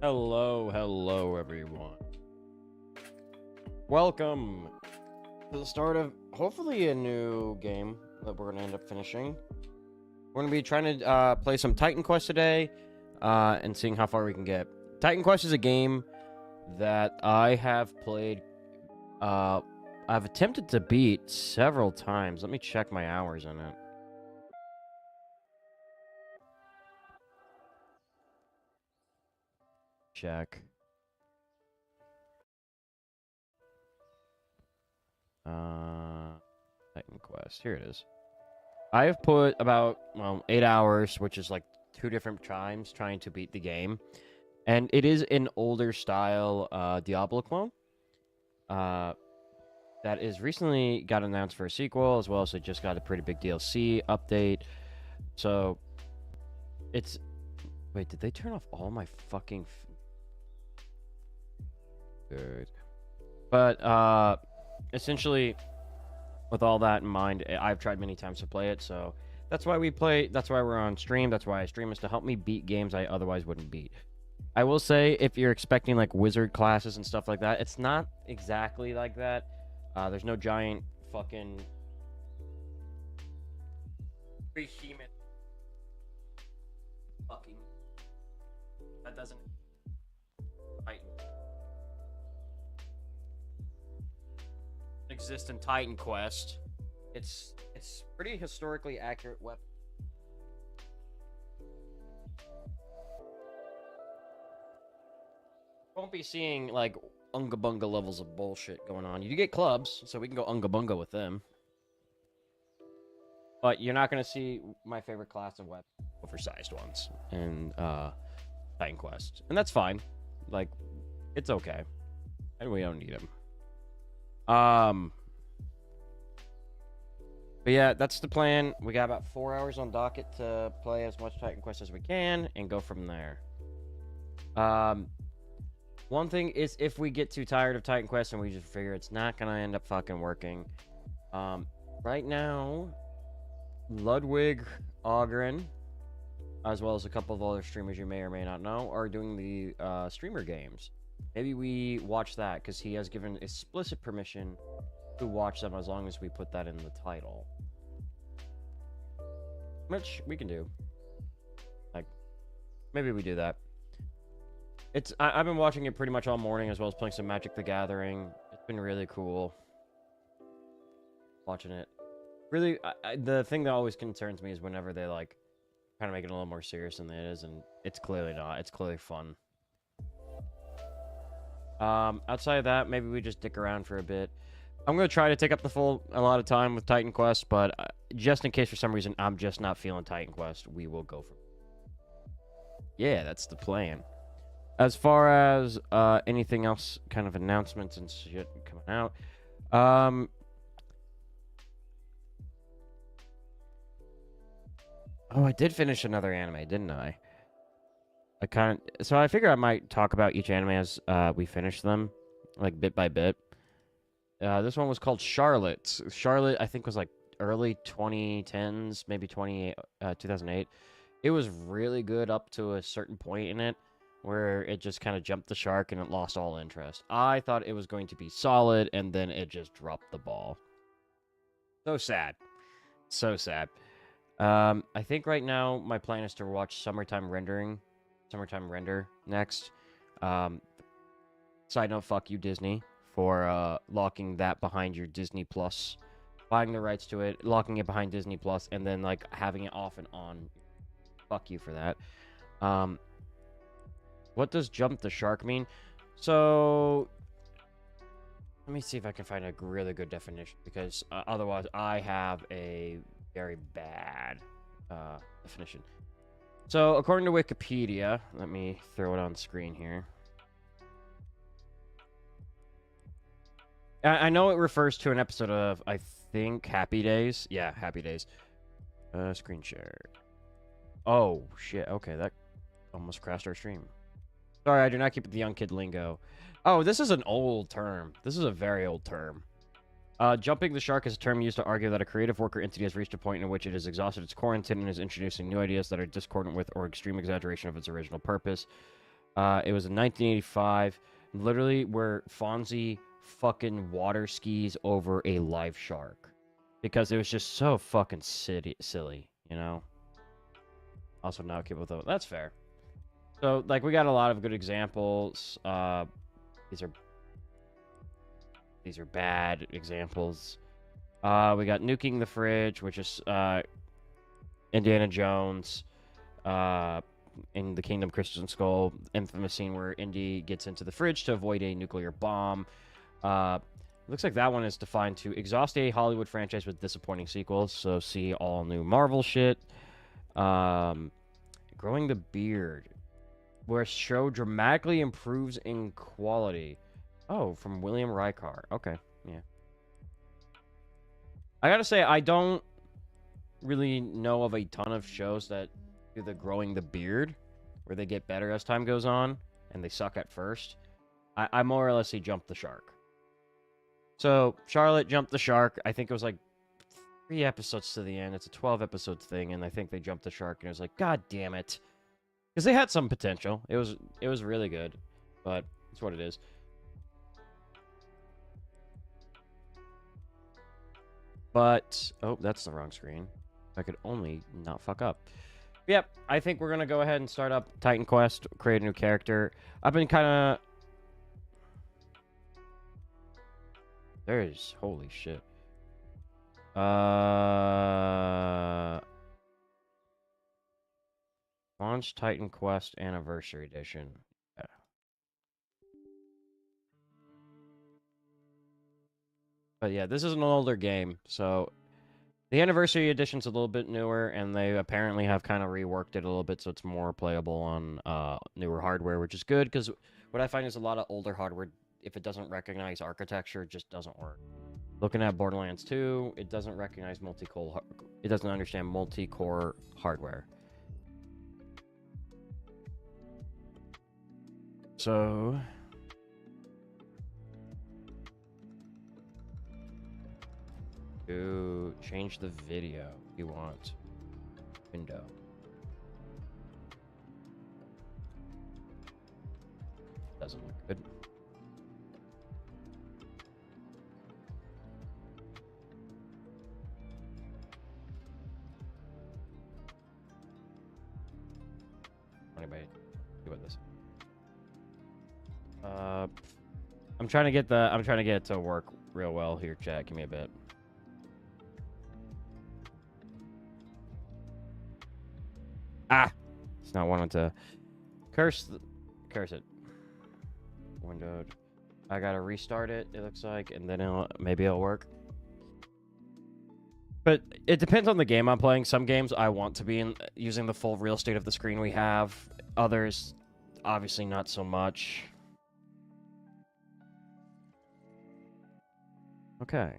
Hello everyone. Welcome to the start of hopefully a new game that we're gonna end up finishing. We're gonna be trying to play some Titan Quest today, and seeing how far we can get. Titan Quest is a game that I have played. I've attempted to beat several times. Let me check my hours in it. Check. Titan Quest. Here it is. I have put about 8 hours, which is like 2 different times, trying to beat the game, and it is an older style Diablo clone. That is recently got announced for a sequel, as well as it just got a pretty big DLC update. So it's wait, did they turn off all my fucking good? But essentially, with all that in mind, I've tried many times to play it, so that's why we play. That's why we're on stream. That's why I stream, is to help me beat games I otherwise wouldn't beat. I will say, if you're expecting like wizard classes and stuff like that, it's not exactly like that. There's no giant fucking behemoth. Fucking that doesn't exist in Titan Quest. It's pretty historically accurate weapon. Won't be seeing like unga bunga levels of bullshit going on. You get clubs, so we can go unga bunga with them. But you're not gonna see my favorite class of weapon, oversized ones, in Titan Quest, and that's fine. Like, it's okay, and we don't need them. But yeah, that's the plan. We got about 4 hours on docket to play as much Titan Quest as we can and go from there. One thing is, if we get too tired of Titan Quest and we just figure it's not gonna end up fucking working, right now, Ludwig Ogren, as well as a couple of other streamers you may or may not know, are doing the streamer games. Maybe we watch that, because he has given explicit permission to watch them as long as we put that in the title. Which we can do. Like, maybe we do that. I've been watching it pretty much all morning, as well as playing some Magic the Gathering. It's been really cool watching it. Really, the thing that always concerns me is whenever they like kind of make it a little more serious than it is, and it's clearly not. It's clearly fun. Outside of that, maybe we just dick around for a bit. I'm gonna try to take up a lot of time with Titan Quest, but just in case for some reason I'm just not feeling Titan Quest, we will go for. Yeah, that's the plan. As far as anything else, kind of announcements and shit coming out, oh, I did finish another anime, didn't I? So I figure I might talk about each anime as we finish them, like bit by bit. This one was called Charlotte. Charlotte, I think, was like early 2010s, maybe 2008. It was really good up to a certain point in it, where it just kind of jumped the shark and it lost all interest. I thought it was going to be solid, and then it just dropped the ball. So sad. So sad. I think right now my plan is to watch Summertime Render next. Side note, fuck you, Disney, for locking that behind your Disney Plus, buying the rights to it, locking it behind Disney Plus, and then like having it off and on. Fuck you for that. What does jump the shark mean? So, let me see if I can find a really good definition, because otherwise I have a very bad definition. So, according to Wikipedia, let me throw it on screen here. I know it refers to an episode of, I think, Happy Days. Yeah, Happy Days. Screen share. Oh, shit. Okay, that almost crashed our stream. Sorry, I do not keep the young kid lingo. Oh, this is an old term. This is a very old term. Jumping the shark is a term used to argue that a creative work or entity has reached a point in which it has exhausted its core intent and is introducing new ideas that are discordant with or extreme exaggeration of its original purpose. It was in 1985, literally where Fonzie fucking water skis over a live shark because it was just so fucking silly, you know. Also, now keep with that's fair. So, like, we got a lot of good examples. These are bad examples. We got nuking the fridge, which is Indiana Jones. In the Kingdom Crystal Skull, infamous scene where Indy gets into the fridge to avoid a nuclear bomb. Looks like that one is defined to exhaust a Hollywood franchise with disappointing sequels. So see all new Marvel shit. Growing the beard, where show dramatically improves in quality. Oh, from William Rykar. Okay, yeah. I gotta say, I don't really know of a ton of shows that do the growing the beard, where they get better as time goes on, and they suck at first. I more or less see Jump the Shark. So, Charlotte jumped the shark. I think it was like 3 episodes to the end. It's a 12 episode thing, and I think they jumped the shark, and it was like, God damn it. Because they had some potential. It was really good, but it's what it is. But, oh, that's the wrong screen. I could only not fuck up. Yep, I think we're going to go ahead and start up Titan Quest, create a new character. I've been kind of... There's... Holy shit. Launch Titan Quest Anniversary Edition. Yeah. But yeah, this is an older game, so... The Anniversary Edition's a little bit newer, and they apparently have kind of reworked it a little bit so it's more playable on newer hardware, which is good, because what I find is a lot of older hardware, if it doesn't recognize architecture, it just doesn't work. Looking at Borderlands 2, it doesn't recognize multi-core, it doesn't understand multi-core hardware. So... to change the video you want. Window. Doesn't look good. Anybody do with this? I'm trying to get it to work real well here, chat. Give me a bit. Ah! It's not wanting to curse it. Windowed. I gotta restart it, it looks like, and then maybe it'll work. But it depends on the game I'm playing. Some games I want to be using the full real estate of the screen we have. Others, obviously not so much. Okay.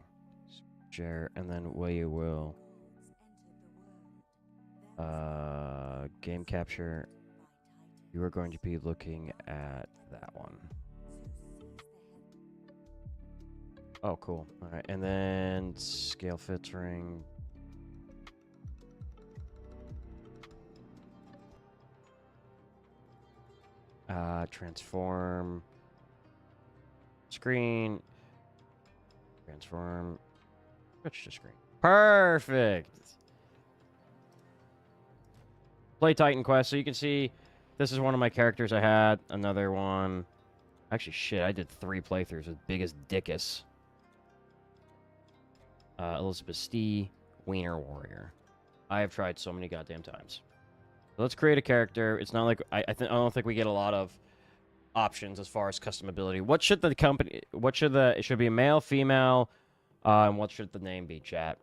Share, and then we will... game capture. You are going to be looking at that one. Oh, cool. All right, and then scale filtering. Transform. Screen. Transform. Switch to screen. Perfect. Play Titan Quest. So you can see this is one of my characters I had. Another one. Actually, shit, I did 3 playthroughs with Biggest Dickus. Elizabeth Stee, Wiener Warrior. I have tried so many goddamn times. So let's create a character. It's not like I don't think we get a lot of options as far as customability. What should the company? It should be a male, female, and what should the name be? Chat.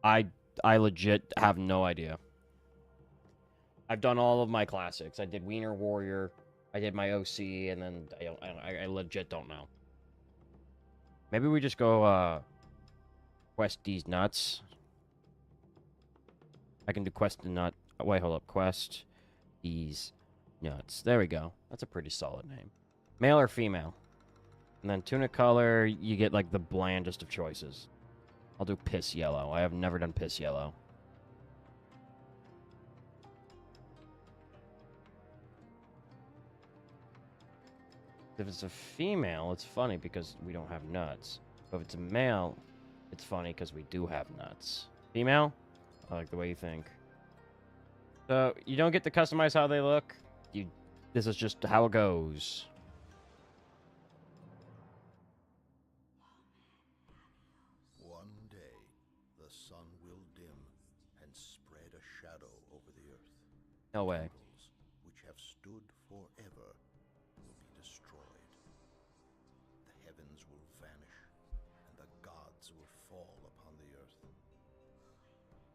I legit have no idea. I've done all of my classics. I did Wiener Warrior. I did my OC, and then I legit don't know. Maybe we just go Quest these nuts. I can do Quest the nut. Wait, hold up. Quest these nuts. There we go. That's a pretty solid name. Male or female? And then tunic color, you get like the blandest of choices. I'll do piss yellow. I have never done piss yellow. If it's a female, it's funny because we don't have nuts. But if it's a male, it's funny because we do have nuts. Female? I like the way you think. So, you don't get to customize how they look. This is just how it goes. One day, the sun will dim and spread a shadow over the earth. No way. Temples, which have stood forever, will be destroyed. The heavens will vanish, and the gods will fall upon the earth.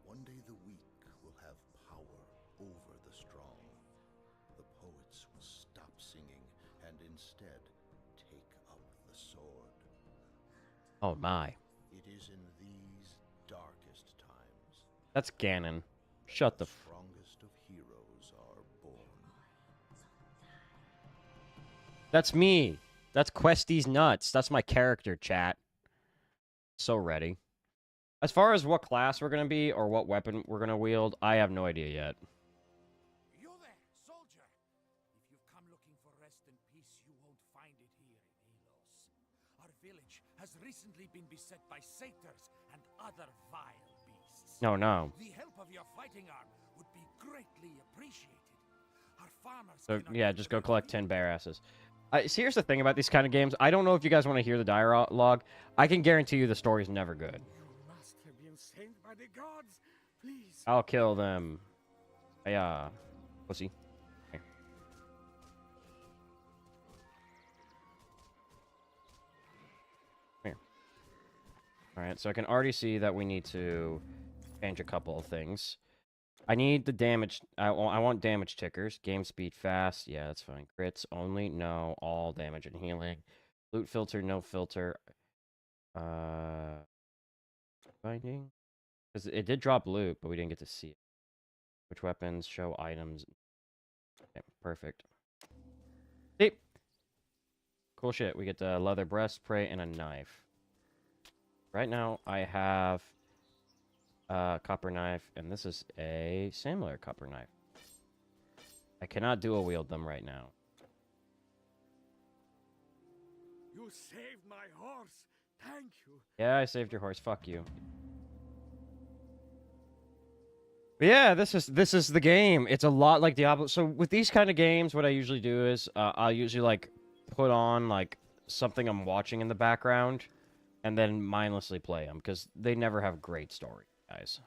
One day the weak will have power over the strong. The poets will stop singing and instead take up the sword. Oh my. It is in these darkest times That's Ganon. Shut the strongest of heroes are born. That's me. That's Questy's nuts. That's my character, chat. So ready. As far as what class we're going to be or what weapon we're going to wield, I have no idea yet. You there, soldier. If you've come looking for rest and peace, you won't find it here in Elos. Our village has recently been beset by satyrs and other vile beasts. No, no. The help of your fighting arm would be greatly appreciated. Our farmers So, cannot yeah, get just go rid of collect you. 10 bear asses. See, here's the thing about these kind of games. I don't know if you guys want to hear the dialogue. I can guarantee you the story's never good. You must have been sent by the gods. Please. I'll kill them. Yeah. Pussy. Okay. Here. Alright, so I can already see that we need to change a couple of things. I need the damage. I want damage tickers. Game speed fast. Yeah, that's fine. Crits only. No. All damage and healing. Loot filter. No filter. Binding. Because it did drop loot, but we didn't get to see it. Which weapons? Show items. Okay, perfect. See? Cool shit. We get the leather breastplate and a knife. Right now, I have copper knife, and this is a similar copper knife. I cannot dual wield them right now. You saved my horse. Thank you. Yeah, I saved your horse. Fuck you. But yeah, this is the game. It's a lot like Diablo. So with these kind of games, what I usually do is I'll usually like put on like something I'm watching in the background, and then mindlessly play them because they never have great story, guys.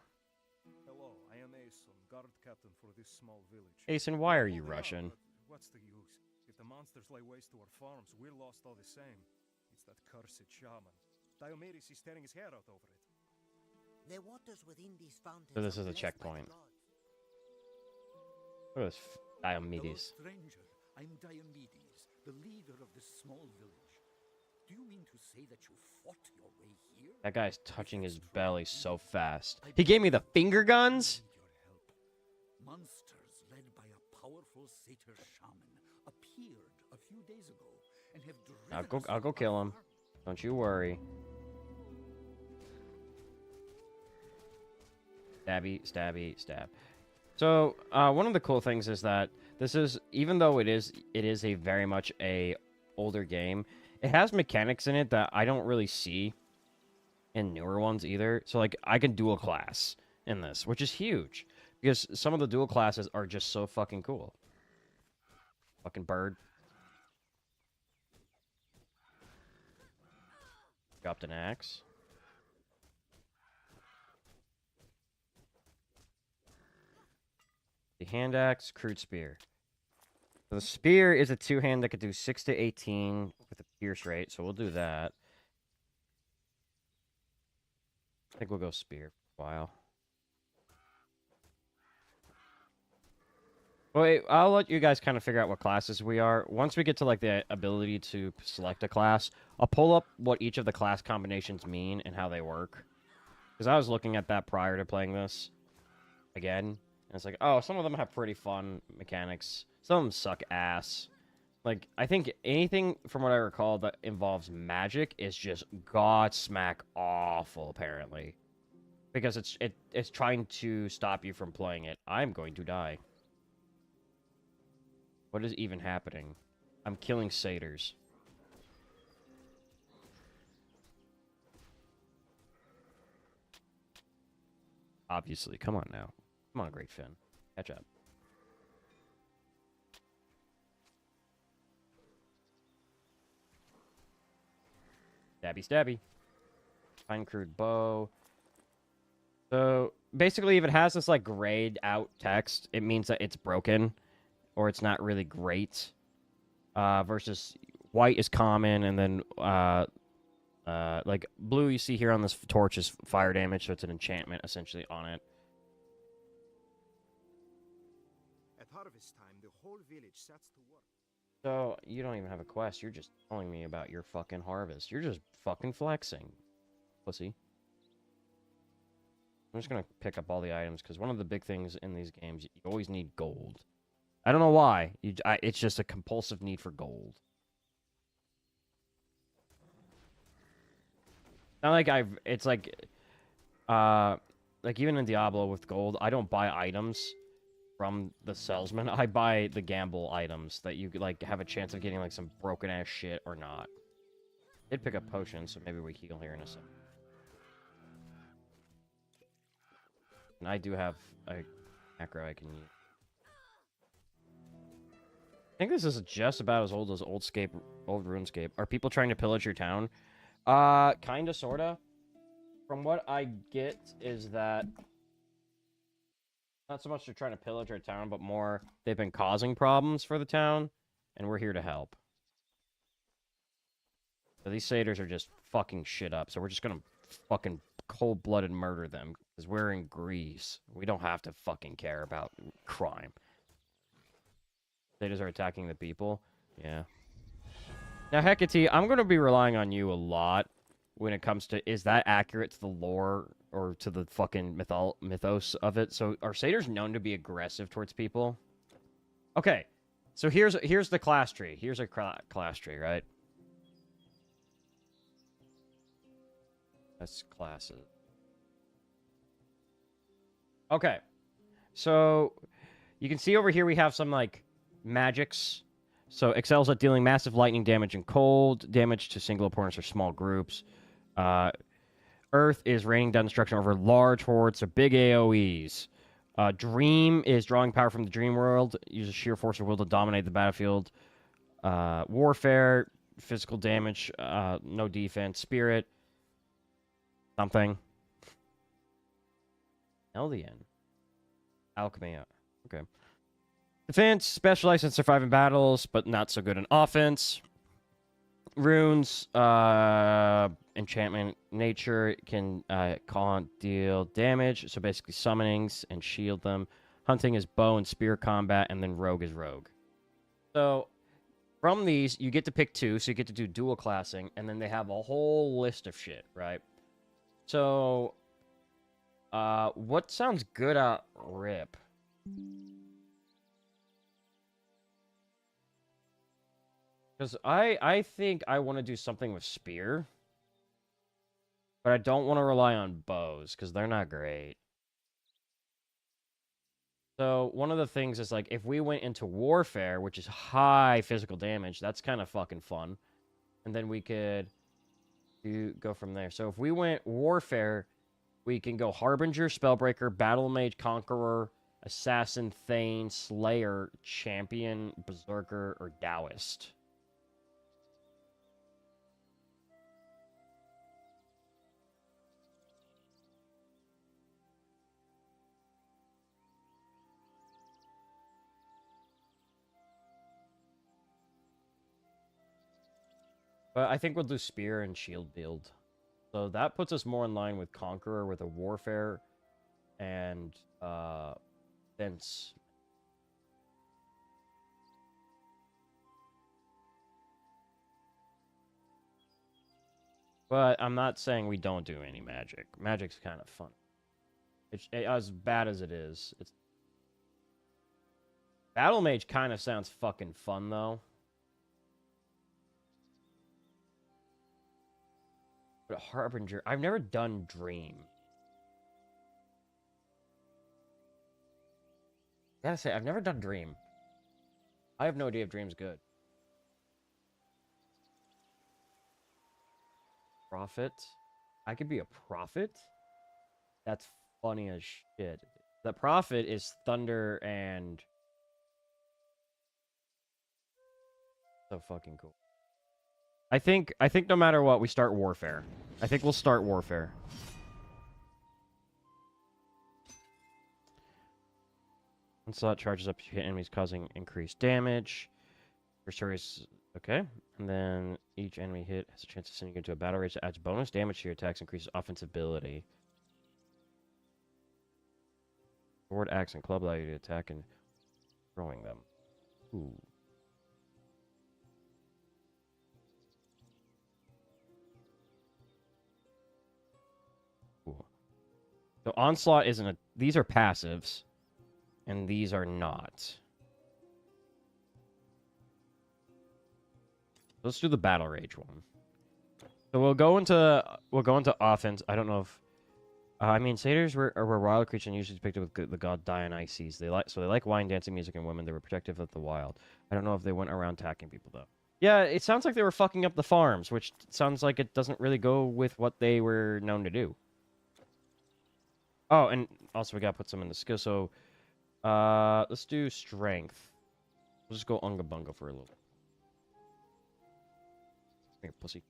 Hello, I am Aeson, guard captain for this small village. Aeson, why are Oh, you they Russian? but what's the use? If the monsters lay waste to our farms, we're lost all the same. It's that cursed shaman. Diomedes is tearing his hair out over it. The waters within these fountains So this are is a blessed by the checkpoint. gods. Look at this Diomedes. Hello, stranger. I'm Diomedes, the leader of this small village. Do you mean to say that you fought your way here? That guy's touching his belly so fast. He gave me the finger guns? Need your help. Monsters led by a powerful satyr shaman appeared a few days ago and have driven us I'll go from kill our him. farm. Don't you worry. Stabby, stabby, stab. So, one of the cool things is that this is, even though it is a very much a older game, it has mechanics in it that I don't really see in newer ones either. So, like, I can dual class in this, which is huge. Because some of the dual classes are just so fucking cool. Fucking bird. Dropped an axe. The hand axe, crude spear. So the spear is a two-hand that could do 6 to 18 with a pierce rate, so we'll do that. I think we'll go spear for a while. Wait, I'll let you guys kind of figure out what classes we are. Once we get to like the ability to select a class, I'll pull up what each of the class combinations mean and how they work. Because I was looking at that prior to playing this again. And it's like, oh, some of them have pretty fun mechanics. Some of them suck ass. Like, I think anything from what I recall that involves magic is just godsmack awful, apparently. Because it's trying to stop you from playing it. I'm going to die. What is even happening? I'm killing satyrs. obviously. Come on now. Come on, Great Finn. Catch up. Stabby, stabby. Fine crude bow. So, basically, if it has this, like, grayed out text, it means that it's broken. Or it's not really great. Versus white is common, and then, like, blue you see here on this torch is fire damage, so it's an enchantment, essentially, on it. At harvest time, the whole village sets to work. So, you don't even have a quest. You're just telling me about your fucking harvest. You're just fucking flexing. Pussy. I'm just gonna pick up all the items, because one of the big things in these games, you always need gold. I don't know why. It's just a compulsive need for gold. Not like it's like even in Diablo with gold, I don't buy items from the salesman. I buy the gamble items that you like have a chance of getting like some broken ass shit or not. Did pick up potions, so maybe we heal here in a second. And I do have a macro I can use. I think this is just about as old as old RuneScape. Are people trying to pillage your town? Kinda, sorta. From what I get is that not so much they're trying to pillage our town, but more they've been causing problems for the town, and we're here to help. So these satyrs are just fucking shit up, so we're just gonna fucking cold-blooded murder them, because we're in Greece. We don't have to fucking care about crime. Satyrs are attacking the people. Yeah. Now, Hecate, I'm going to be relying on you a lot when it comes to, is that accurate to the lore or to the fucking mythos of it? So, are satyrs known to be aggressive towards people? Okay. So, here's the class tree. Here's a class tree, right? That's classes. Okay. So, you can see over here we have some, like, magics. So excels at dealing massive lightning damage and cold damage to single opponents or small groups. Earth is raining down destruction over large hordes, so big AoEs. Dream is drawing power from the dream world. Uses sheer force of will to dominate the battlefield. Warfare, physical damage, no defense. Spirit, something. Eldian. Alchemy. Okay. Defense, specialized in surviving battles, but not so good in offense. Runes, enchantment, nature, can call and deal damage, so basically summonings and shield them. Hunting is bow and spear combat, and then rogue is rogue. So, from these, you get to pick two, so you get to do dual classing, and then they have a whole list of shit, right? So, what sounds good at rip? Because I think I want to do something with spear. But I don't want to rely on bows, because they're not great. So, one of the things is, like, if we went into warfare, which is high physical damage, that's kind of fucking fun. And then we could go from there. So, if we went warfare, we can go Harbinger, Spellbreaker, Battle Mage, Conqueror, Assassin, Thane, Slayer, Champion, Berserker, or Taoist. But I think we'll do Spear and Shield build. So that puts us more in line with Conqueror with a Warfare and Fence. But I'm not saying we don't do any magic. Magic's kind of fun. It's as bad as it is. It's Battle Mage kind of sounds fucking fun though. But Harbinger, I've never done Dream. I gotta say, I've never done Dream. I have no idea if Dream's good. Prophet? I could be a prophet? That's funny as shit. The prophet is thunder and so fucking cool. I think no matter what, we start warfare. I think we'll start warfare. Onslaught charges up to hit enemies, causing increased damage. Restores. Okay. And then each enemy hit has a chance of sending you into a battle rage that adds bonus damage to your attacks, increases offensive ability. Sword, axe, and club allow you to attack and throwing them. Ooh. Cool. So onslaught isn't a. These are passives, and these are not. Let's do the battle rage one. So we'll go into offense. I don't know if I mean satyrs were wild creatures and usually depicted with the god Dionysus. They like wine, dancing, music, and women. They were protective of the wild. I don't know if they went around attacking people though. Yeah, it sounds like they were fucking up the farms, which sounds like it doesn't really go with what they were known to do. Oh, and also we gotta put some in the skill. So, let's do strength. We'll just go unga bunga for a little. Come here, pussy.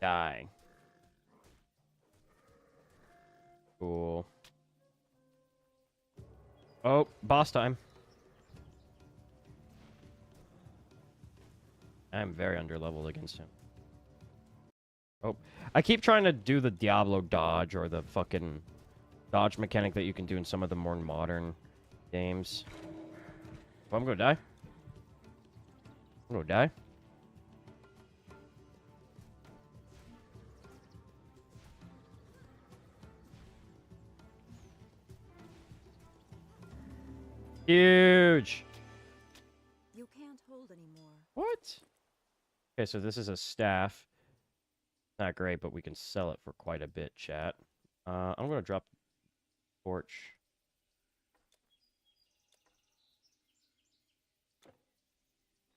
Die. Cool. Oh, boss time. I'm very underleveled against him. Oh, I keep trying to do the Diablo dodge or the fucking dodge mechanic that you can do in some of the more modern games. Oh, I'm gonna die. I'm gonna die. Huge. You can't hold anymore. What? Okay, so this is a staff. Not great, but we can sell it for quite a bit, chat. I'm gonna drop torch.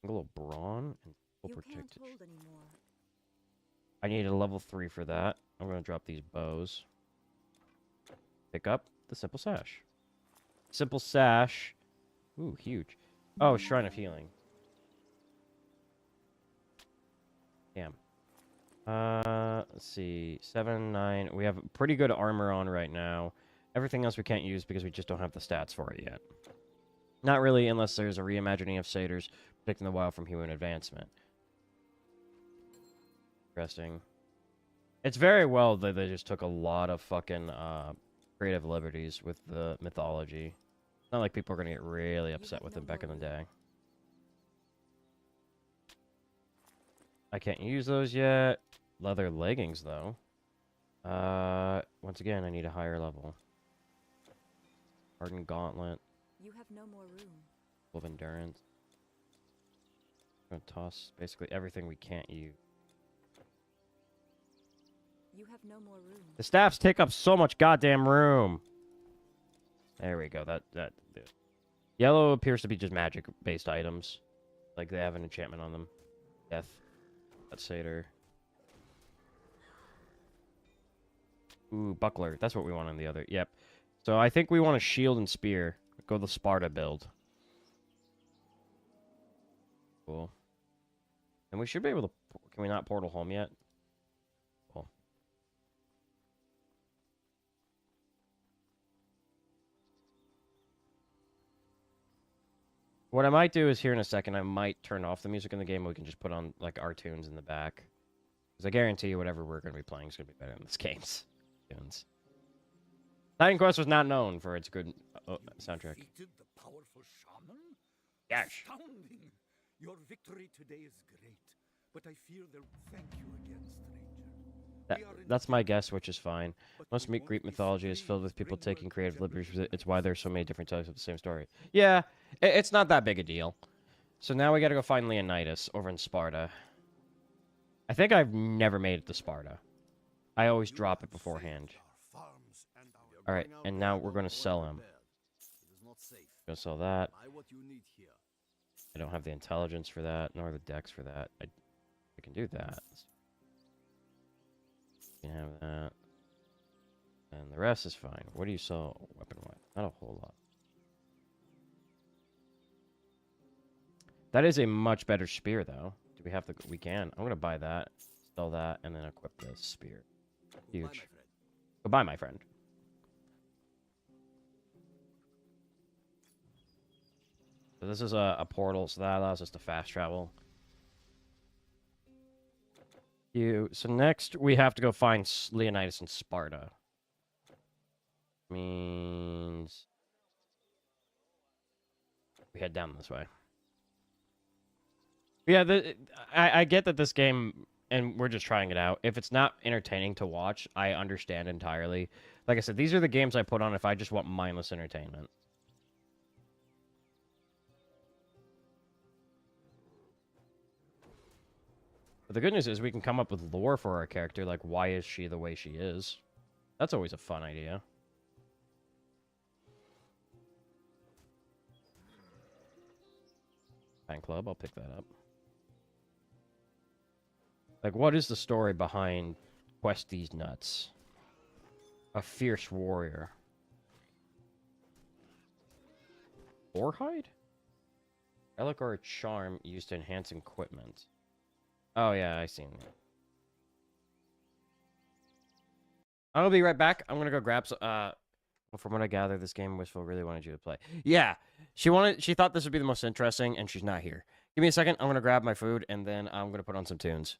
A little brawn and full You protected. can't hold anymore. I need a level 3 for that. I'm gonna drop these bows. Pick up the simple sash. Simple sash. Ooh, huge. Oh, Shrine of Healing. Damn. Let's see. 7, 9. We have pretty good armor on right now. Everything else we can't use because we just don't have the stats for it yet. Not really, unless there's a reimagining of satyrs protecting the wild from human advancement. Interesting. It's very well that they just took a lot of fucking creative liberties with the mythology. It's not like people are gonna get really upset with it back in the day. I can't use those yet. Leather leggings, though. Once again, I need a higher level. Hardened gauntlet. You have no more room. Full of endurance. I'm gonna toss basically everything we can't use. You have no more room. The staffs take up so much goddamn room. There we go. That. Yellow appears to be just magic-based items. Like they have an enchantment on them. Death. That's satyr. Ooh, buckler. That's what we want on the other. Yep. So I think we want a shield and spear. Go the Sparta build. Cool. And we should be able to... Can we not portal home yet? Cool. What I might do is here in a second, I might turn off the music in the game and we can just put on like our tunes in the back. Because I guarantee you whatever we're going to be playing is going to be better in this game's tunes. Titan Quest was not known for its good soundtrack. Defeated the powerful shaman? Yes. Astounding! Your victory today is great, but I fear they'll thank you again, stranger. That's my guess, which is fine. Most Greek mythology is filled with people taking creative liberties with it. It's why there's so many different types of the same story. Yeah, it's not that big a deal. So now we gotta go find Leonidas over in Sparta. I think I've never made it to Sparta. I always drop it beforehand. Alright, and now we're gonna sell him. Gonna sell that. I don't have the intelligence for that, nor the dex for that. I can do that. You can have that. And the rest is fine. What do you sell weapon-wise? Not a whole lot. That is a much better spear, though. Do we have to... We can. I'm going to buy that, sell that, and then equip this spear. Huge. Goodbye, my friend. So this is a portal, so that allows us to fast travel. So next, we have to go find Leonidas in Sparta. Means... we head down this way. Yeah, I get that this game, and we're just trying it out. If it's not entertaining to watch, I understand entirely. Like I said, these are the games I put on if I just want mindless entertainment. But the good news is we can come up with lore for our character, like why is she the way she is? That's always a fun idea. Fan club, I'll pick that up. Like, what is the story behind Quest These Nuts? A fierce warrior. Boarhide? Relic or a charm used to enhance equipment. Oh, yeah, I seen that. I'll be right back. I'm gonna go grab some, well, from what I gather, this game Wistful really wanted you to play. Yeah, she thought this would be the most interesting, and she's not here. Give me a second. I'm gonna grab my food, and then I'm gonna put on some tunes.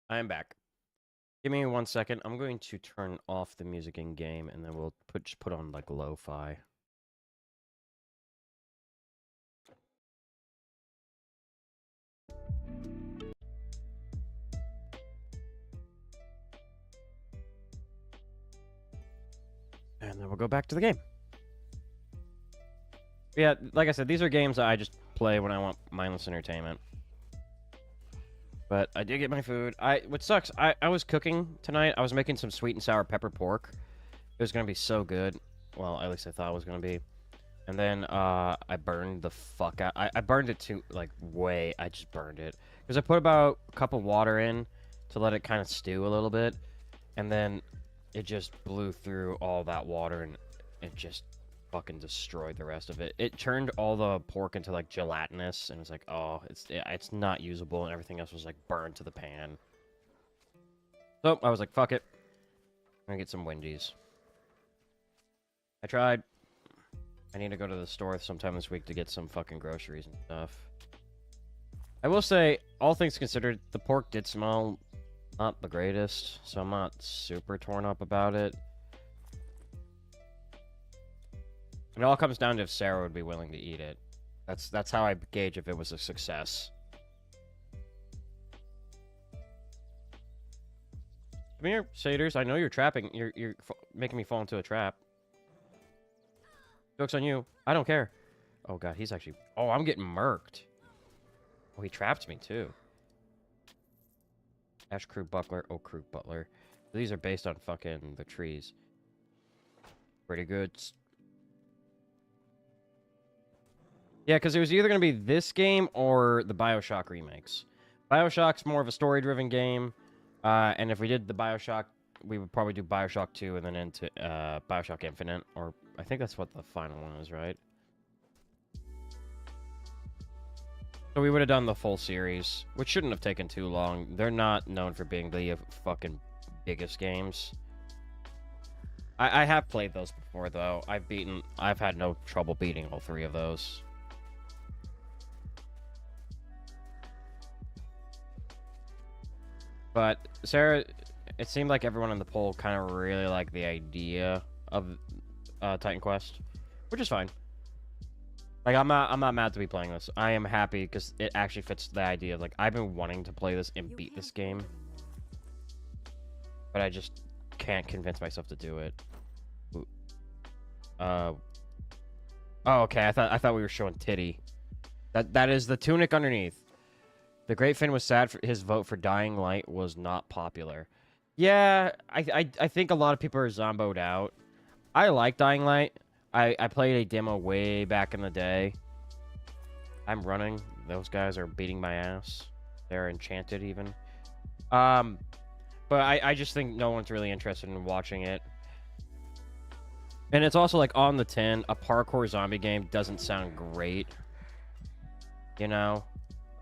I am back. Give me 1 second. I'm going to turn off the music in game, and then we'll just put on like lo-fi. And then we'll go back to the game. Yeah, like I said, these are games that I just play when I want mindless entertainment. But I did get my food. What sucks, I was cooking tonight. I was making some sweet and sour pepper pork. It was gonna be so good. Well, at least I thought it was gonna be. And then I burned the fuck out. I burned it too, like, way. I just burned it. Because I put about a cup of water in to let it kind of stew a little bit. And then it just blew through all that water and it just fucking destroyed the rest of it. It turned all the pork into, like, gelatinous. And it was like, oh, it's not usable. And everything else was, like, burned to the pan. So I was like, fuck it. I'm gonna get some Wendy's. I tried. I need to go to the store sometime this week to get some fucking groceries and stuff. I will say, all things considered, the pork did smell not the greatest, so I'm not super torn up about it. It all comes down to if Sarah would be willing to eat it. That's how I gauge if it was a success. Come here, satyrs. I know you're trapping. You're making me fall into a trap. Joke's on you. I don't care. Oh god, he's actually... Oh, I'm getting murked. Oh, he trapped me too. Ash Crew Buckler, Oak Crew Butler. These are based on fucking the trees. Pretty good. Yeah, because it was either going to be this game or the Bioshock remakes. Bioshock's more of a story-driven game. And if we did the Bioshock, we would probably do Bioshock 2 and then into Bioshock Infinite. Or I think that's what the final one is, right? So we would have done the full series, which shouldn't have taken too long. They're not known for being the fucking biggest games. I have played those before, though. I've had no trouble beating all 3 of those. But, Sarah, it seemed like everyone in the poll kind of really liked the idea of Titan Quest, which is fine. Like, I'm not mad to be playing this. I am happy because it actually fits the idea of, like, I've been wanting to play this and beat this game, but I just can't convince myself to do it. Oh, okay. I thought we were showing titty. That is the tunic underneath. The Great Finn was sad for his vote for Dying Light was not popular. Yeah, I think a lot of people are zomboed out. I like Dying Light. I played a demo way back in the day. I'm running. Those guys are beating my ass. They're enchanted even. But I just think no one's really interested in watching it. And it's also like on the tin, a parkour zombie game doesn't sound great. You know?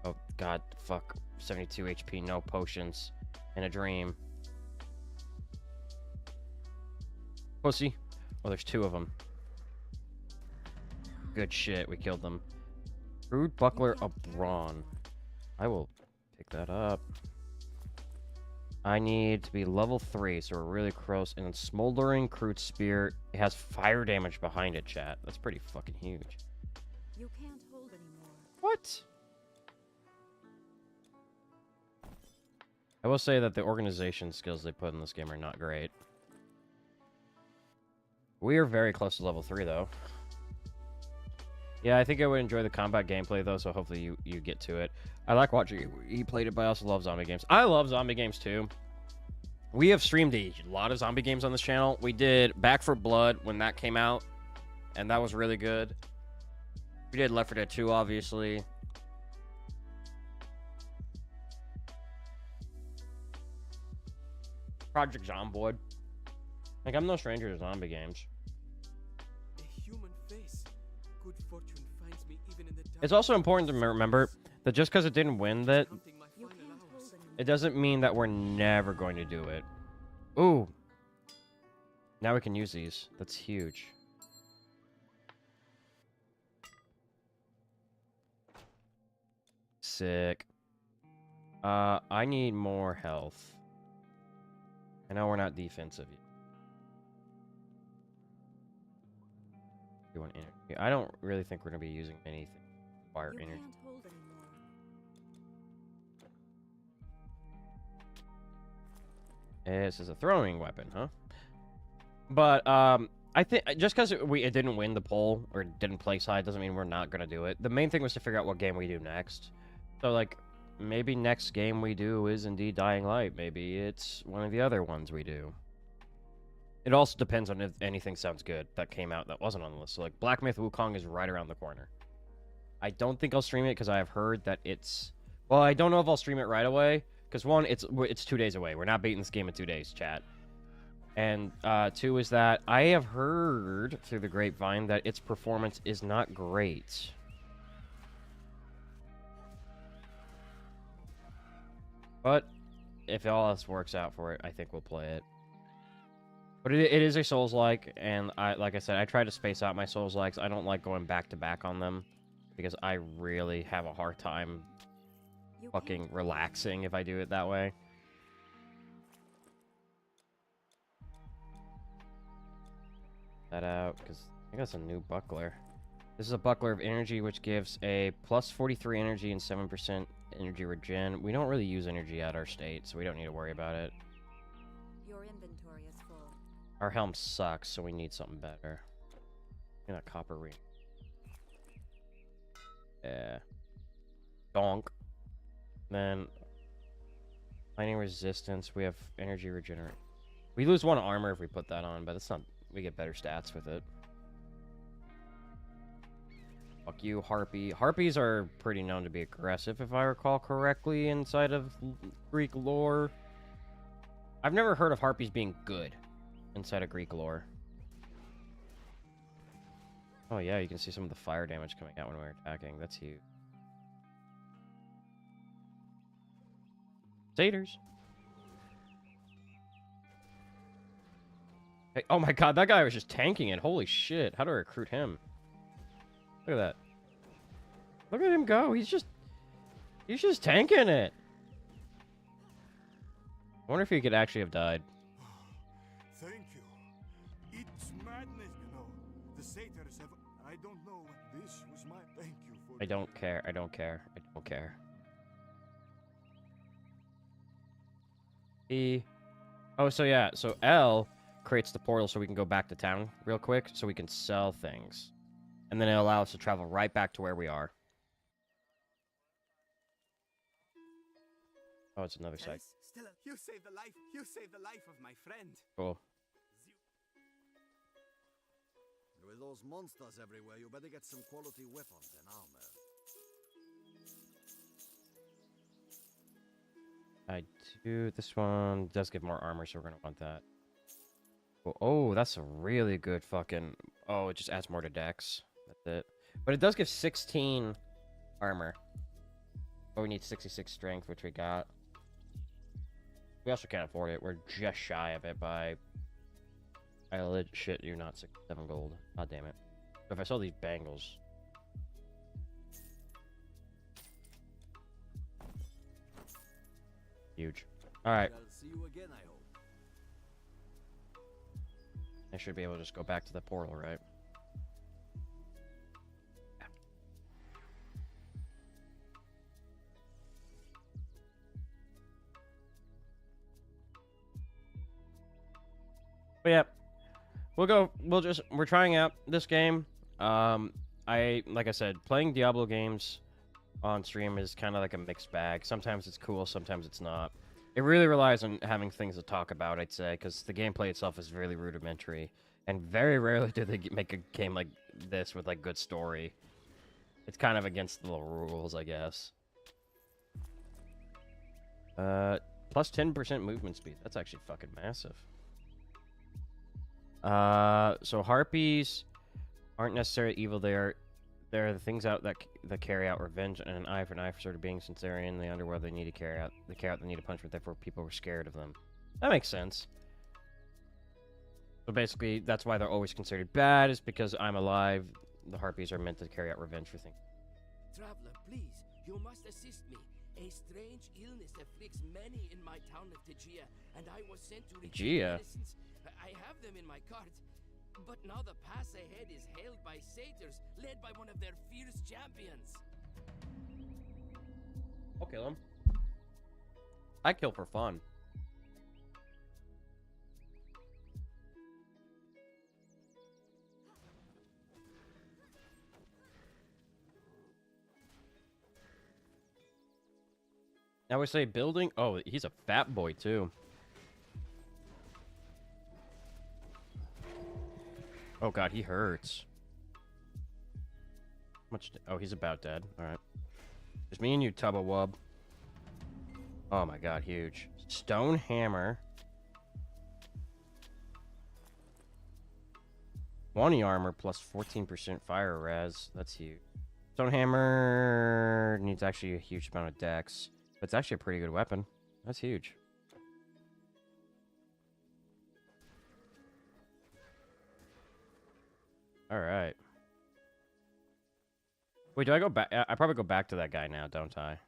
Oh god, fuck. 72 HP, no potions. In a dream. Pussy. Oh, there's 2 of them. Good shit, we killed them. Crude Buckler of Brawn. I will pick that up. I need to be level 3, so we're really close. And Smoldering Crude Spear. It has fire damage behind it, chat. That's pretty fucking huge. You can't hold anymore. What? I will say that the organization skills they put in this game are not great. We are very close to level 3, though. Yeah, I think I would enjoy the combat gameplay, though, so hopefully you get to it. I like watching you play it, but I also love zombie games. I love zombie games, too. We have streamed a lot of zombie games on this channel. We did Back for Blood when that came out, and that was really good. We did Left 4 Dead 2, obviously. Project Zomboid. Like, I'm no stranger to zombie games. A human face. Good fortune finds me even in the It's also important to remember that just because it didn't win that, counting my You final can't hold hours. anymore. it doesn't mean that we're never going to do it. Ooh. Now we can use these. That's huge. Sick. I need more health. I know we're not defensive yet. You want energy? I don't really think we're gonna be using anything. Fire You energy. can't hold anymore. This is a throwing weapon, huh? But I think just because it didn't win the poll or didn't place high doesn't mean we're not gonna do it. The main thing was to figure out what game we do next. So like maybe next game we do is indeed Dying Light. Maybe it's one of the other ones we do. It also depends on if anything sounds good that came out that wasn't on the list. So like Black Myth Wukong is right around the corner. I don't think I'll stream it because I have heard that it's... Well, I don't know if I'll stream it right away. Because one, it's 2 days away. We're not beating this game in 2 days, chat. And 2 is that I have heard through the grapevine that its performance is not great. But if all else works out for it, I think we'll play it. But it is a Souls-like, and like I said, I try to space out my Souls-likes. I don't like going back-to-back on them, because I really have a hard time You fucking can't hold relaxing if I do it that way. That out, because I think that's a new buckler. This is a buckler of energy, which gives a plus 43 energy and 7% energy regen. We don't really use energy at our state, so we don't need to worry about it. Your inventory is full. Our helm sucks, so we need something better. And a copper ring. Yeah. Donk. Then lightning resistance. We have energy regenerate. We lose 1 armor if we put that on, but it's not. We get better stats with it. Fuck you, Harpy. Harpies are pretty known to be aggressive, if I recall correctly, inside of Greek lore. I've never heard of Harpies being good inside of Greek lore. Oh yeah, you can see some of the fire damage coming out when we're attacking. That's huge. Satyrs. Hey, oh my god, that guy was just tanking it. Holy shit. How do I recruit him? Look at that. Look at him go. He's just tanking it. I wonder if he could actually have died. Thank you. It's madness, you know. The satyrs have... I don't know. This was my thank you for... I don't care. I don't care. I don't care. Oh, so yeah. So L creates the portal so we can go back to town real quick so we can sell things. And then it'll allow us to travel right back to where we are. Oh, it's another site. Stella, you saved the life. You saved the life of my friend. Cool. With those monsters everywhere, you better get some quality weapons and armor. I do. This one does give more armor, so we're going to want that. Oh, that's a really good fucking... Oh, it just adds more to dex. That's it. But it does give 16 armor. But we need 66 strength, which we got. We also can't afford it. We're just shy of it by... I legit shit you not 7 gold. God damn it. But if I sell these bangles... Huge. Alright. I'll see you again, I hope. I should be able to just go back to the portal, right? Yeah. But yeah, we're trying out this game. Like I said, playing Diablo games on stream is kind of like a mixed bag. Sometimes it's cool, sometimes it's not. It really relies on having things to talk about, I'd say, because the gameplay itself is really rudimentary. And very rarely do they make a game like this with, like, good story. It's kind of against the rules, I guess. Plus 10% movement speed. That's actually fucking massive. So harpies aren't necessarily evil. They're the things out that carry out revenge and an eye for an eye for sort of being since they're in the underworld. They need to carry out the need a punishment. Therefore, people were scared of them. That makes sense. So basically, that's why they're always considered bad. Is because I'm alive. The harpies are meant to carry out revenge for things. Traveler, please, you must assist me. A strange illness afflicts many in my town of Tegea, and I was sent to retrieve medicines. I have them in my cart. But now the pass ahead is hailed by satyrs, led by one of their fierce champions. I'll kill him. I kill for fun. I would say building... Oh, he's a fat boy, too. Oh god, he hurts. Oh, he's about dead. Alright. Just me and you, Tubba Wub. Oh my god, huge. Stone hammer. 20 armor plus 14% fire res. That's huge. Stone hammer needs actually a huge amount of dex. But it's actually a pretty good weapon. That's huge. Alright. Wait, do I go back? I probably go back to that guy now, don't I?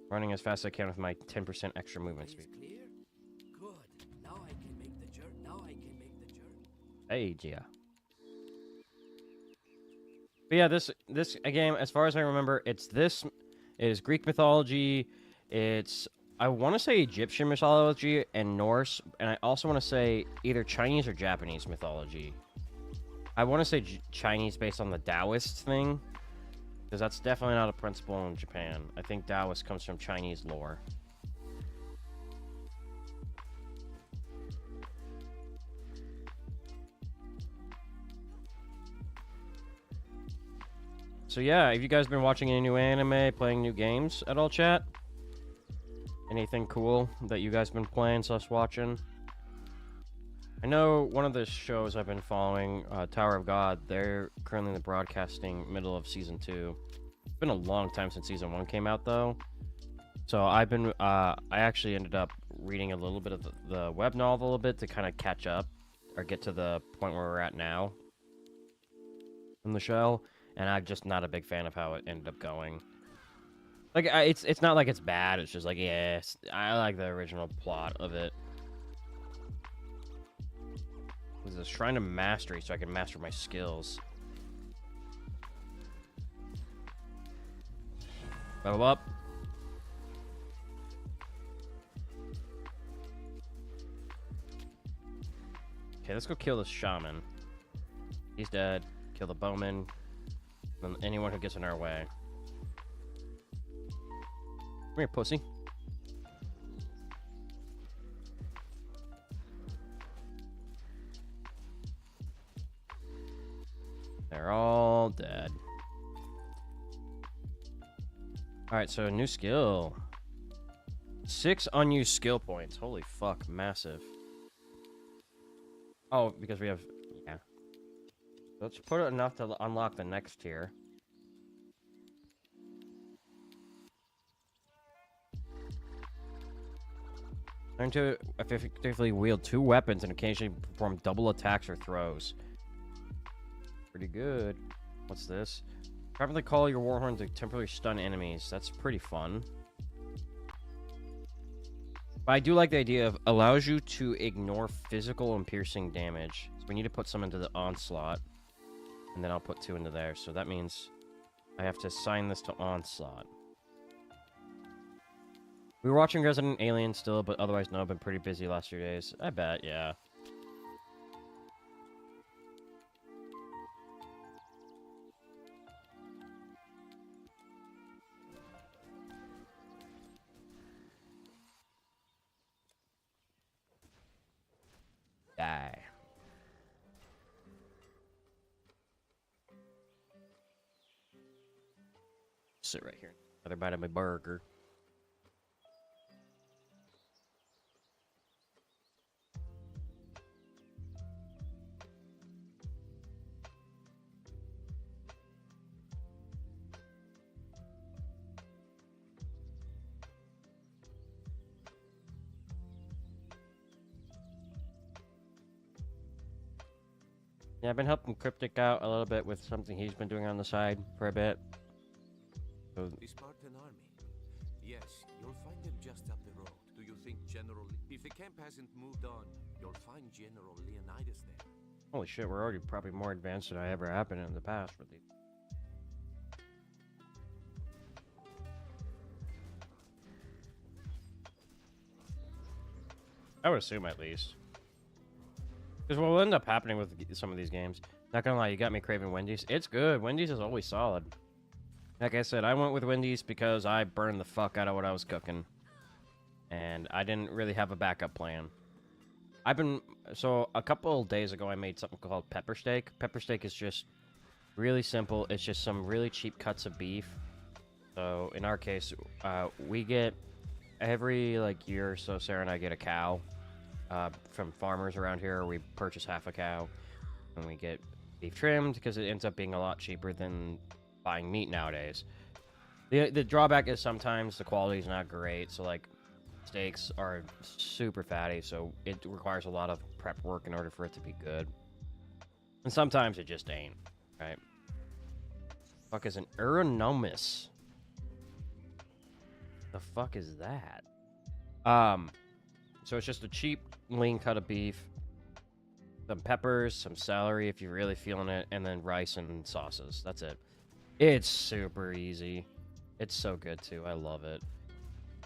Running as fast as I can with my 10% extra movement speed. Clear? Good. Now I can make the journey. Hey, Gia. But yeah, this game, as far as I remember, it is Greek mythology. It's, I want to say Egyptian mythology and Norse, and I also want to say either Chinese or Japanese mythology. I want to say Chinese based on the Taoist thing, because that's definitely not a principle in Japan. I think Taoist comes from Chinese lore. So yeah, have you guys been watching any new anime, playing new games at all, chat? Anything cool that you guys been playing, / watching? I know one of the shows I've been following, Tower of God, they're currently in the broadcasting middle of season 2. It's been a long time since season 1 came out, though. So I've been, I actually ended up reading a little bit of the web novel a little bit to kind of catch up, or get to the point where we're at now in the show, and I'm just not a big fan of how it ended up going. Like, it's not like it's bad, it's just like, yes, I like the original plot of it. This is a shrine of mastery so I can master my skills. Level up. Okay, let's go kill this shaman. He's dead. Kill the bowman. And anyone who gets in our way. Come here, pussy. They're all dead. Alright, so a new skill. 6 unused skill points. Holy fuck, massive. Oh, because we have... yeah. Let's put it enough to unlock the next tier. Learn to effectively wield 2 weapons and occasionally perform double attacks or throws. Pretty good. What's this? Properly call your warhorn to temporarily stun enemies. That's pretty fun. But I do like the idea of allows you to ignore physical and piercing damage. So we need to put some into the onslaught. And then I'll put 2 into there. So that means I have to assign this to onslaught. We were watching Resident Alien still, but otherwise no, I've been pretty busy last few days. I bet, yeah. Die. Sit right here. Another bite of my burger. Yeah, I've been helping Cryptic out a little bit with something he's been doing on the side for a bit. So, The Spartan army. Yes, you'll find them just up the road. Do you think General... If the camp hasn't moved on, you'll find General Leonidas there. holy shit, we're already probably more advanced than I ever have been in the past with these. I would assume at least. Because what will end up happening with some of these games, not gonna lie, you got me craving Wendy's. It's good. Wendy's is always solid. Like I said, I went with Wendy's because I burned the fuck out of what I was cooking. And I didn't really have a backup plan. So a couple of days ago I made something called pepper steak. Pepper steak is just really simple. It's just some really cheap cuts of beef. So in our case, we get every year or so, Sarah and I get a cow from farmers around here. We purchase half a cow and we get beef trimmed because it ends up being a lot cheaper than buying meat nowadays. The drawback is sometimes the quality is not great. So steaks are super fatty, so it requires a lot of prep work in order for it to be good. And sometimes it just ain't, right? Fuck is an Uronomus? The fuck is that? So it's just a cheap lean cut of beef, some peppers, some celery if you're really feeling it, and then rice and sauces. That's it. It's super easy. It's so good too. I love it.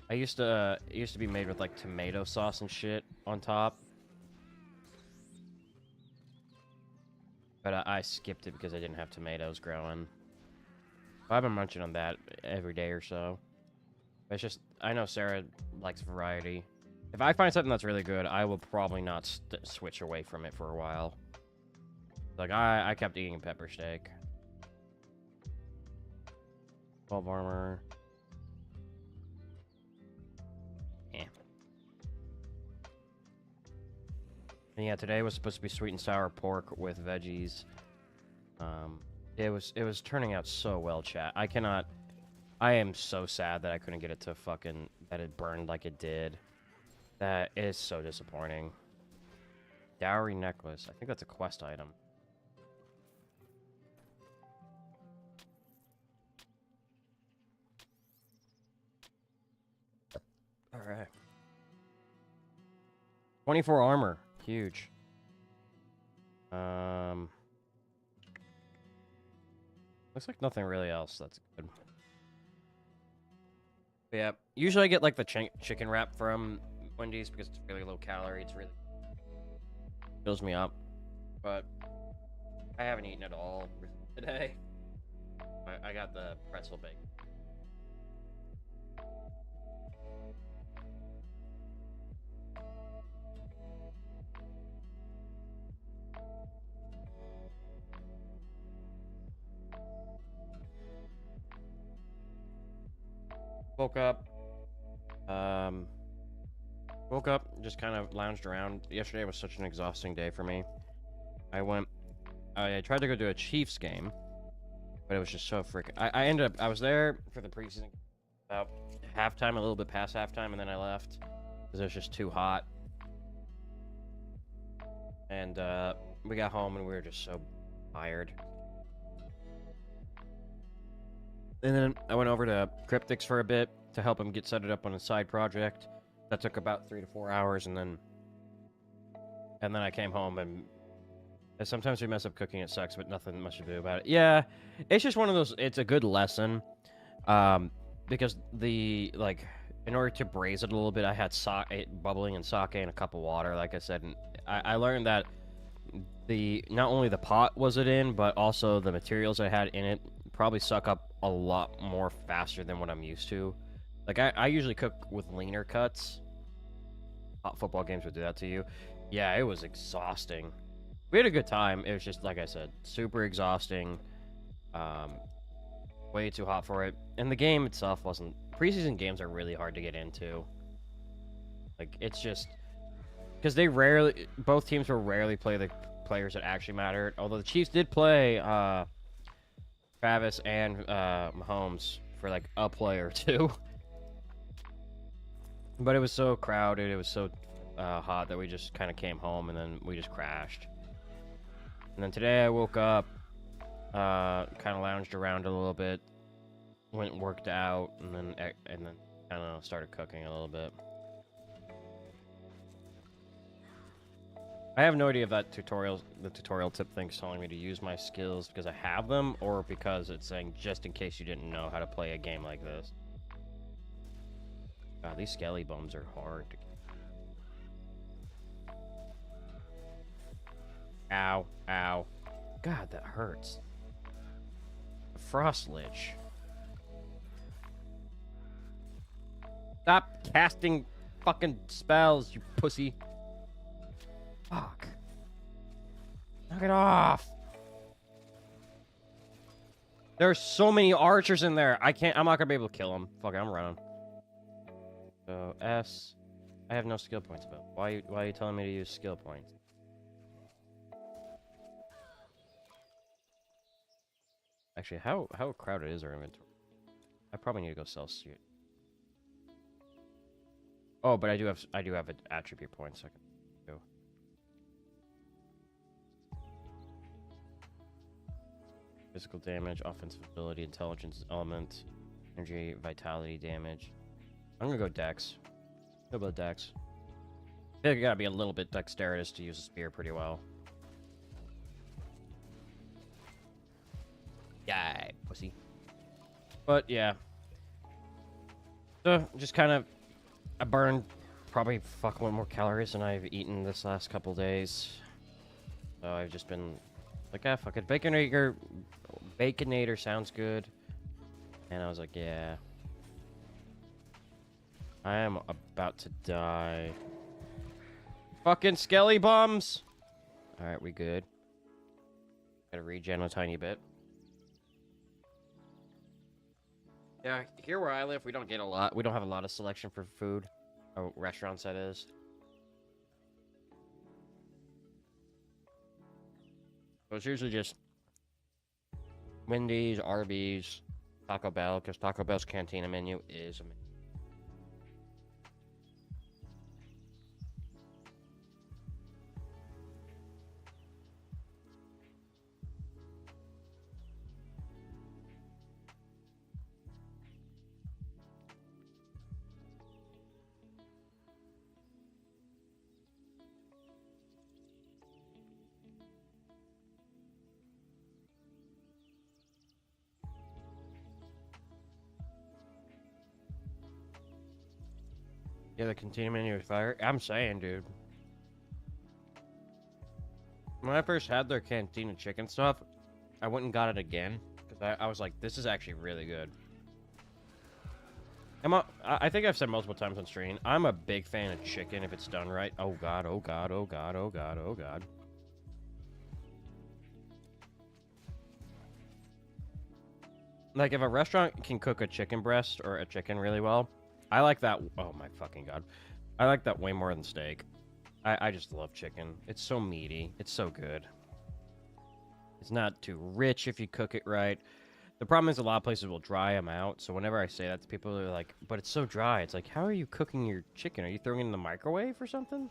It used to be made with tomato sauce and shit on top. But I skipped it because I didn't have tomatoes growing. I've been munching on that every day or so. It's just, I know Sarah likes variety. If I find something that's really good, I will probably not switch away from it for a while. Like, I kept eating pepper steak. 12 armor. Eh. And yeah, today was supposed to be sweet and sour pork with veggies. It was turning out so well, chat. I am so sad that I couldn't get it to that it burned like it did. That is so disappointing. Dowry necklace. I think that's a quest item. Alright. 24 armor. Huge. Looks like nothing really else that's good. But yeah, usually I get like the chicken wrap from Wendy's because it's really low calorie. It's really fills me up. But I haven't eaten at all today. I got the pretzel bake. Woke up, just kind of lounged around. Yesterday was such an exhausting day for me. I tried to go to a Chiefs game, but it was just so freaking. I was there for the preseason, about halftime, a little bit past halftime, and then I left because it was just too hot. And we got home and we were just so tired. And then I went over to Cryptics for a bit to help him get set it up on a side project. That took about 3 to 4 hours, and then I came home, and sometimes we mess up cooking. It sucks, but nothing much to do about it. Yeah, it's just one of those. It's a good lesson, because in order to braise it a little bit, I had bubbling and sake and a cup of water, like I said, and I learned that not only the pot was it in, but also the materials I had in it probably suck up a lot more faster than what I'm used to. Like, I usually cook with leaner cuts. Hot football games would do that to you. Yeah, it was exhausting. We had a good time. It was just, like I said, super exhausting. Way too hot for it. And the game itself wasn't... Preseason games are really hard to get into. Like, it's just... Because both teams will rarely play the players that actually mattered. Although the Chiefs did play Travis and Mahomes for, like, a play or two. But it was so crowded, it was so hot that we just kind of came home and then we just crashed. And then today I woke up, kind of lounged around a little bit, went and worked out, and then kind of started cooking a little bit. I have no idea if the tutorial tip thing's telling me to use my skills because I have them, or because it's saying just in case you didn't know how to play a game like this. God, these skelly bones are hard to... Ow, ow. God, that hurts. The Frost Lich. Stop casting fucking spells, you pussy. Fuck. Knock it off. There's so many archers in there. I'm not gonna be able to kill them. Fuck it, I'm running. So, S. I have no skill points, but why are you telling me to use skill points? Actually, how crowded is our inventory? I probably need to go sell suit. Oh, but I do have attribute points I can go. Physical damage, offensive ability, intelligence element, energy, vitality damage. I'm gonna go Dex. Go about Dex. I feel like you gotta be a little bit dexterous to use a spear pretty well. Yeah, pussy. But yeah. So just kind of, I burned probably one more calories than I've eaten this last couple days. So I've just been Like, ah, fuck it. Baconator sounds good. And I was like, yeah. I am about to die. Fucking skelly bums! Alright, we good. Gotta regen a tiny bit. Yeah, here where I live, we don't get a lot. We don't have a lot of selection for food. Or restaurants, that is. So it's usually just Wendy's, Arby's, Taco Bell, because Taco Bell's cantina menu is amazing. Yeah, the cantina menu is fire. I'm saying, dude. When I first had their cantina chicken stuff, I went and got it again. Because I was like, this is actually really good. I think I've said multiple times on stream, I'm a big fan of chicken if it's done right. Oh god, oh god, oh god, oh god, oh god. Like, if a restaurant can cook a chicken breast or a chicken really well, I like that. Oh my fucking god. I like that way more than steak. I just love chicken. It's so meaty. It's so good. It's not too rich if you cook it right. The problem is a lot of places will dry them out. So whenever I say that to people, they're like, but it's so dry. It's like, how are you cooking your chicken? Are you throwing it in the microwave or something?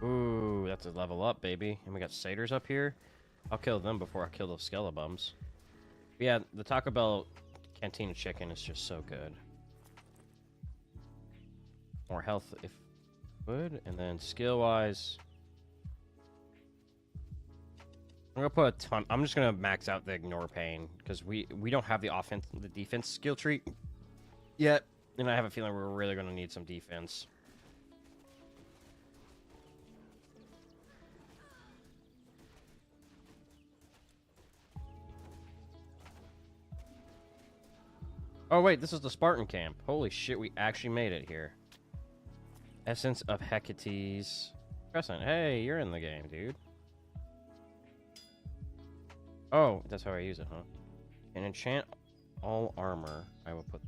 Ooh, that's a level up, baby. And we got satyrs up here. I'll kill them before I kill those skelebums. But yeah, the Taco Bell Cantina chicken is just so good. More health if good. And then skill-wise, I'm gonna put a ton. I'm just gonna max out the ignore pain because we don't have the defense skill tree yet, and I have a feeling we're really gonna need some defense. Oh wait, this is the Spartan camp. Holy shit, we actually made it here. Essence of Hecate's. Crescent, hey, you're in the game, dude. Oh, that's how I use it, huh? And enchant all armor. I will put.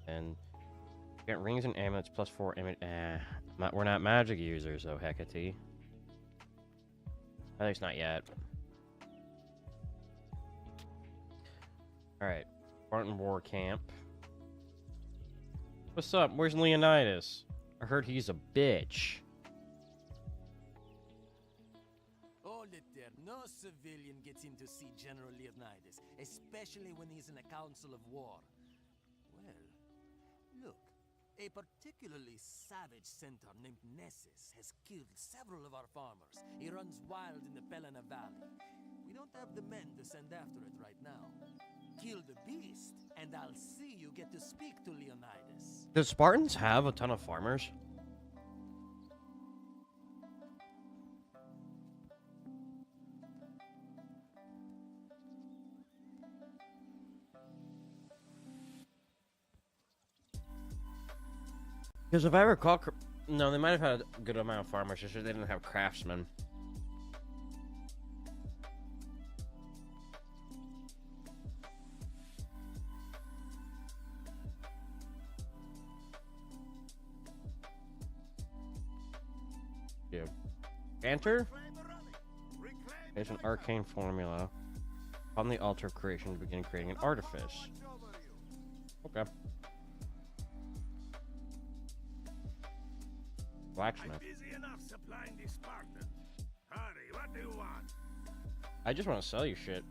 And get rings and amulets plus 4 image. We're not magic users, though, Hecate. At least not yet. Alright. Spartan War Camp. What's up? Where's Leonidas? I heard he's a bitch. Hold it there. No civilian gets in to see General Leonidas, especially when he's in a council of war. Well, look. A particularly savage centaur named Nessus has killed several of our farmers. He runs wild in the Pelena Valley. We don't have the men to send after it right now. Kill the beast, and I'll see you get to speak to Leonidas. Does Spartans have a ton of farmers? Because if I recall, no, they might have had a good amount of farmers, just they didn't have craftsmen. Yeah. Enter? There's an arcane formula. On the altar of creation, begin creating an artifice. Okay. Blacksmith. Busy enough supplying the Spartans. Hurry, what do you want? I just want to sell you shit.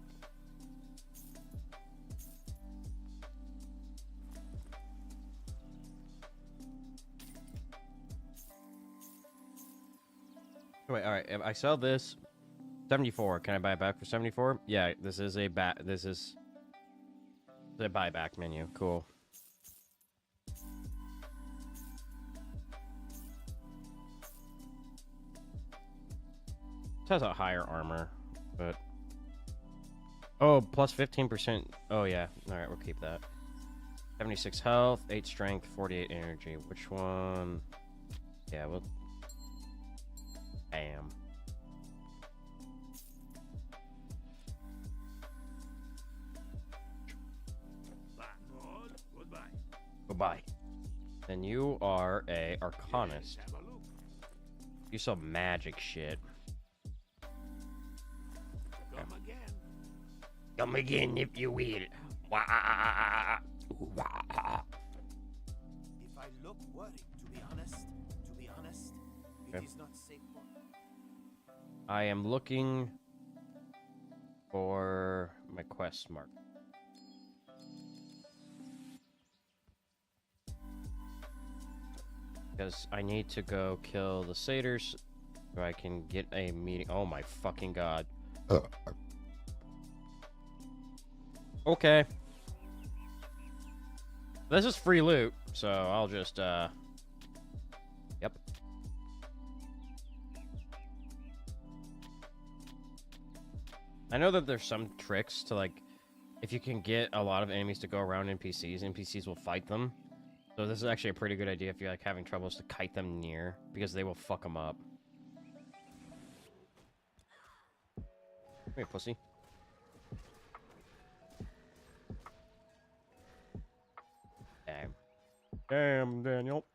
Wait, alright, if I sell this 74, can I buy it back for 74? Yeah, this is a buyback menu. Cool. This has a higher armor, but... Oh, plus 15%. Oh, yeah. Alright, we'll keep that. 76 health, 8 strength, 48 energy. Which one? Yeah, well... Bam. Goodbye. And you are a Arcanist. You sell magic shit. Come again if you will. If I look worried, to be honest, Okay. it is not safe for... I am looking for my quest mark. Because I need to go kill the satyrs so I can get a meeting. Oh my fucking god. Okay. This is free loot, so I'll just, Yep. I know that there's some tricks to, like, if you can get a lot of enemies to go around NPCs will fight them. So this is actually a pretty good idea if you're, like, having troubles to kite them near, because they will fuck them up. Come here, pussy. Damn. Damn, Daniel.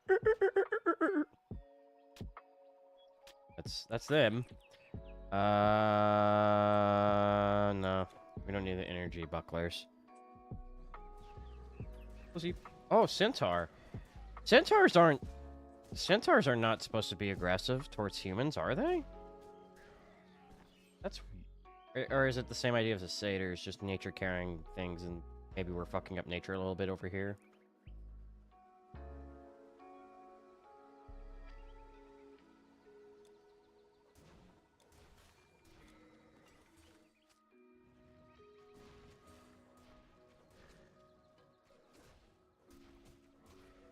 That's them. No. We don't need the energy bucklers. Pussy. Oh, centaur. Centaurs are not supposed to be aggressive towards humans, are they? That's... Or is it the same idea as the satyrs, just nature carrying things, and maybe we're fucking up nature a little bit over here?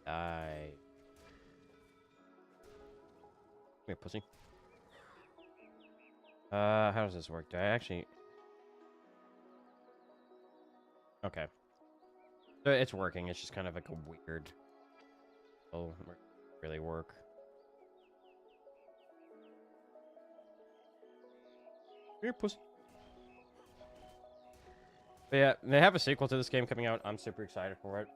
Die. Come here, pussy. How does this work? Do I actually... Okay. So it's working, it's just kind of like a weird... Oh, really work. Here, pussy. But yeah, they have a sequel to this game coming out. I'm super excited for it.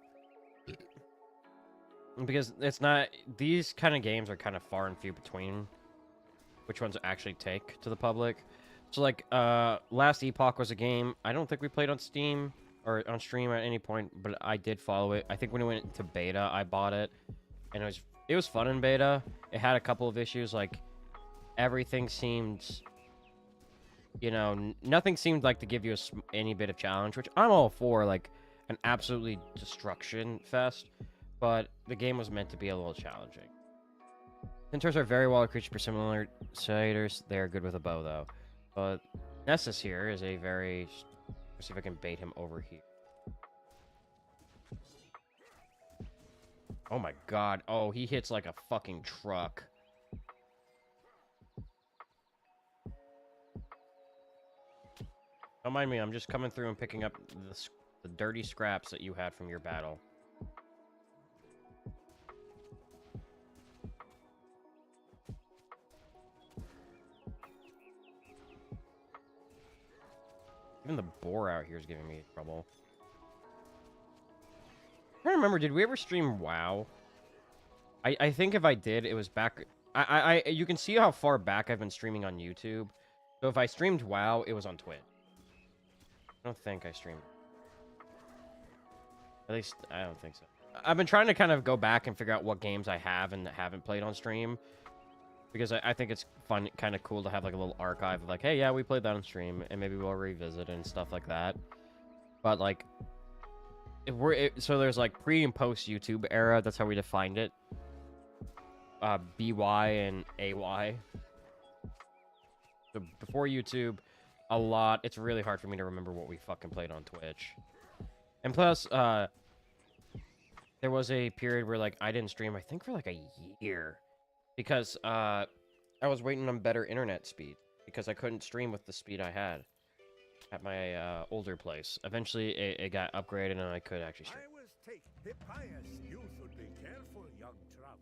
Because it's not... These kind of games are kind of far and few between which ones actually take to the public. So, like, Last Epoch was a game I don't think we played on Steam or on stream at any point, but I did follow it. I think when it went to beta, I bought it, and it was fun in beta. It had a couple of issues, like, everything seemed... You know, nothing seemed like to give you any bit of challenge, which I'm all for, like, an absolutely destruction fest. But the game was meant to be a little challenging. Centaurs are very wild creatures, similar satyrs. They are good with a bow, though. But Nessus here is a very... Let's see if I can bait him over here. Oh my god. Oh, he hits like a fucking truck. Don't mind me, I'm just coming through and picking up the dirty scraps that you had from your battle. Even the boar out here is giving me trouble. I don't remember, did we ever stream WoW? I think if I did, it was back... you can see how far back I've been streaming on YouTube. So if I streamed WoW, it was on Twitch. I don't think I streamed. At least, I don't think so. I've been trying to kind of go back and figure out what games I have and haven't played on stream. Because I think it's fun, kind of cool to have like a little archive of like, hey, yeah, we played that on stream, and maybe we'll revisit it and stuff like that. But like, so there's like pre and post YouTube era. That's how we defined it. BY and AY. So before YouTube, a lot. It's really hard for me to remember what we fucking played on Twitch. And plus, there was a period where like I didn't stream. I think for like a year. Because I was waiting on better internet speed. because I couldn't stream with the speed I had at my older place. Eventually, it got upgraded and I could actually stream. I was take Hippias. You should be careful, young traveler.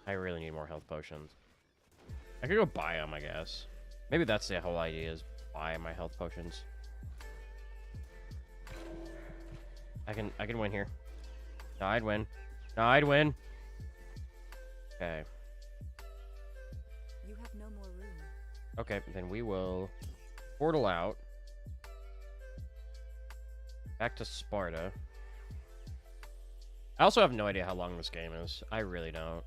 I really need more health potions. I could go buy them, I guess. Maybe that's the whole idea, is buy my health potions. I can win here. No, I'd win. No, I'd win. Okay. You have no more room. Okay, then we will portal out. Back to Sparta. I also have no idea how long this game is. I really don't.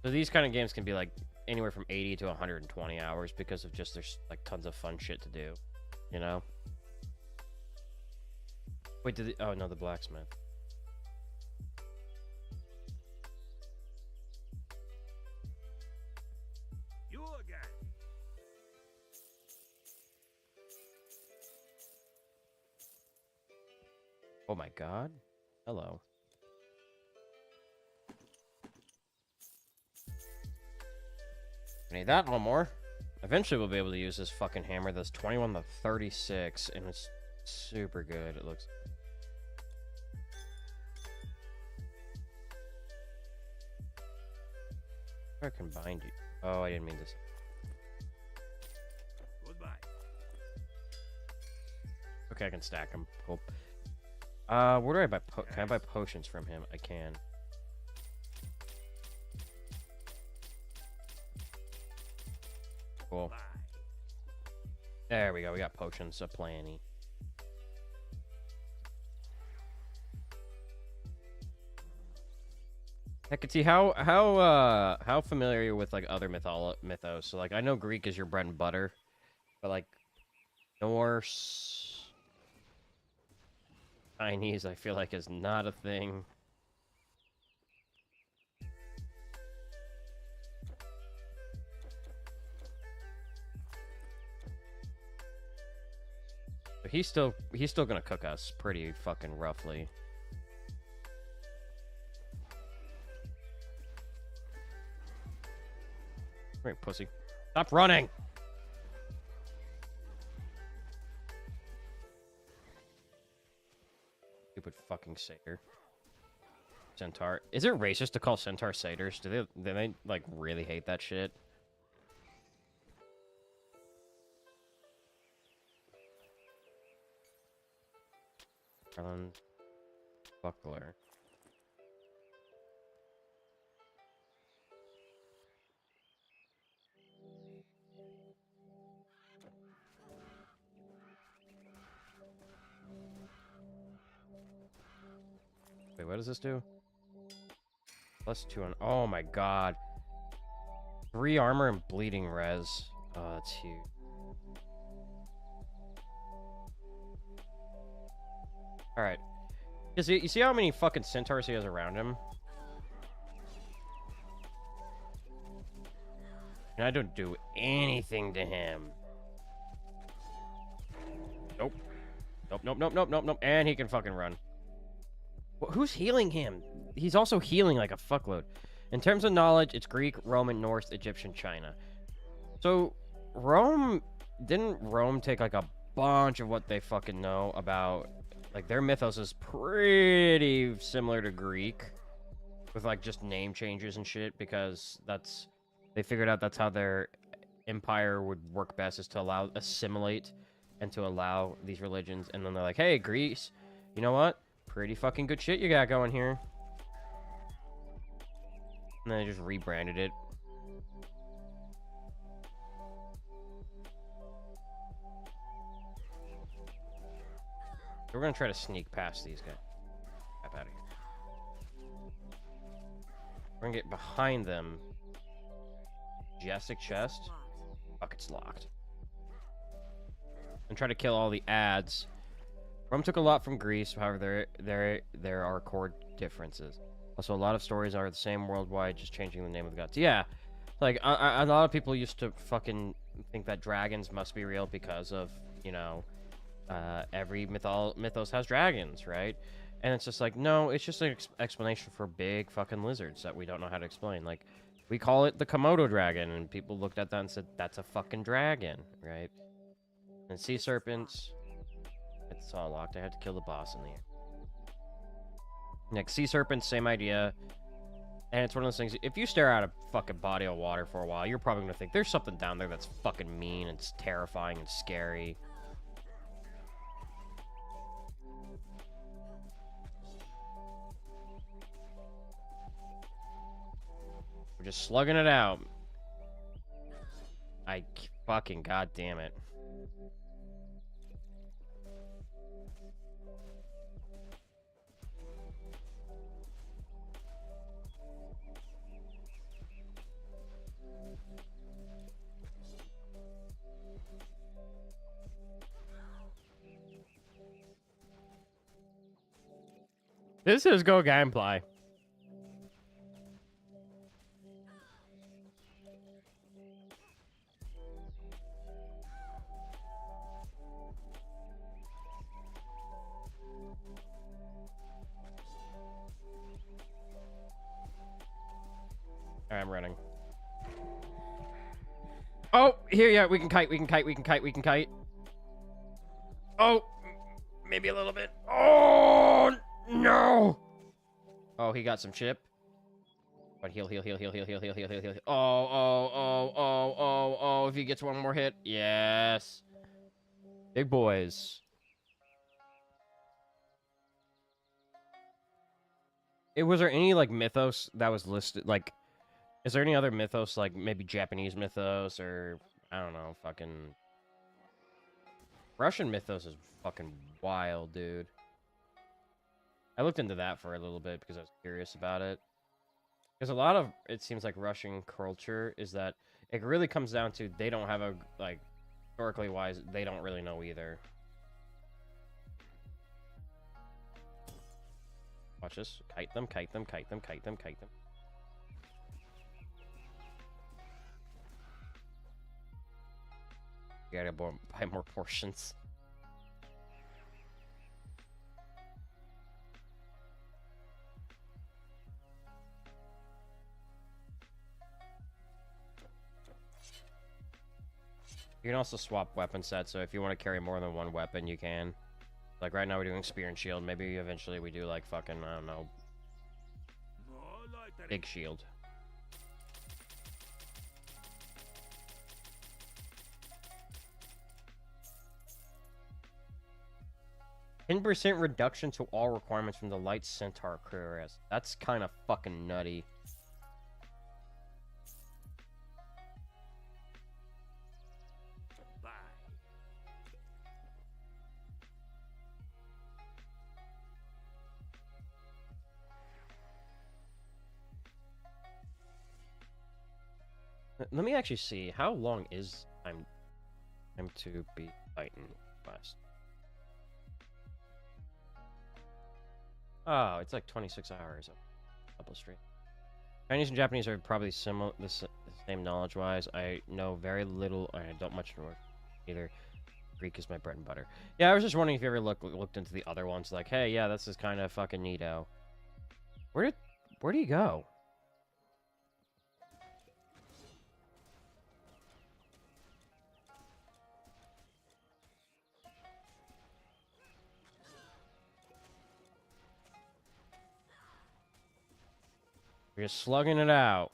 So these kind of games can be like anywhere from 80 to 120 hours because of just there's like tons of fun shit to do, you know? Wait, oh no, the blacksmith. You again. Oh my god. Hello. I need that no more. Eventually we'll be able to use this fucking hammer that's 21 to 36 and it's super good, it looks. I combined you. Oh, I didn't mean this. Goodbye. Okay, I can stack them. Cool. Where do I buy can I buy potions from him? I can. Cool. Bye. There we go. We got potions aplenty. I could see how familiar are you with like other mythos? So like I know Greek is your bread and butter, but like Norse, Chinese, I feel like is not a thing. But he's still gonna cook us pretty fucking roughly. Come here, pussy. Stop running! Stupid fucking satyr. Centaur. Is it racist to call centaur satyrs? Do they like really hate that shit? Garland buckler. Wait, what does this do? +2 on. Oh my god. 3 armor and bleeding res. Oh, that's huge. Alright. You see how many fucking centaurs he has around him? And I don't do anything to him. Nope. Nope. And he can fucking run. Well, who's healing him? He's also healing like a fuckload. In terms of knowledge, it's Greek, Roman, Norse, Egyptian, China. So, didn't Rome take like a bunch of what they fucking know about, like their mythos is pretty similar to Greek with like just name changes and shit because they figured out that's how their empire would work best, is to assimilate and to allow these religions. And then they're like, hey, Greece, you know what? Pretty fucking good shit you got going here. And then they just rebranded it. We're gonna try to sneak past these guys. Get out of here. We're gonna get behind them. Majestic chest. Fuck, it's locked. And try to kill all the ads. Rome took a lot from Greece, however, there are core differences. Also, a lot of stories are the same worldwide, just changing the name of the gods. Yeah, like, a lot of people used to fucking think that dragons must be real because of, you know, every mythos has dragons, right? And it's just like, no, it's just an explanation for big fucking lizards that we don't know how to explain. Like, we call it the Komodo dragon, and people looked at that and said, that's a fucking dragon, right? And sea serpents, it's all locked. I had to kill the boss in the end. Next, sea serpents, same idea. And it's one of those things, if you stare at a fucking body of water for a while, you're probably gonna think there's something down there that's fucking mean and terrifying and scary. We're just slugging it out. Fucking goddamn it. This is go gameplay. Alright, I'm running. Oh, here, yeah, we can kite, we can kite, we can kite, we can kite. Oh, maybe a little bit. Oh, no! Oh, he got some chip. But heal, heal, heal, heal, heal, heal, heal, heal, heal, heal. Oh, oh, oh, oh, oh, oh, if he gets one more hit. Yes. Big boys. Was there any, like, mythos that was listed, like... Is there any other mythos, like maybe Japanese mythos or, I don't know, fucking... Russian mythos is fucking wild, dude. I looked into that for a little bit because I was curious about it. Because a lot of, it seems like Russian culture is that it really comes down to they don't have a, like, historically wise, they don't really know either. Watch this. Kite them, kite them, kite them, kite them, kite them. You gotta buy more portions. You can also swap weapon sets, so if you want to carry more than one weapon, you can. Like right now we're doing spear and shield. Maybe eventually we do like fucking, I don't know, big shield. 10% reduction to all requirements from the Light Centaur cuirass. That's kind of fucking nutty. Bye. Let me actually see. How long is time to be Titan Quest? Oh, it's like 26 hours. Double stream. Chinese and Japanese are probably similar, the same knowledge-wise. I know very little. I don't much know either. Greek is my bread and butter. Yeah, I was just wondering if you ever looked into the other ones. Like, hey, yeah, this is kind of fucking neato. Where do you go? We're just slugging it out.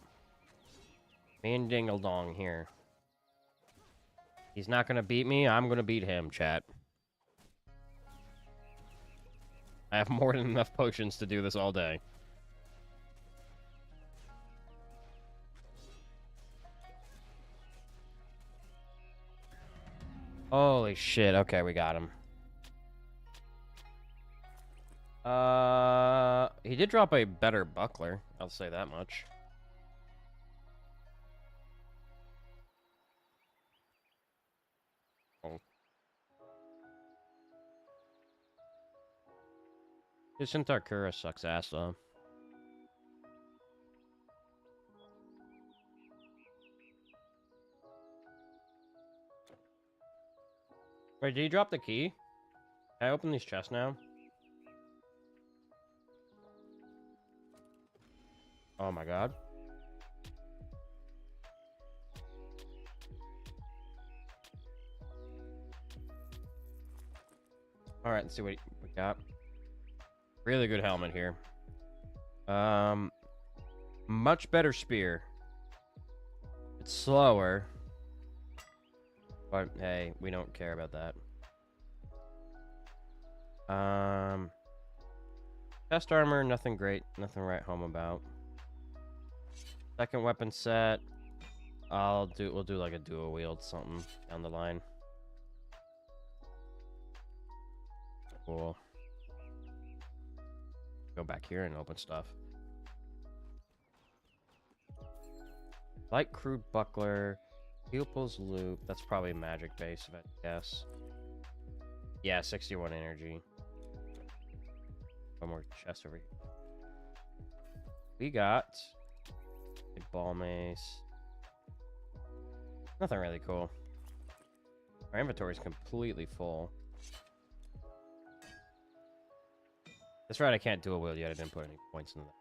Me and Dingle Dong here. He's not gonna beat me, I'm gonna beat him, chat. I have more than enough potions to do this all day. Holy shit, okay, we got him. He did drop a better buckler, I'll say that much. Oh. His Centaur Kura sucks ass, though. Wait, did he drop the key? Can I open these chests now? Oh my god. Alright, let's see what we got. Really good helmet here. Much better spear. It's slower. But hey, we don't care about that. Chest armor, nothing great, nothing to write home about. Second weapon set. We'll do like a dual wield something down the line. Cool. Go back here and open stuff. Light crude buckler. Pupil's loop. That's probably magic base, if I guess. Yeah, 61 energy. One more chest over here. We got a ball mace. Nothing really cool. Our inventory is completely full. That's right, I can't dual wield yet. I didn't put any points in that.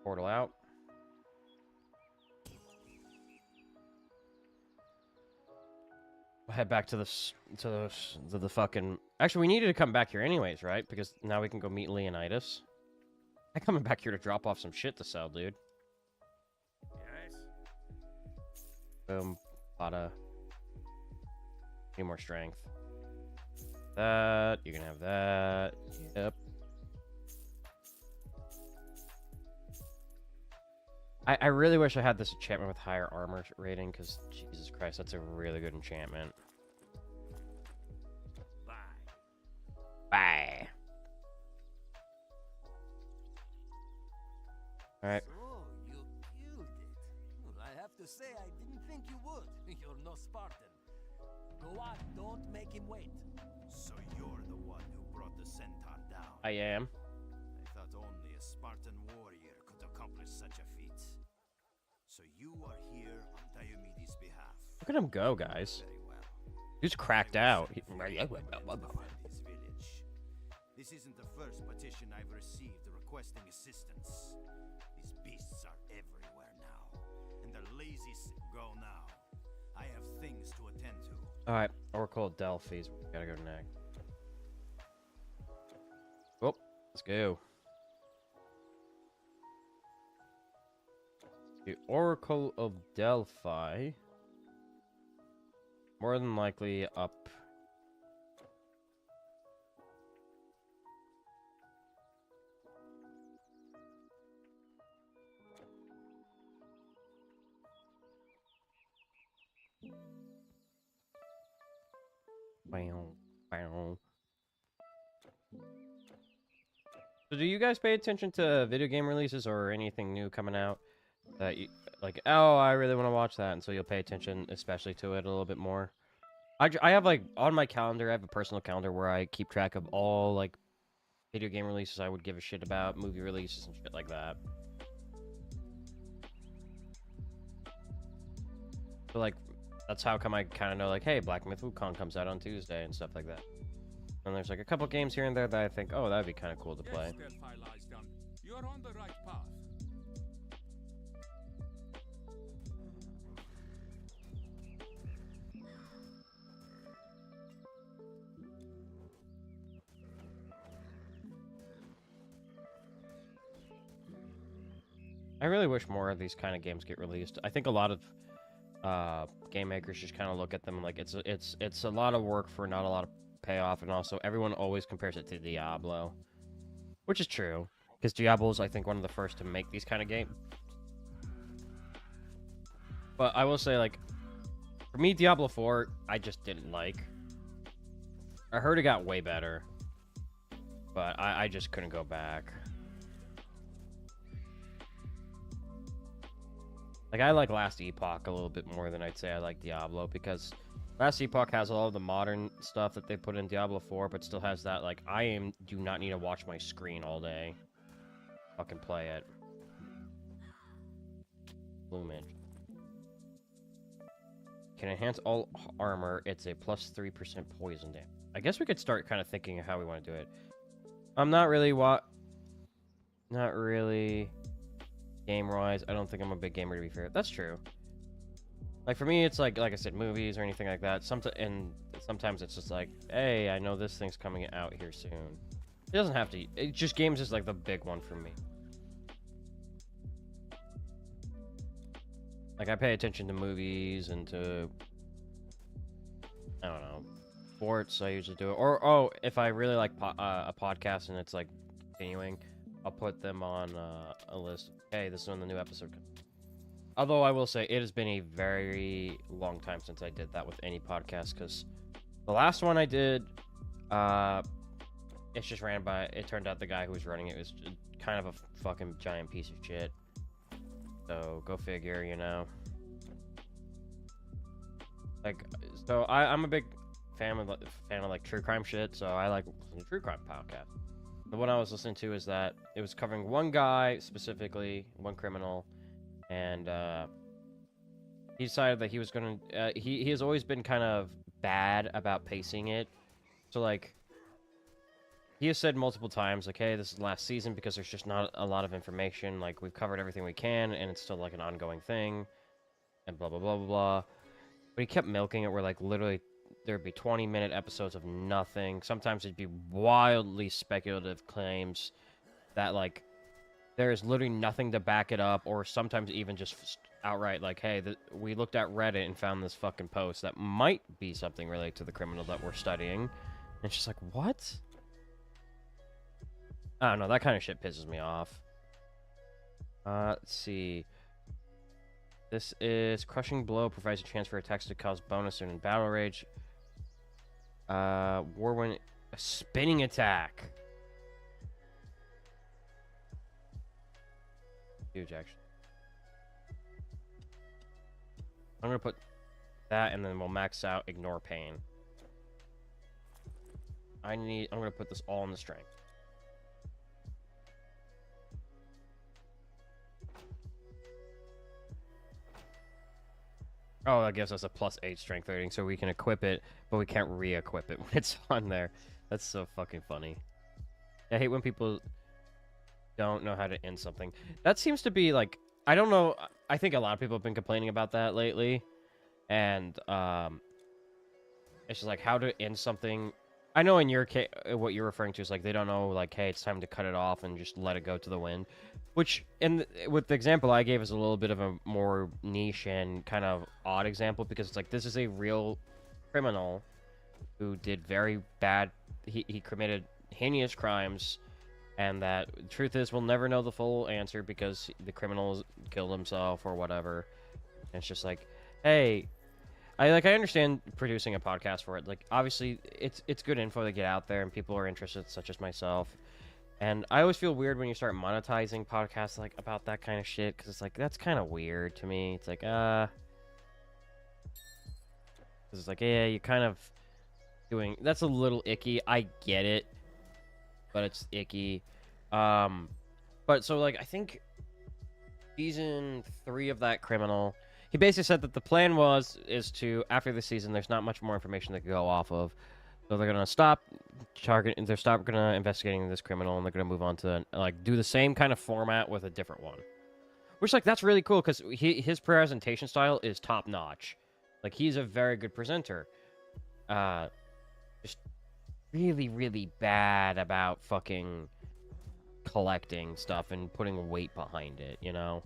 Portal out. We'll head back to the fucking. Actually, we needed to come back here anyways, right? Because now we can go meet Leonidas. I'm coming back here to drop off some shit to sell, dude. Yes. Boom. Lotta. Need more strength. That. You can have that. Yep. I really wish I had this enchantment with higher armor rating, because Jesus Christ, that's a really good enchantment. Bye. Bye. Alright. So, you killed it. Well, I have to say, I didn't think you would. You're no Spartan. Go on, don't make him wait. So you're the one who brought the centaur down. I am. I thought only a Spartan warrior could accomplish such a feat. So you are here on Diomedes' behalf. Look at him go, guys. Very well. He's cracked out. Defend his village. This isn't the first petition I've received requesting assistance. These beasts are everywhere now, and the laziest go now. I have things to attend to. Alright, Oracle of Delphi's. Gotta go next. Oh, let's go. The Oracle of Delphi. More than likely up. Bow, bow. So do you guys pay attention to video game releases or anything new coming out? That you, like, oh, I really want to watch that, and so you'll pay attention especially to it a little bit more. I have, like, on my calendar, I have a personal calendar where I keep track of all, like, video game releases I would give a shit about, movie releases and shit like that. So, like, that's how come I kind of know, like, hey, Black Myth Wukong comes out on Tuesday and stuff like that. And there's, like, a couple games here and there that I think, oh, that'd be kind of cool to play. Yes, Delphi lies down. You're on the right path. I really wish more of these kind of games get released. I think a lot of game makers just kind of look at them like it's a lot of work for not a lot of payoff, and also everyone always compares it to Diablo, which is true because Diablo is, I think, one of the first to make these kind of games. But I will say, like, for me, Diablo 4, I just didn't like. I heard it got way better, but I just couldn't go back. Like, I like Last Epoch a little bit more than I'd say I like Diablo, because Last Epoch has all of the modern stuff that they put in Diablo 4, but still has that, like, do not need to watch my screen all day. Fucking play it. Plumage. Can enhance all armor. It's a plus 3% poison damage. I guess we could start kind of thinking of how we want to do it. I'm not really Game-wise, I don't think I'm a big gamer, to be fair. That's true. Like, for me, it's like I said, movies or anything like that. Sometimes it's just like, hey, I know this thing's coming out here soon. It doesn't have to. It just games is like the big one for me. Like, I pay attention to movies and to, I don't know, sports. I usually do it. Or, oh, if I really like a podcast and it's like continuing, I'll put them on a list. Hey, this is when the new episode comes. Although I will say it has been a very long time since I did that with any podcast, because the last one I did, it's just ran by. It turned out the guy who was running it was kind of a fucking giant piece of shit. So go figure, you know. Like, so I'm a big fan of like true crime shit. So I like listening to true crime podcast. The one I was listening to is that it was covering one guy specifically, one criminal. And he decided that he was gonna. He has always been kind of bad about pacing it. So like, he has said multiple times, like, "Hey, this is the last season because there's just not a lot of information. Like, we've covered everything we can, and it's still like an ongoing thing." And blah blah blah blah blah. But he kept milking it, where like literally there'd be 20-minute episodes of nothing. Sometimes it'd be wildly speculative claims that like. There is literally nothing to back it up, or sometimes even just outright like, hey, we looked at Reddit and found this fucking post that might be something related to the criminal that we're studying. And it's just like, what? I don't know, that kind of shit pisses me off. Let's see. This is Crushing Blow provides a chance for attacks to cause bonus in battle rage. Warwind, a spinning attack. Huge, actually. I'm gonna put that, and then we'll max out Ignore Pain. I'm gonna put this all in the strength. Oh, that gives us a +8 strength rating, so we can equip it, but we can't re-equip it when it's on there. That's so fucking funny. I hate when people don't know how to end something. That seems to be like, I don't know, I think a lot of people have been complaining about that lately, and it's just like how to end something. I know in your case, what you're referring to is like they don't know, like, hey, it's time to cut it off and just let it go to the wind, which with the example I gave is a little bit of a more niche and kind of odd example, because it's like this is a real criminal who did very bad, he committed heinous crimes. And that, the truth is, we'll never know the full answer because the criminal killed himself or whatever. And it's just like, hey, I understand producing a podcast for it. Like, obviously, it's good info to get out there, and people are interested, such as myself. And I always feel weird when you start monetizing podcasts like about that kind of shit, because it's like, that's kind of weird to me. It's like, because it's like, yeah, you're kind of doing, that's a little icky. I get it. But it's icky. But so like I think season 3 of that criminal, he basically said that the plan is to, after the season, there's not much more information they could go off of, so they're gonna stop investigating this criminal, and they're gonna move on to like do the same kind of format with a different one. Which like that's really cool because his presentation style is top notch. Like he's a very good presenter. Just really, really bad about fucking collecting stuff and putting weight behind it, you know?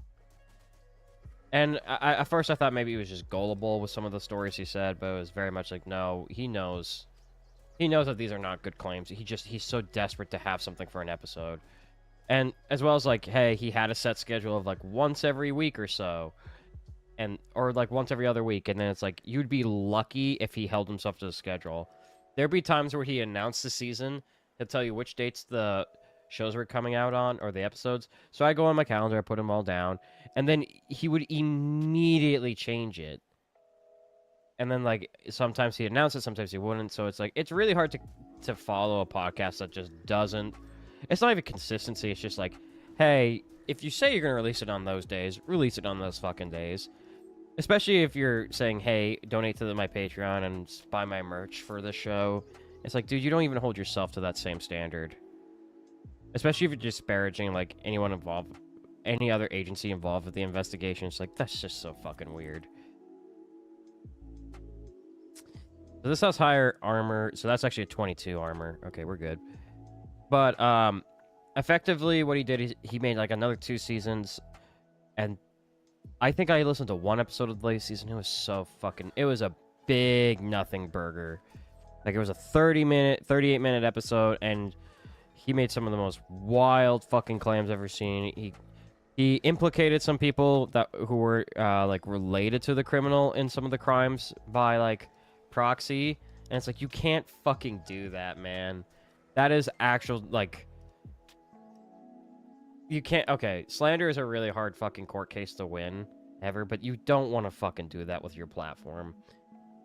And at first I thought maybe he was just gullible with some of the stories he said, but it was very much like, no, he knows that these are not good claims. He's so desperate to have something for an episode. And as well as like, hey, he had a set schedule of like once every week or so. Or like once every other week, and then it's like, you'd be lucky if he held himself to the schedule. There'd be times where he announced the season. He'll tell you which dates the shows were coming out on, or the episodes. So I go on my calendar, I put them all down, and then he would immediately change it. And then, like, sometimes he'd announce it, sometimes he wouldn't. So it's like, it's really hard to follow a podcast that just doesn't... It's not even consistency, it's just like, hey, if you say you're going to release it on those days, release it on those fucking days. Especially if you're saying, hey, donate to my Patreon and buy my merch for the show. It's like, dude, you don't even hold yourself to that same standard. Especially if you're disparaging, like, anyone involved any other agency involved with the investigation. It's like, that's just so fucking weird. So this has higher armor, so that's actually a 22 armor. Okay, we're good. But effectively what he did is he made like another 2 seasons, and I think I listened to 1 episode of the latest season. It was so fucking, it was a big nothing burger. Like, it was a 38-minute episode, and he made some of the most wild fucking claims I've ever seen. He implicated some people who were like related to the criminal in some of the crimes by like proxy, and it's like, you can't fucking do that, man. That is actual, like, you can't. Okay, slander is a really hard fucking court case to win ever, but you don't want to fucking do that with your platform.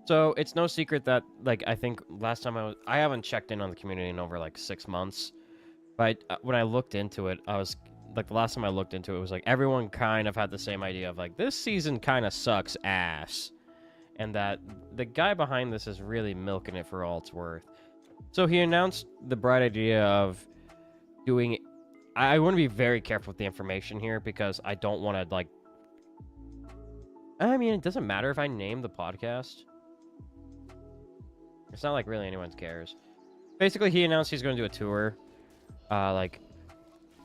So it's no secret that, like, I think last time I haven't checked in on the community in over like 6 months, but when I looked into it, I was like, the last time I looked into it, was like everyone kind of had the same idea of like, this season kind of sucks ass, and that the guy behind this is really milking it for all it's worth. So he announced the bright idea of doing. I want to be very careful with the information here because I don't want to like. I mean, it doesn't matter if I name the podcast. It's not like really anyone cares. Basically, he announced he's going to do a tour. Like,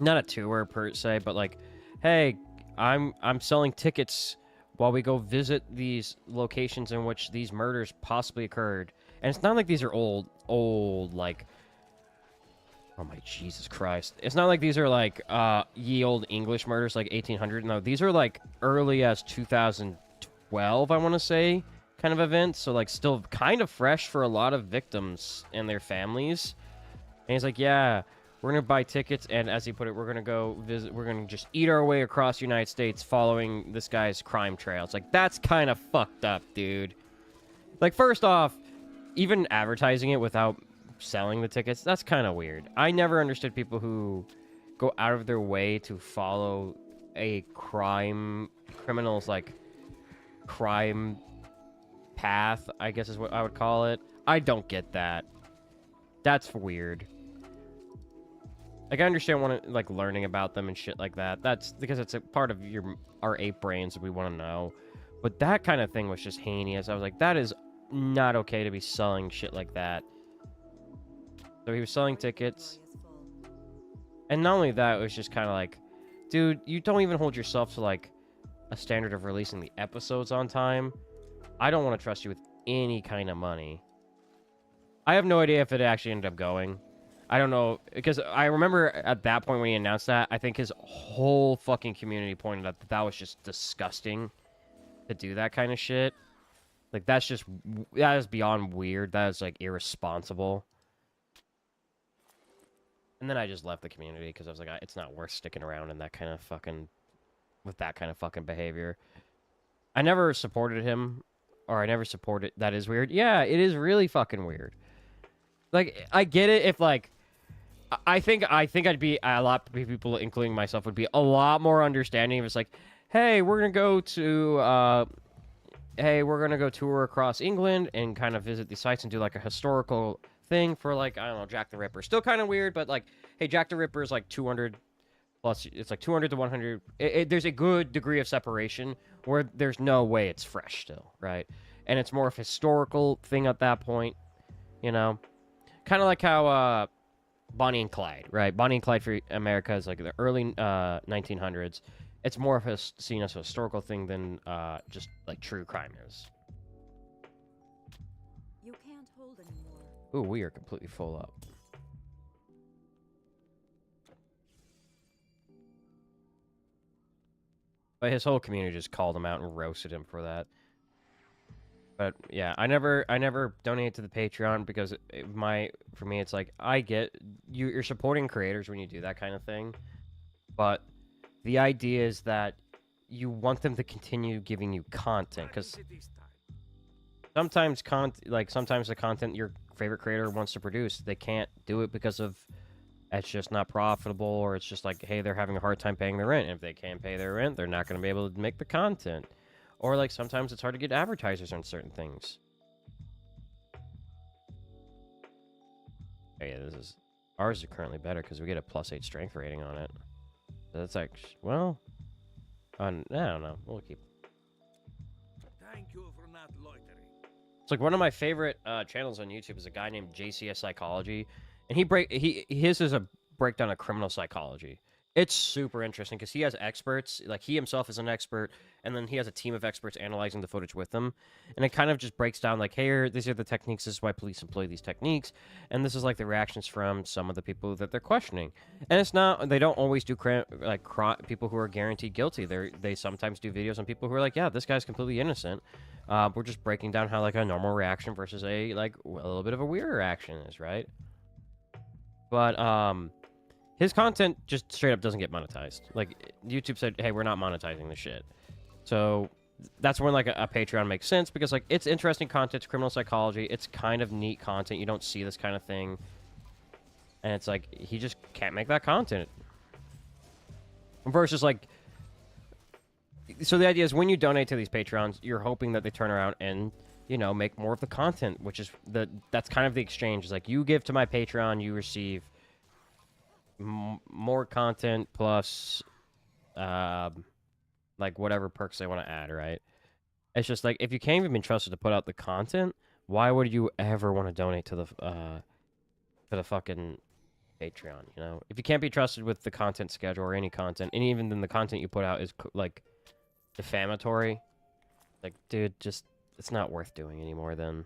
not a tour per se, but like, hey, I'm selling tickets while we go visit these locations in which these murders possibly occurred. And it's not like these are old, like, oh my Jesus Christ. It's not like these are like ye old English murders like 1800. No, these are like early as 2012, I want to say, kind of events. So like still kind of fresh for a lot of victims and their families. And he's like, yeah, we're going to buy tickets. And as he put it, we're going to go visit. We're going to just eat our way across the United States following this guy's crime trail. It's like, that's kind of fucked up, dude. Like, first off, even advertising it without selling the tickets, that's kind of weird. I never understood people who go out of their way to follow a criminal's like crime path, I guess is what I would call it. I don't get that. That's weird. Like, I understand like learning about them and shit like that. That's because it's a part of our ape brains that we want to know. But that kind of thing was just heinous. I was like, that is not okay to be selling shit like that. So he was selling tickets. And not only that, it was just kind of like, dude, you don't even hold yourself to like a standard of releasing the episodes on time. I don't want to trust you with any kind of money. I have no idea if it actually ended up going. I don't know, because I remember at that point when he announced that, I think his whole fucking community pointed out that that was just disgusting to do that kind of shit. Like, that is beyond weird. That is, like, irresponsible. And then I just left the community because I was like, it's not worth sticking around in that kind of fucking, with that kind of fucking behavior. I never supported him, or I never supported, that is weird. Yeah, it is really fucking weird. Like, I get it if, like, I think I'd be, a lot of people, including myself, would be a lot more understanding if it's like, hey, we're gonna go tour across England and kind of visit these sites and do like a historical thing for like, I don't know, Jack the Ripper. Still kind of weird, but like, hey, Jack the Ripper is like 200 plus, it's like 200 to 100. There's a good degree of separation where there's no way it's fresh still, right? And it's more of a historical thing at that point, you know? Kind of like how Bonnie and Clyde, right? Bonnie and Clyde for America is like the early 1900s. It's more of a seen as a historical thing than just like true crime is. You can't hold anymore. Ooh, we are completely full up. But his whole community just called him out and roasted him for that. But yeah, I never donated to the Patreon because for me it's like, I get you're supporting creators when you do that kind of thing, but the idea is that you want them to continue giving you content, because sometimes the content your favorite creator wants to produce, they can't do it because of it's just not profitable, or it's just like, hey, they're having a hard time paying their rent. And if they can't pay their rent, they're not going to be able to make the content. Or, like, sometimes it's hard to get advertisers on certain things. Oh, yeah, ours is currently better because we get a +8 strength rating on it. That's actually, well, I don't know. We'll keep. Thank you for not loitering. It's like one of my favorite channels on YouTube is a guy named JCS Psychology, and his is a breakdown of criminal psychology. It's super interesting because he has experts, like he himself is an expert, and then he has a team of experts analyzing the footage with him, and it kind of just breaks down like, hey, these are the techniques. This is why police employ these techniques, and this is like the reactions from some of the people that they're questioning. And it's not they don't always do people who are guaranteed guilty. They sometimes do videos on people who are like, yeah, this guy's completely innocent. We're just breaking down how like a normal reaction versus a like a little bit of a weird reaction is, right? But his content just straight up doesn't get monetized. Like YouTube said, hey, we're not monetizing this shit. So that's when like a Patreon makes sense because like it's interesting content, it's criminal psychology, it's kind of neat content. You don't see this kind of thing, and it's like he just can't make that content. Versus like. So the idea is when you donate to these Patreons, you're hoping that they turn around and, you know, make more of the content, which is that's kind of the exchange. It's like you give to my Patreon, you receive more content plus, like whatever perks they want to add, right? It's just like if you can't even be trusted to put out the content, why would you ever want to donate to the fucking Patreon? You know, if you can't be trusted with the content schedule or any content, and even then the content you put out is like defamatory, like, dude, just it's not worth doing anymore then.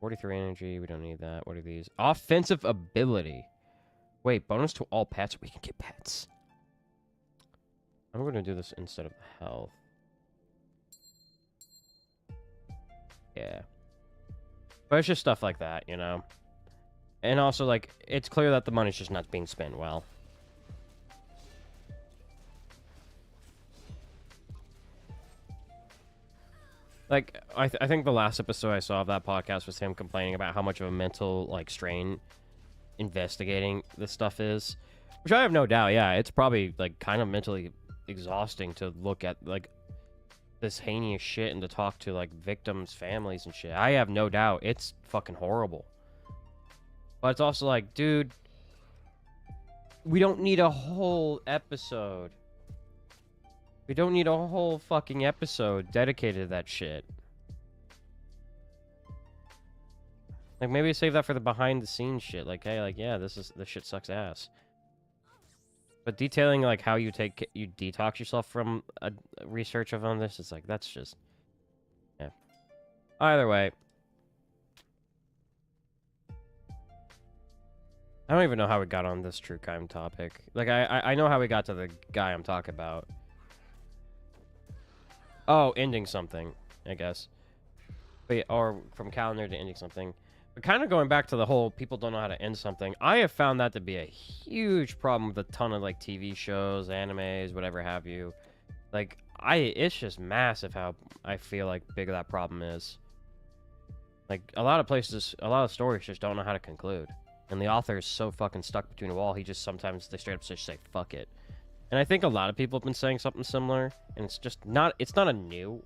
$43 energy, we don't need that. What are these? Offensive ability. Wait, bonus to all pets. We can get pets. I'm gonna do this instead of health. Yeah. But it's just stuff like that, you know? And also, like, it's clear that the money's just not being spent well. Like, I think the last episode I saw of that podcast was him complaining about how much of a mental, like, strain investigating this stuff is. Which I have no doubt, yeah. It's probably, like, kind of mentally exhausting to look at, like, this heinous shit and to talk to, like, victims' families and shit. I have no doubt. It's fucking horrible. But it's also like, dude, we don't need a whole episode. We don't need a whole fucking episode dedicated to that shit. Like, maybe save that for the behind-the-scenes shit. Like, hey, like, yeah, this shit sucks ass. But detailing, like, how you detox yourself from a research of on this, it's like, that's just... Yeah. Either way. I don't even know how we got on this true crime topic. Like, I know how we got to the guy I'm talking about. Oh, ending something, I guess. But yeah, or from calendar to ending something. But kind of going back to the whole people don't know how to end something, I have found that to be a huge problem with a ton of, like, TV shows, animes, whatever have you. Like, it's just massive how I feel like big that problem is. Like, a lot of places, a lot of stories just don't know how to conclude. And the author is so fucking stuck between a wall, they straight up just say, fuck it. And I think a lot of people have been saying something similar, and it's just not, it's not a new,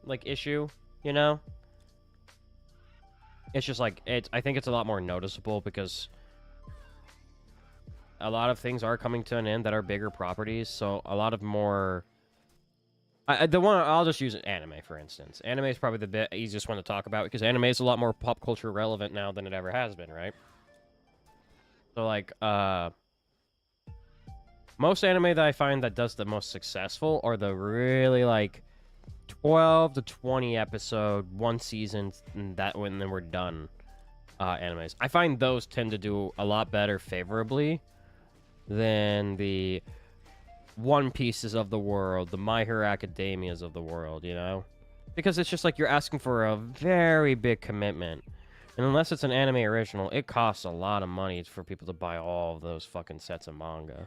like, issue, you know? It's just like, I think it's a lot more noticeable because a lot of things are coming to an end that are bigger properties, so a lot of more... I'll just use anime, for instance. Anime is probably the easiest one to talk about because anime is a lot more pop culture relevant now than it ever has been, right? So, like, most anime that I find that does the most successful are the really, like, 12 to 20 episode, one season, and then we're done animes. I find those tend to do a lot better favorably than the One Pieces of the world, the My Hero Academias of the world, you know? Because it's just like you're asking for a very big commitment. And unless it's an anime original, it costs a lot of money for people to buy all of those fucking sets of manga.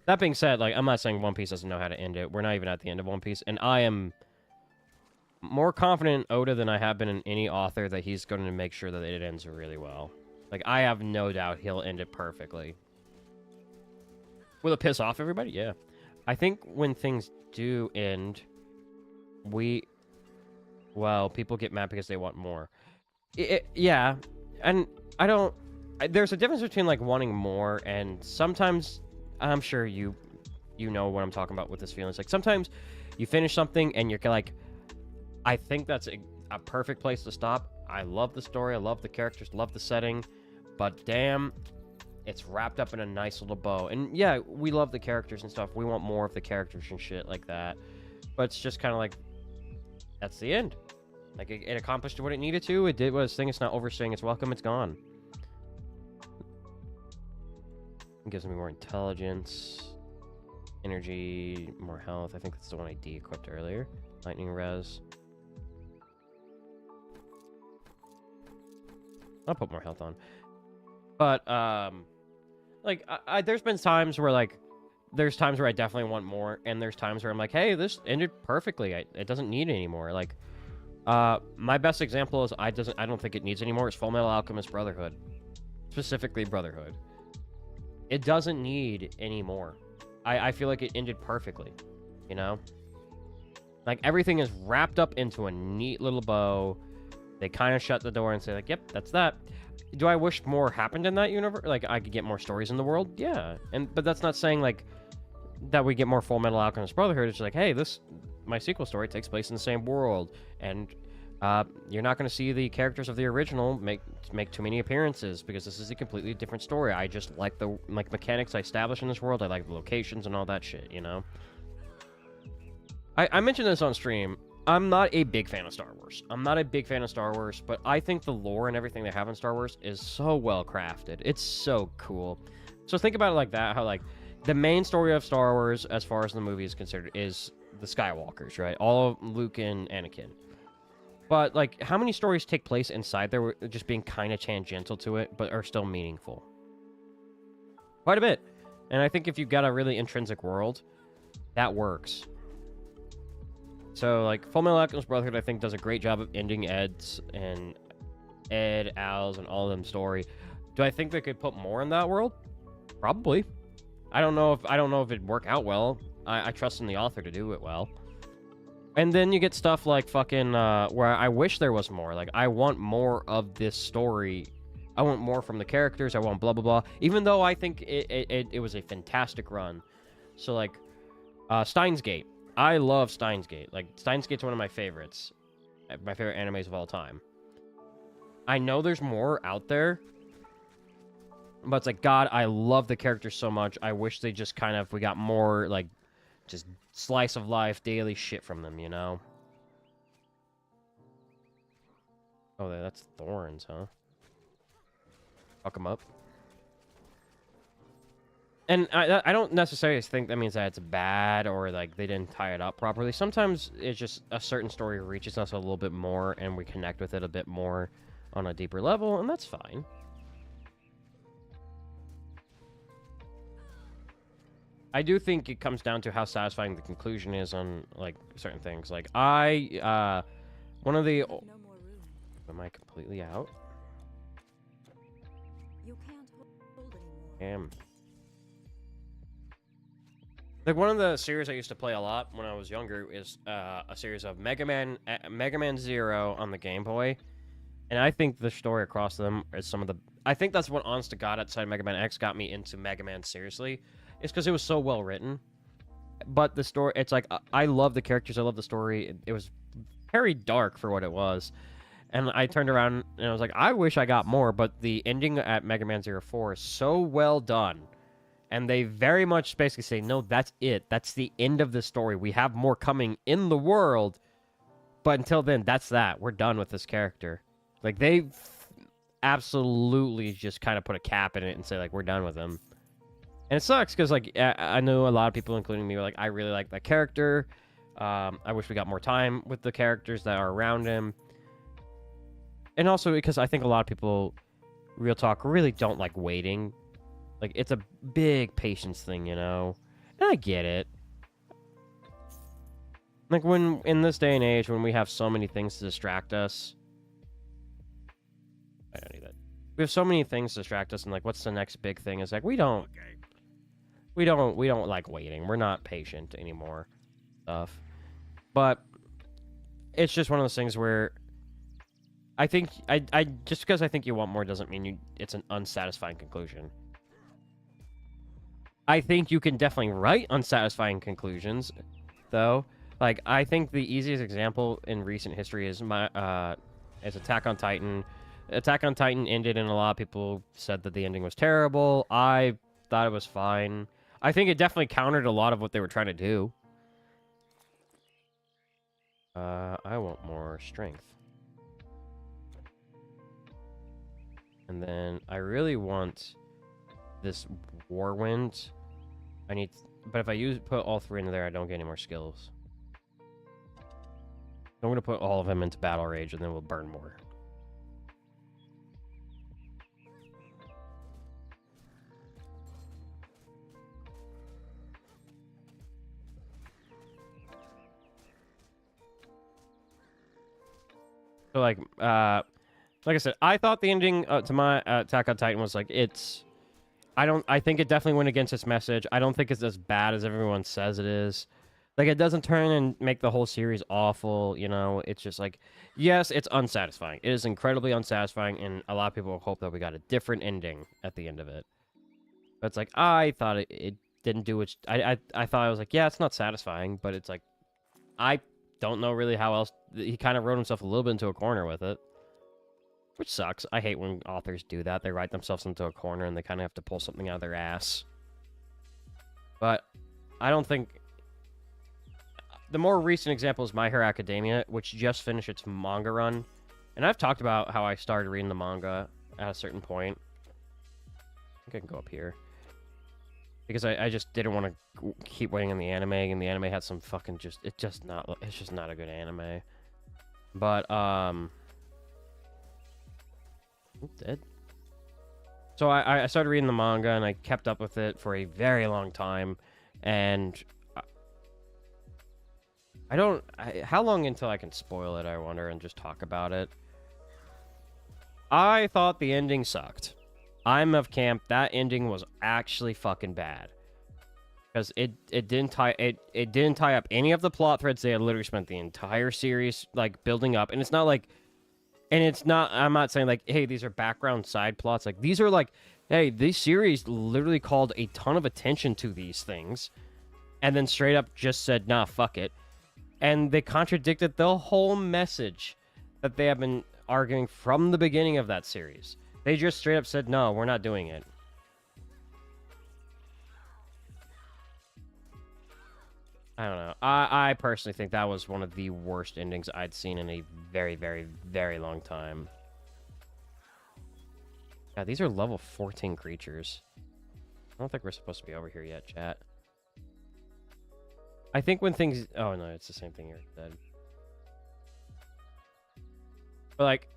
That being said, like, I'm not saying One Piece doesn't know how to end it. We're not even at the end of One Piece. And I am more confident in Oda than I have been in any author that he's going to make sure that it ends really well. Like, I have no doubt he'll end it perfectly. Will it piss off everybody? Yeah. I think when things do end, people get mad because they want more. Yeah, and There's a difference between like wanting more and sometimes I'm sure you know what I'm talking about with this feeling. It's like sometimes you finish something and you're like, I think that's a perfect place to stop. I love the story, I love the characters, love the setting, but damn, it's wrapped up in a nice little bow. And yeah, we love the characters and stuff. We want more of the characters and shit like that. But it's just kind of like, that's the end. Like, it accomplished what it needed to. It did what its thing. It's not overstaying its welcome. It's gone. It gives me more intelligence, energy, more health. I think that's the one I de-equipped earlier. Lightning res. I'll put more health on. But, like, there's been times where, like, there's times where I definitely want more, and there's times where I'm like, hey, this ended perfectly. It doesn't need it anymore. Like, my best example is I don't think it needs anymore. It's Full Metal Alchemist Brotherhood. Specifically Brotherhood. It doesn't need any more. I feel like it ended perfectly, you know? Like, everything is wrapped up into a neat little bow. They kind of shut the door and say, like, yep, that's that. Do I wish more happened in that universe? Like, I could get more stories in the world? Yeah. But that's not saying, like, that we get more Full Metal Alchemist Brotherhood. It's like, hey, my sequel story takes place in the same world. And you're not going to see the characters of the original make too many appearances because this is a completely different story. I just like the mechanics I establish in this world. I like the locations and all that shit, you know? I mentioned this on stream. I'm not a big fan of Star Wars. But I think the lore and everything they have in Star Wars is so well crafted. It's so cool. So think about it like that, how, like, the main story of Star Wars, as far as the movie is considered, is the Skywalkers, right? All of Luke and Anakin. But, like, how many stories take place inside there just being kind of tangential to it, but are still meaningful? Quite a bit. And I think if you've got a really intrinsic world, that works. So, like, Full Metal Alchemist Brotherhood, I think, does a great job of ending Al's, and all of them story. Do I think they could put more in that world? Probably. I don't know if it'd work out well. I trust in the author to do it well. And then you get stuff like fucking where I wish there was more. Like, I want more of this story. I want more from the characters. I want blah blah blah. Even though I think it was a fantastic run. So, like, Steins Gate. I love Steins Gate. Like, Steins Gate's one of my favorites. My favorite animes of all time. I know there's more out there. But it's like, God, I love the characters so much. I wish they just we got more, like, just slice of life, daily shit from them, you know? Oh, that's thorns, huh? Fuck them up. And I don't necessarily think that means that it's bad or, like, they didn't tie it up properly. Sometimes it's just a certain story reaches us a little bit more and we connect with it a bit more on a deeper level, and that's fine. I do think it comes down to how satisfying the conclusion is on, like, certain things. Like, one of the... No more room. Am I completely out? You can't hold anymore. Damn. Like, one of the series I used to play a lot when I was younger is a series of Mega Man Zero on the Game Boy. And I think the story across them is some of the... I think that's what, honest to God, outside Mega Man X got me into Mega Man seriously. It's because it was so well written. But the story, it's like, I love the characters, I love the story. It was very dark for what it was. And I turned around and I was like, I wish I got more, but the ending at Mega Man 04 is so well done. And they very much basically say, no, that's it. That's the end of the story. We have more coming in the world. But until then, that's that. We're done with this character. Like, they absolutely just kind of put a cap in it and say, like, we're done with him. And it sucks because, like, I know a lot of people, including me, were like, I really like that character. I wish we got more time with the characters that are around him. And also because I think a lot of people, real talk, really don't like waiting. Like, it's a big patience thing, you know? And I get it. Like, when, in this day and age, when we have so many things to distract us... I don't need that. We have so many things to distract us, and, like, what's the next big thing? It's like, we don't like waiting. We're not patient anymore. Stuff. But it's just one of those things where I think I just because I think you want more doesn't mean it's an unsatisfying conclusion. I think you can definitely write unsatisfying conclusions, though. Like I think the easiest example in recent history is is Attack on Titan. Attack on Titan ended, and a lot of people said that the ending was terrible. I thought it was fine. I think it definitely countered a lot of what they were trying to do. I want more strength. And then I really want this Warwind. I need, but if I put all 3 into there, I don't get any more skills. I'm gonna put all of them into Battle Rage, and then we'll burn more. So like I said, I thought the ending to my Attack on Titan was like I think it definitely went against its message. I don't think it's as bad as everyone says it is. Like it doesn't turn and make the whole series awful, you know. It's just like, yes, it's unsatisfying. It is incredibly unsatisfying, and a lot of people hope that we got a different ending at the end of it. But it's like I thought it didn't do what I thought. I was like, yeah, it's not satisfying, but it's like I don't know really how else. He kind of wrote himself a little bit into a corner with it. Which sucks. I hate when authors do that. They write themselves into a corner and they kind of have to pull something out of their ass. But I don't think... The more recent example is My Hero Academia, which just finished its manga run. And I've talked about how I started reading the manga at a certain point. I think I can go up here. Because I just didn't want to keep waiting on the anime, and the anime had some fucking it's just not a good anime. But, dead. So I started reading the manga, and I kept up with it for a very long time, and how long until I can spoil it, I wonder, and just talk about it? I thought the ending sucked. I'm of camp, that ending was actually fucking bad. Because it didn't tie up any of the plot threads they had literally spent the entire series, like, building up, and it's not like... And it's not, I'm not saying like, hey, these are background side plots. Like, these are like, hey, this series literally called a ton of attention to these things. And then straight up just said, nah, fuck it. And they contradicted the whole message that they have been arguing from the beginning of that series. They just straight up said, no, we're not doing it. I don't know. I personally think that was one of the worst endings I'd seen in a very, very, very long time. Yeah, these are level 14 creatures. I don't think we're supposed to be over here yet, chat. I think when things... Oh, no, it's the same thing here. Dead. But, like,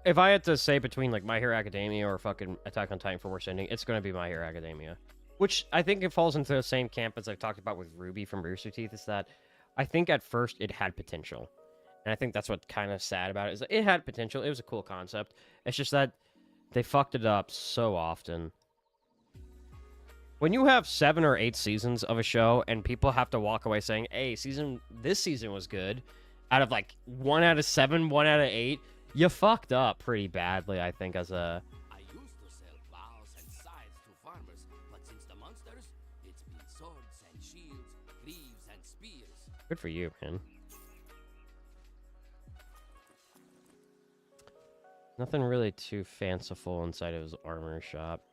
if I had to say between, like, My Hero Academia or fucking Attack on Titan for worst ending, it's going to be My Hero Academia. Which I think it falls into the same camp as I've talked about with Ruby from Rooster Teeth, is that I think at first it had potential. And I think that's what's kind of sad about it, is that it had potential. It was a cool concept. It's just that they fucked it up so often. When you have 7 or 8 seasons of a show and people have to walk away saying, hey, this season was good, out of like 1 out of 7, 1 out of 8, you fucked up pretty badly, I think, as a... I used to sell plows and scythes to farmers, but since the monsters, it's been swords and shields, cleaves and spears. Good for you, man. Nothing really too fanciful inside of his armor shop.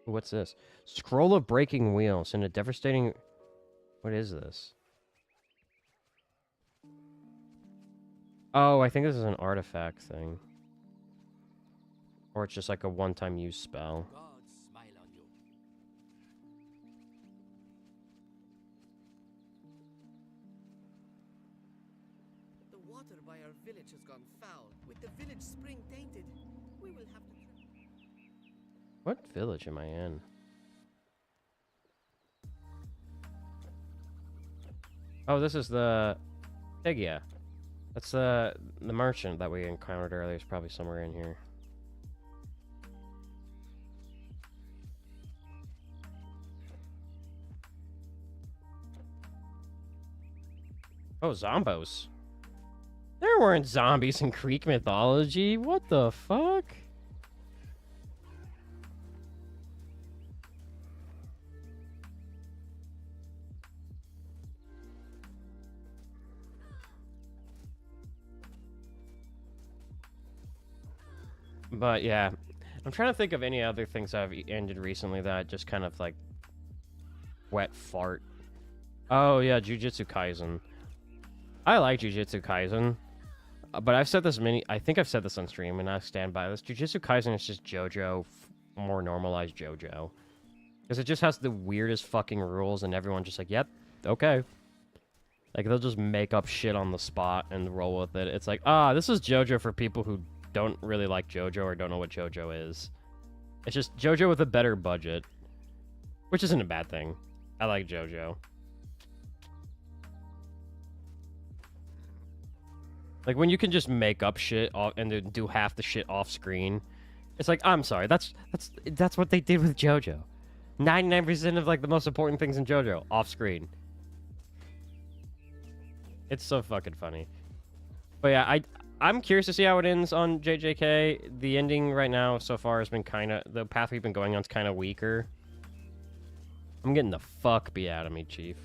What's this? Scroll of Breaking Wheel. Send a devastating... What is this? Oh, I think this is an artifact thing. Or it's just like a one-time use spell. God smile on you. The water by our village has gone foul. With the village spring tainted, we will have to... What village am I in? Oh, this is the... Tegia. That's the merchant that we encountered earlier. Is probably somewhere in here. Oh, Zombos. There weren't zombies in Greek mythology. What the fuck? But yeah, I'm trying to think of any other things I've ended recently that just kind of like wet fart. Oh yeah, Jujutsu Kaisen. I like Jujutsu Kaisen, but I've said this I think I've said this on stream, and I stand by this. Jujutsu Kaisen is just JoJo, more normalized JoJo, because it just has the weirdest fucking rules, and everyone's just like, yep, okay. Like they'll just make up shit on the spot and roll with it. It's like, this is JoJo for people who don't really like JoJo or don't know what JoJo is. It's just JoJo with a better budget, which isn't a bad thing. I like JoJo. Like when you can just make up shit and then do half the shit off screen. It's like, I'm sorry, that's what they did with JoJo. 99% of like the most important things in JoJo off screen. It's so fucking funny. But yeah, I'm curious to see how it ends on JJK. The ending right now so far has been the path we've been going on is kind of weaker. I'm getting the fuck beat out of me, Chief.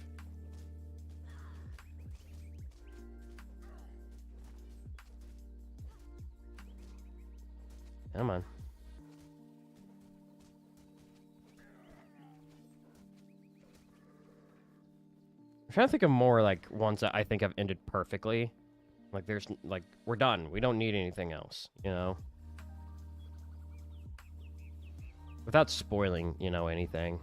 Come on. I'm trying to think of more like ones that I think have ended perfectly. Like there's like we're done. We don't need anything else, you know? Without spoiling, you know, anything.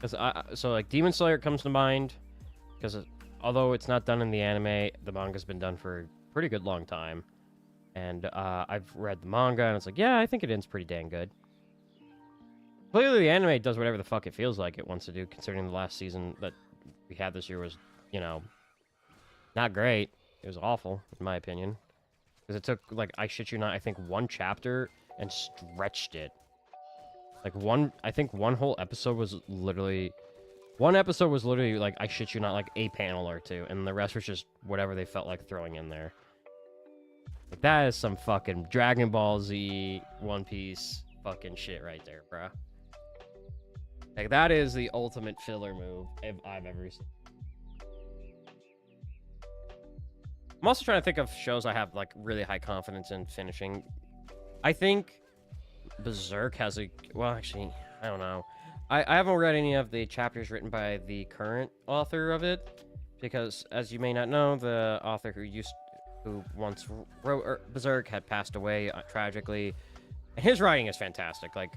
So like Demon Slayer comes to mind because although it's not done in the anime, the manga's been done for a pretty good long time. And I've read the manga, and it's like, yeah, I think it ends pretty dang good. Clearly, the anime does whatever the fuck it feels like it wants to do, considering the last season that we had this year was, you know, not great. It was awful, in my opinion. Because it took, like, I shit you not, I think one chapter and stretched it. Like, I think one whole episode was literally... One episode was literally, like, I shit you not, like, a panel or two, and the rest was just whatever they felt like throwing in there. Like, that is some fucking Dragon Ball Z, One Piece fucking shit right there, bruh. Like, that is the ultimate filler move I've ever seen. I'm also trying to think of shows I have, like, really high confidence in finishing. I think Berserk has a... Well, actually, I don't know. I haven't read any of the chapters written by the current author of it, because, as you may not know, the author who once wrote Berserk had passed away tragically, and his writing is fantastic. Like,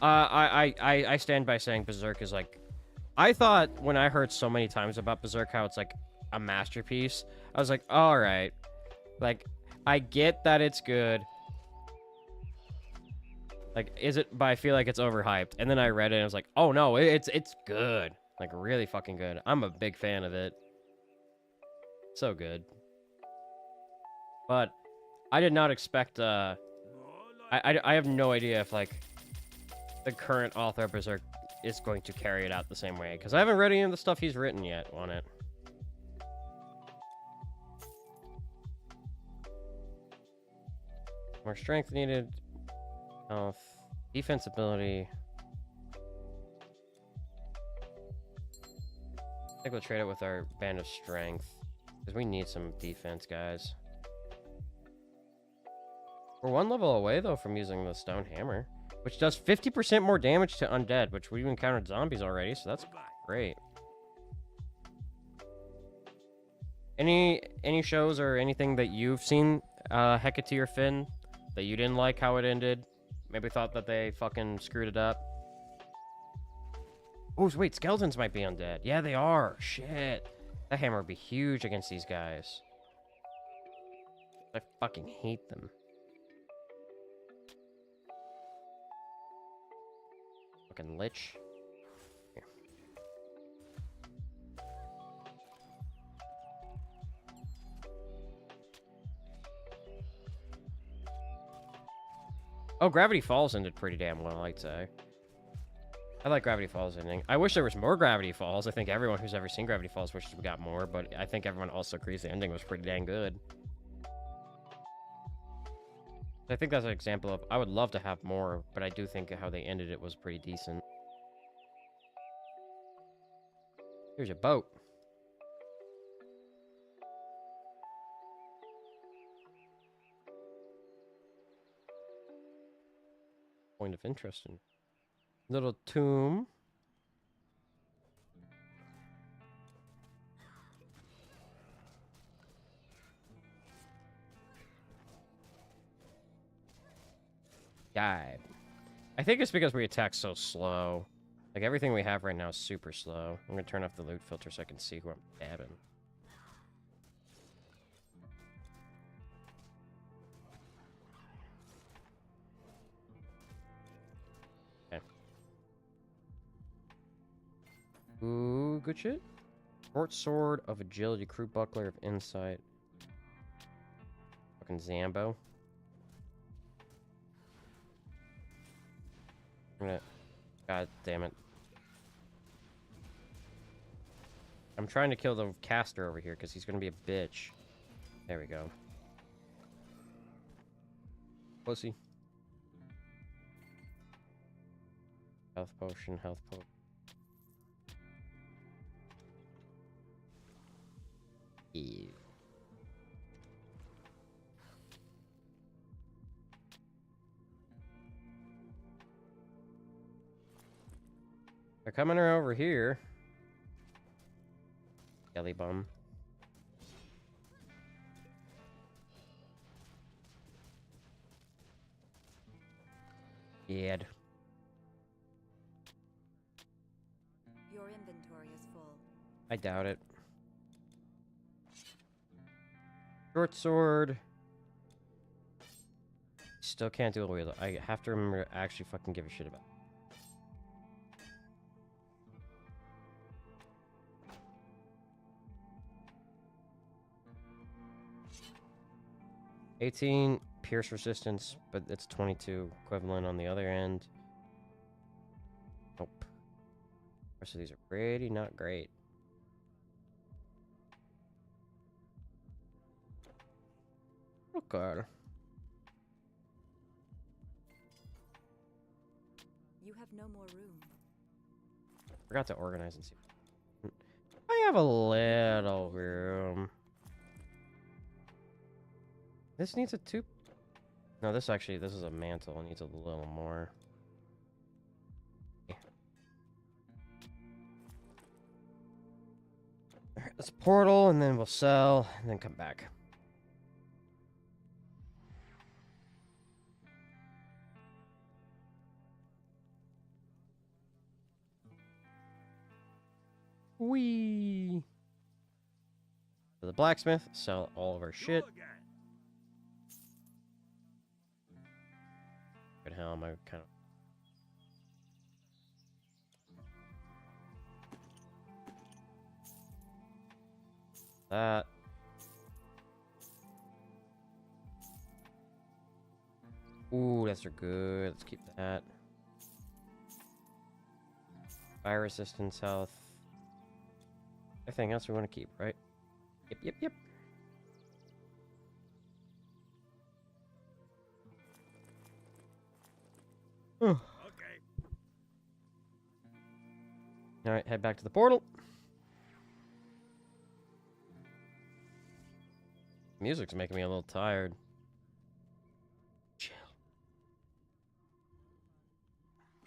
I stand by saying Berserk is like, I thought when I heard so many times about Berserk how it's like a masterpiece, I was like, all right, like I get that it's good. Like, is it? But I feel like it's overhyped. And then I read it and I was like, oh no, it's good, like really fucking good. I'm a big fan of it. So good. But I did not expect, I have no idea if, like, the current author of Berserk is going to carry it out the same way. Because I haven't read any of the stuff he's written yet on it. More strength needed. Health. Defense ability. I think we'll trade it with our Band of Strength. Because we need some defense, guys. We're one level away, though, from using the Stone Hammer, which does 50% more damage to undead, which we've encountered zombies already, so that's great. Any shows or anything that you've seen, Hecate or Finn, that you didn't like how it ended? Maybe thought that they fucking screwed it up? Oh, wait, skeletons might be undead. Yeah, they are. Shit. That hammer would be huge against these guys. I fucking hate them. Fucking lich. Here. Oh, Gravity Falls ended pretty damn well, I'd say. I like Gravity Falls ending. I wish there was more Gravity Falls. I think everyone who's ever seen Gravity Falls wishes we got more, but I think everyone also agrees the ending was pretty dang good. I think that's an example of, I would love to have more, but I do think how they ended it was pretty decent. Here's a boat. Point of interest in little tomb. Dive. I think it's because we attack so slow. Like, everything we have right now is super slow. I'm gonna turn off the loot filter so I can see who I'm dabbing. Okay. Ooh, good shit. Short sword of agility, crew buckler of insight. Fucking Zambo. I'm gonna... God damn it. I'm trying to kill the caster over here because he's gonna be a bitch. There we go. Pussy. Health potion, health potion. Ew. They're coming over here. Jelly bum. Yeah. Your inventory is full. I doubt it. Short sword. Still can't do a wheel. I have to remember to actually fucking give a shit about it. $18 pierce resistance, but it's 22 equivalent on the other end. Nope. The rest of these are pretty not great. Okay. You have no more room. Forgot to organize and see. I have a little room. This needs a two. No, this is a mantle. It needs a little more. Yeah. Alright, let's portal and then we'll sell and then come back. Whee! To the blacksmith, sell all of our shit. Good hell, am I kind of... That. Ooh, that's good. Let's keep that. Fire resistance, health. Everything else we want to keep, right? Yep, yep, yep. Okay. Alright, head back to the portal. Music's making me a little tired. Chill.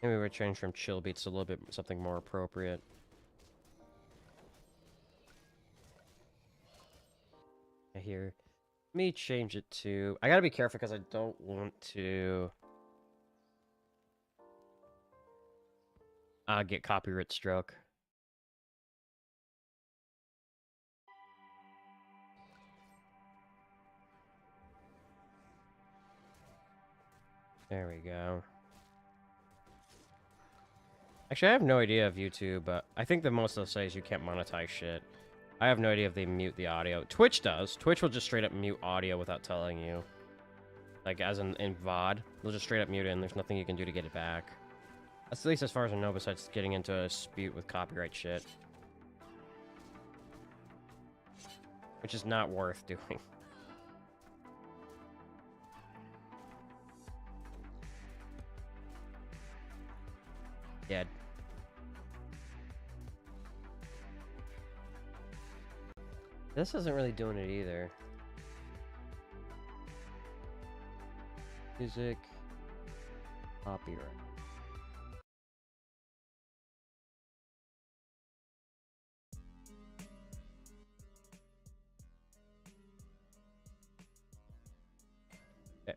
Maybe we'll change from chill beats to a little bit something more appropriate. Here. Let me change it to... I gotta be careful because I don't want to... get copyright struck. There we go. Actually, I have no idea of YouTube, but I think the most they'll say is you can't monetize shit. I have no idea if they mute the audio. Twitch does. Twitch will just straight up mute audio without telling you. Like, as in VOD. They'll just straight up mute it, and there's nothing you can do to get it back. That's at least as far as I know, besides getting into a dispute with copyright shit. Which is not worth doing. Yeah. This isn't really doing it either. Music. Copyright. Okay.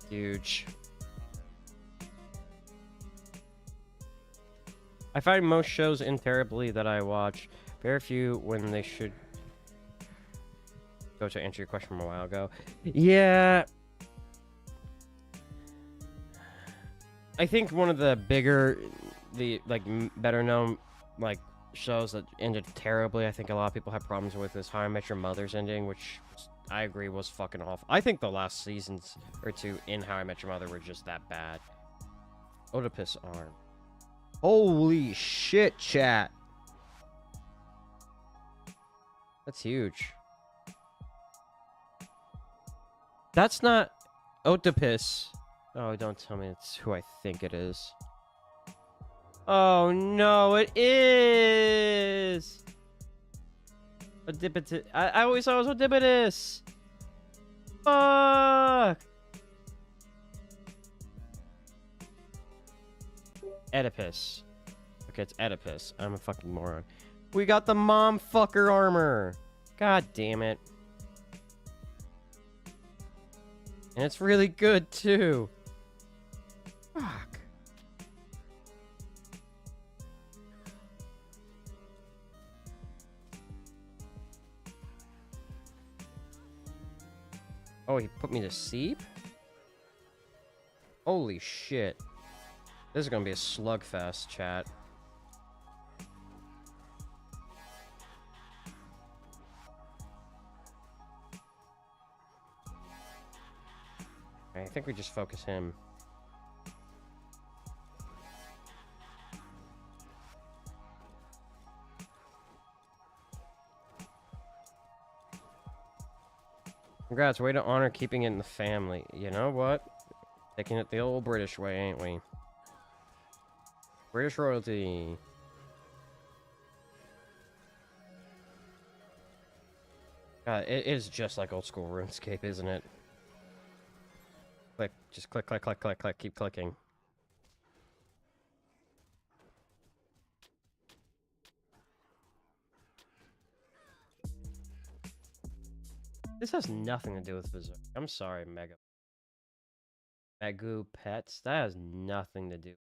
Huge. I find most shows in terribly that I watch very few when they should go to answer your question from a while ago. Yeah. I think one of the bigger, better known, shows that ended terribly, I think a lot of people have problems with, is How I Met Your Mother's ending, which I agree was fucking awful. I think the last seasons or two in How I Met Your Mother were just that bad. Oedipus arm. Holy shit, chat. That's huge. That's not Oedipus. Oh, don't tell me it's who I think it is. Oh no, it is! Oedipus. I always thought it was Oedipus! Fuck! Oedipus. Okay, it's Oedipus. I'm a fucking moron. We got the mom fucker armor! God damn it. And it's really good, too. Fuck. Oh, he put me to sleep? Holy shit. This is gonna be a slugfest, chat. I think we just focus him. Congrats, way to honor keeping it in the family. You know what? Taking it the old British way, ain't we? British royalty. God, it is just like old school RuneScape, isn't it? Click, just click, click, click, click, click, keep clicking. This has nothing to do with Berserk. I'm sorry, Magoo Pets. That has nothing to do.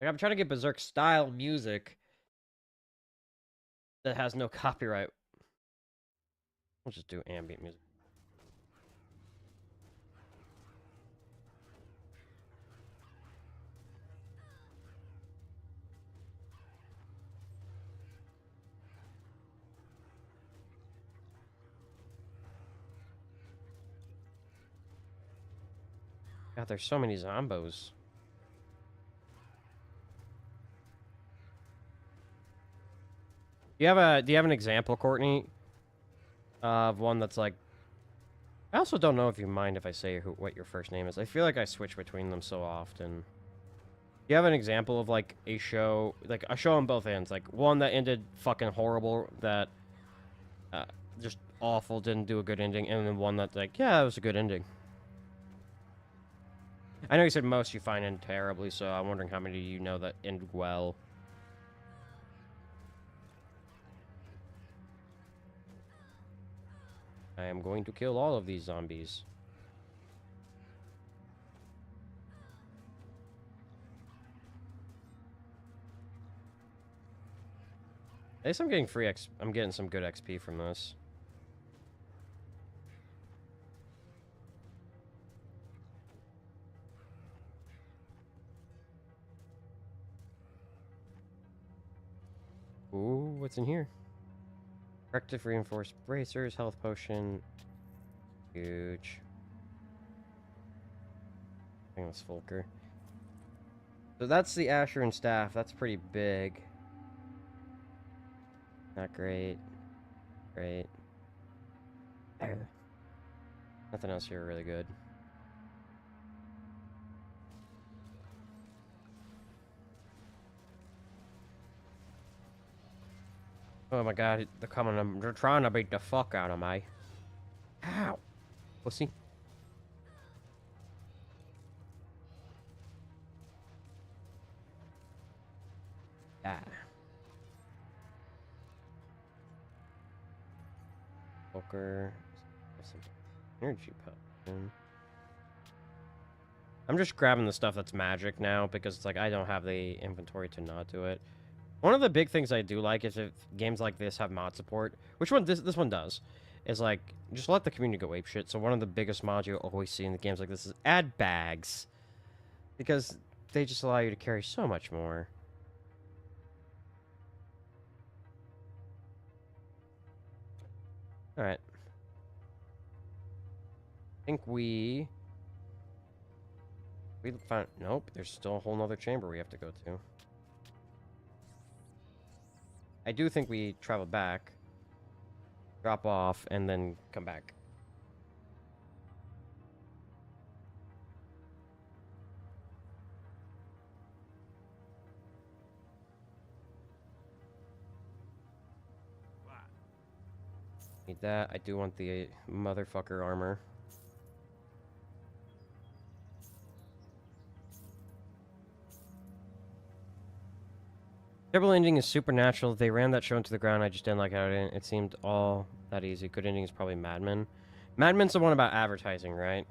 Like, I'm trying to get Berserk style music that has no copyright. We'll just do ambient music. God, there's so many zombos. Do you have an example, Courtney, of one that's like? I also don't know if you mind if I say what your first name is. I feel like I switch between them so often. Do you have an example of like a show on both ends, like one that ended fucking horrible, that just awful, didn't do a good ending, and then one that's like, yeah, it was a good ending. I know you said most you find end terribly, so I'm wondering how many you know that end well. I am going to kill all of these zombies. At least I'm getting free X. I'm getting some good XP from this. what's in here? Corrective reinforced bracers, health potion. Huge. I think that's Volker. So that's the Asher and staff. That's pretty big. Not great. Great. Nothing else here really good. Oh my god, they're coming. They're trying to beat the fuck out of me. How? Pussy. Ah. Poker. Some energy potion. I'm just grabbing the stuff that's magic now because it's like I don't have the inventory to not do it. One of the big things I do like is if games like this have mod support, which one this one does, is like just let the community go ape shit. So one of the biggest mods you always see in the games like this is add bags, because they just allow you to carry so much more. All right. I think we found. Nope. There's still a whole nother chamber we have to go to. I do think we travel back, drop off, and then come back. Need that. I do want the motherfucker armor. Terrible ending is supernatural. They ran that show into the ground. I just didn't like how it seemed all that easy. Good ending is probably Mad Men. Mad Men's the one about advertising, right?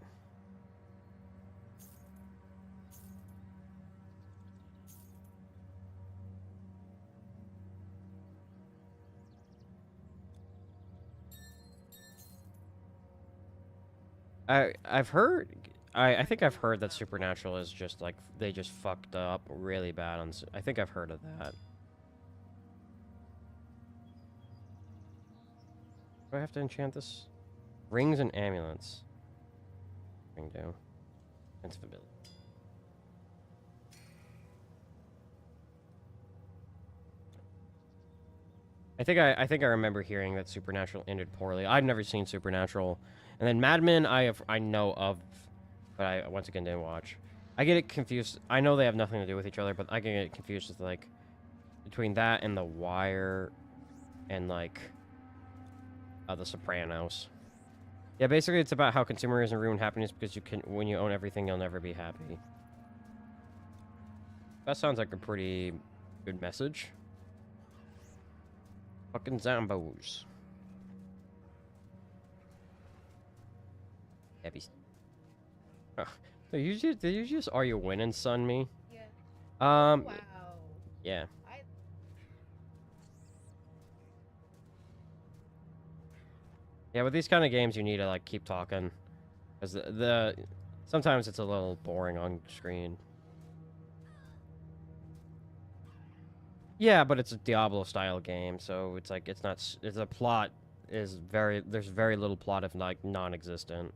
I've heard. I think I've heard that Supernatural is just like they just fucked up really bad on. I think I've heard of that. Do I have to enchant this? Rings and amulets. Ring do. Sense of ability. I think I remember hearing that Supernatural ended poorly. I've never seen Supernatural, and then Mad Men I know of, but I once again didn't watch. I get it confused. I know they have nothing to do with each other, but I can get confused with like between that and The Wire, and like The Sopranos. Yeah, basically it's about how consumerism ruins happiness because when you own everything, you'll never be happy. That sounds like a pretty good message. Fucking Zambos. Heavy. Did you just are you winning, son me? Yeah. Wow. Yeah. Yeah, with these kind of games, you need to like keep talking, because the sometimes it's a little boring on screen. Yeah, but it's a Diablo style game, so it's like it's not. It's a plot is very. There's very little plot, if like non-existent.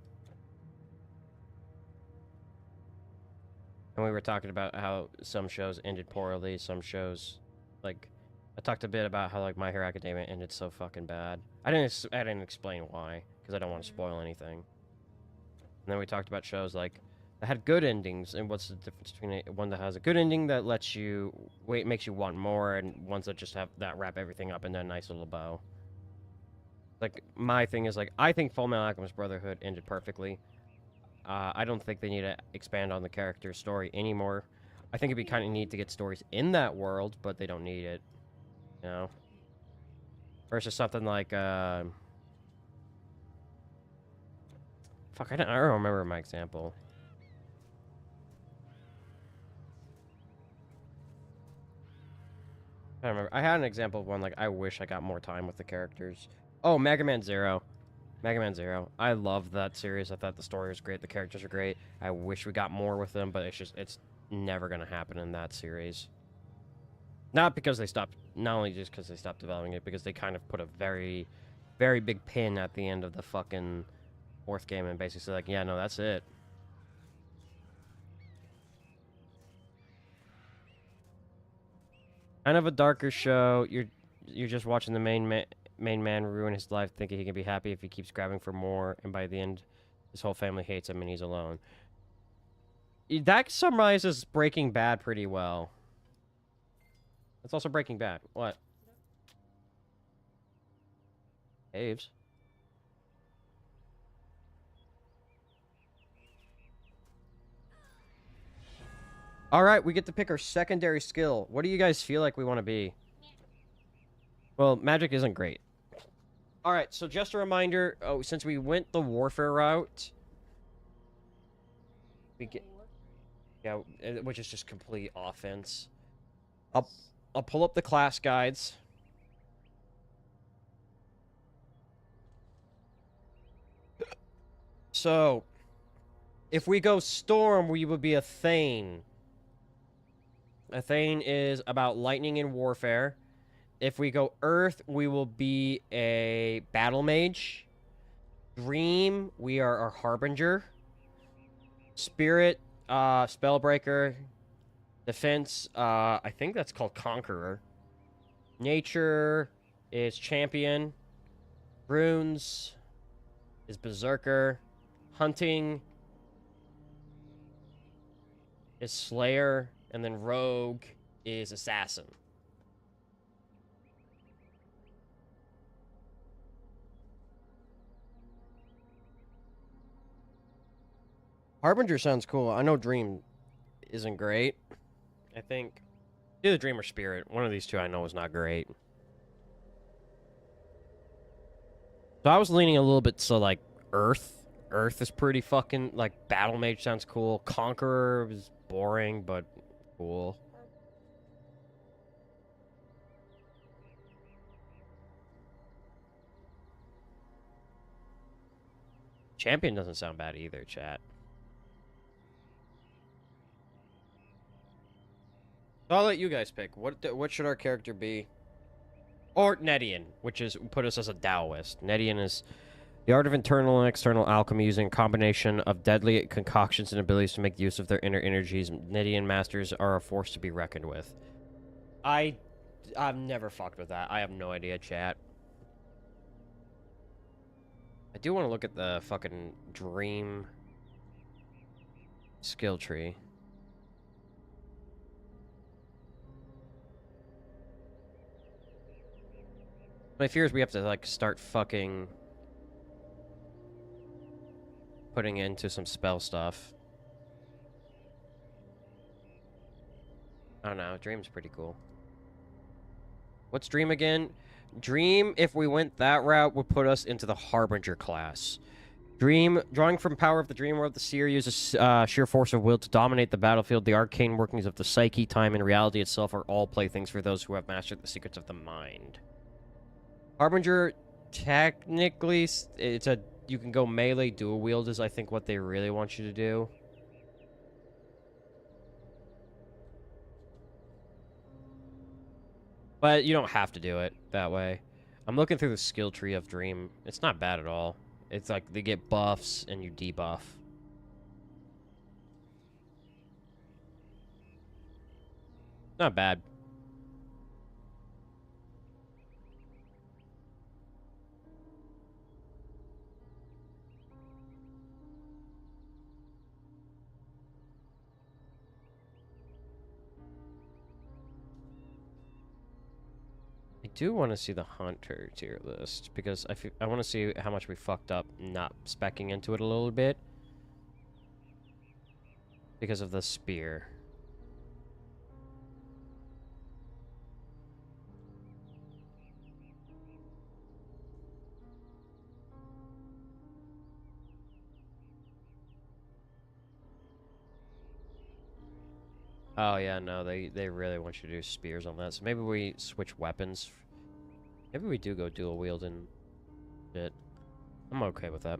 And we were talking about how some shows ended poorly, some shows, like, I talked a bit about how like My Hero Academia ended so fucking bad. I didn't explain why, because I don't want to spoil anything. And then we talked about shows like that had good endings, and what's the difference between one that has a good ending that lets you makes you want more, and ones that just have that wrap everything up in a nice little bow. Like my thing is like I think Fullmetal Alchemist Brotherhood ended perfectly. I don't think they need to expand on the character story anymore. I think it'd be kind of neat to get stories in that world, but they don't need it, you know. Versus something like fuck, I don't remember my example. I don't remember. I had an example of one like I wish I got more time with the characters. Oh, Mega Man Zero. Mega Man Zero. I love that series. I thought the story was great. The characters are great. I wish we got more with them, but it's never gonna happen in that series. Not because they stopped, not only just because they stopped developing it, because they kind of put a very, very big pin at the end of the fucking 4th game and basically said, like, yeah, no, that's it. Kind of a darker show. You're just watching the main man ruin his life, thinking he can be happy if he keeps grabbing for more, and by the end, his whole family hates him and he's alone. That summarizes Breaking Bad pretty well. That's also Breaking Bad. What? Aves. All right, we get to pick our secondary skill. What do you guys feel like we want to be? Well, magic isn't great. All right, so just a reminder, since we went the warfare route, we get which is just complete offense. I'll pull up the class guides. So, if we go storm, we would be a Thane. A Thane is about lightning and warfare. If we go earth, we will be a battle mage. Dream, we are a harbinger. Spirit, spellbreaker. Defense, I think that's called conqueror. Nature is champion. Runes is berserker. Hunting is slayer. And then rogue is assassin. Harbinger sounds cool. I know Dream isn't great. I think either Dream or Spirit. One of these two I know is not great. So I was leaning a little bit to like Earth. Earth is pretty fucking like Battle Mage sounds cool. Conqueror is boring but cool. Champion doesn't sound bad either, chat. So I'll let you guys pick. What should our character be? Or Nedian, which is put us as a Taoist. Nedian is the art of internal and external alchemy using a combination of deadly concoctions and abilities to make use of their inner energies. Nedian masters are a force to be reckoned with. I've never fucked with that. I have no idea, chat. I do want to look at the fucking Dream skill tree. My fear is we have to, like, start fucking putting into some spell stuff. I don't know. Dream's pretty cool. What's Dream again? Dream, if we went that route, would put us into the Harbinger class. Dream, drawing from power of the dream world, the seer uses sheer force of will to dominate the battlefield. The arcane workings of the psyche, time, and reality itself are all playthings for those who have mastered the secrets of the mind. Harbinger, technically, you can go melee dual wield is, I think, what they really want you to do. But you don't have to do it that way. I'm looking through the skill tree of Dream. It's not bad at all. It's like they get buffs and you debuff. Not bad. I do want to see the Hunter tier list because I want to see how much we fucked up not speccing into it a little bit because of the spear. Oh yeah, no, they really want you to do spears on that. So maybe we switch weapons. Maybe we do go dual wield and shit. I'm okay with that.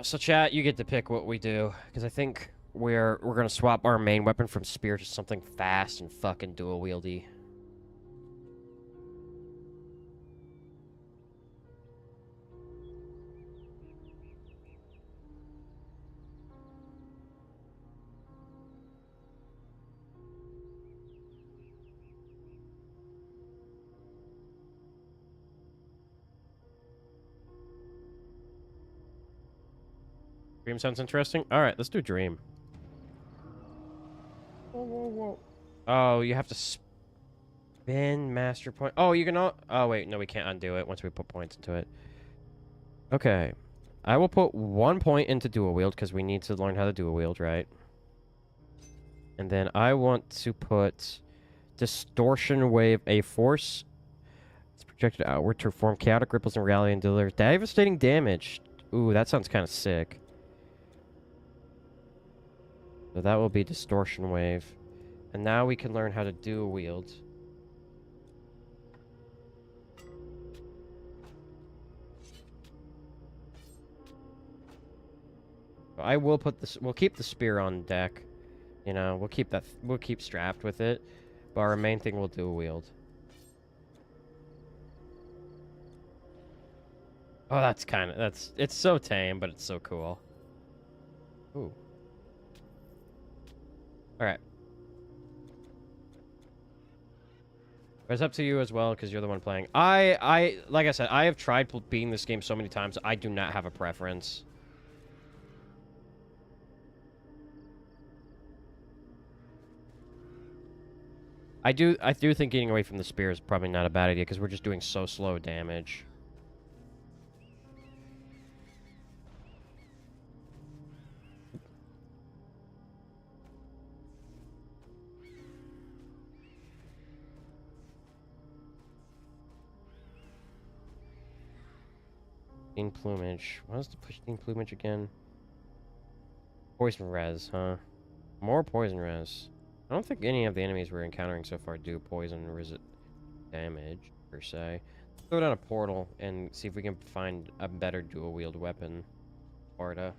So chat, you get to pick what we do because I think we're gonna swap our main weapon from spear to something fast and fucking dual wieldy. Dream sounds interesting. All right, let's do dream. Whoa, whoa, whoa. Oh, you have to spin master point. Oh, you can. Oh, wait, no, we can't undo it once we put points into it. Okay, I will put 1 point into dual wield because we need to learn how to dual wield, right? And then I want to put distortion wave, a force. It's projected outward to form chaotic ripples in reality and deliver devastating damage. Ooh, that sounds kind of sick. So that will be distortion wave. And now we can learn how to dual wield. I will put this. We'll keep the spear on deck. You know, we'll keep that. We'll keep strapped with it. But our main thing will dual wield. Oh, that's kind of. It's so tame, but it's so cool. Ooh. All right. It's up to you as well, because you're the one playing. Like I said, I have tried beating this game so many times. I do not have a preference. I do think getting away from the spear is probably not a bad idea, because we're just doing so slow damage. Pushing plumage. What is the pushing plumage again? Poison res, huh? More poison res. I don't think any of the enemies we're encountering so far do poison damage, per se. Let's go down a portal and see if we can find a better dual wield weapon. Sparta.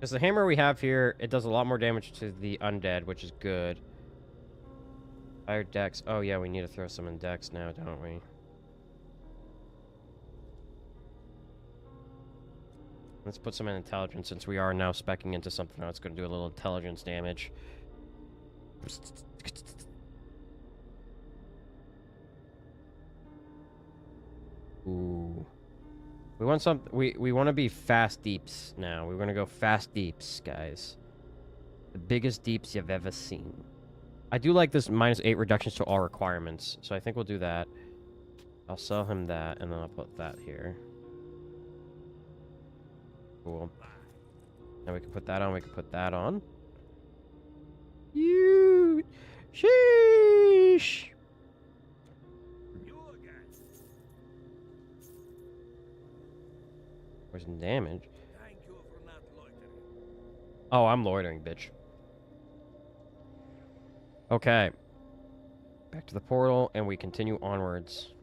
Because the hammer we have here, it does a lot more damage to the undead, which is good. Higher dex. Oh, yeah, we need to throw some in dex now, don't we? Let's put some in intelligence, since we are now speccing into something that's going to do a little intelligence damage. Ooh. We want some. We want to be fast deeps now. We're gonna go fast deeps, guys. The biggest deeps you've ever seen. I do like this -8 reductions to all requirements, so I think we'll do that. I'll sell him that, and then I'll put that here. Cool. Now we can put that on. We can put that on. You. Sheesh. Poison damage. Oh, I'm loitering, bitch. Okay. Back to the portal, and we continue onwards.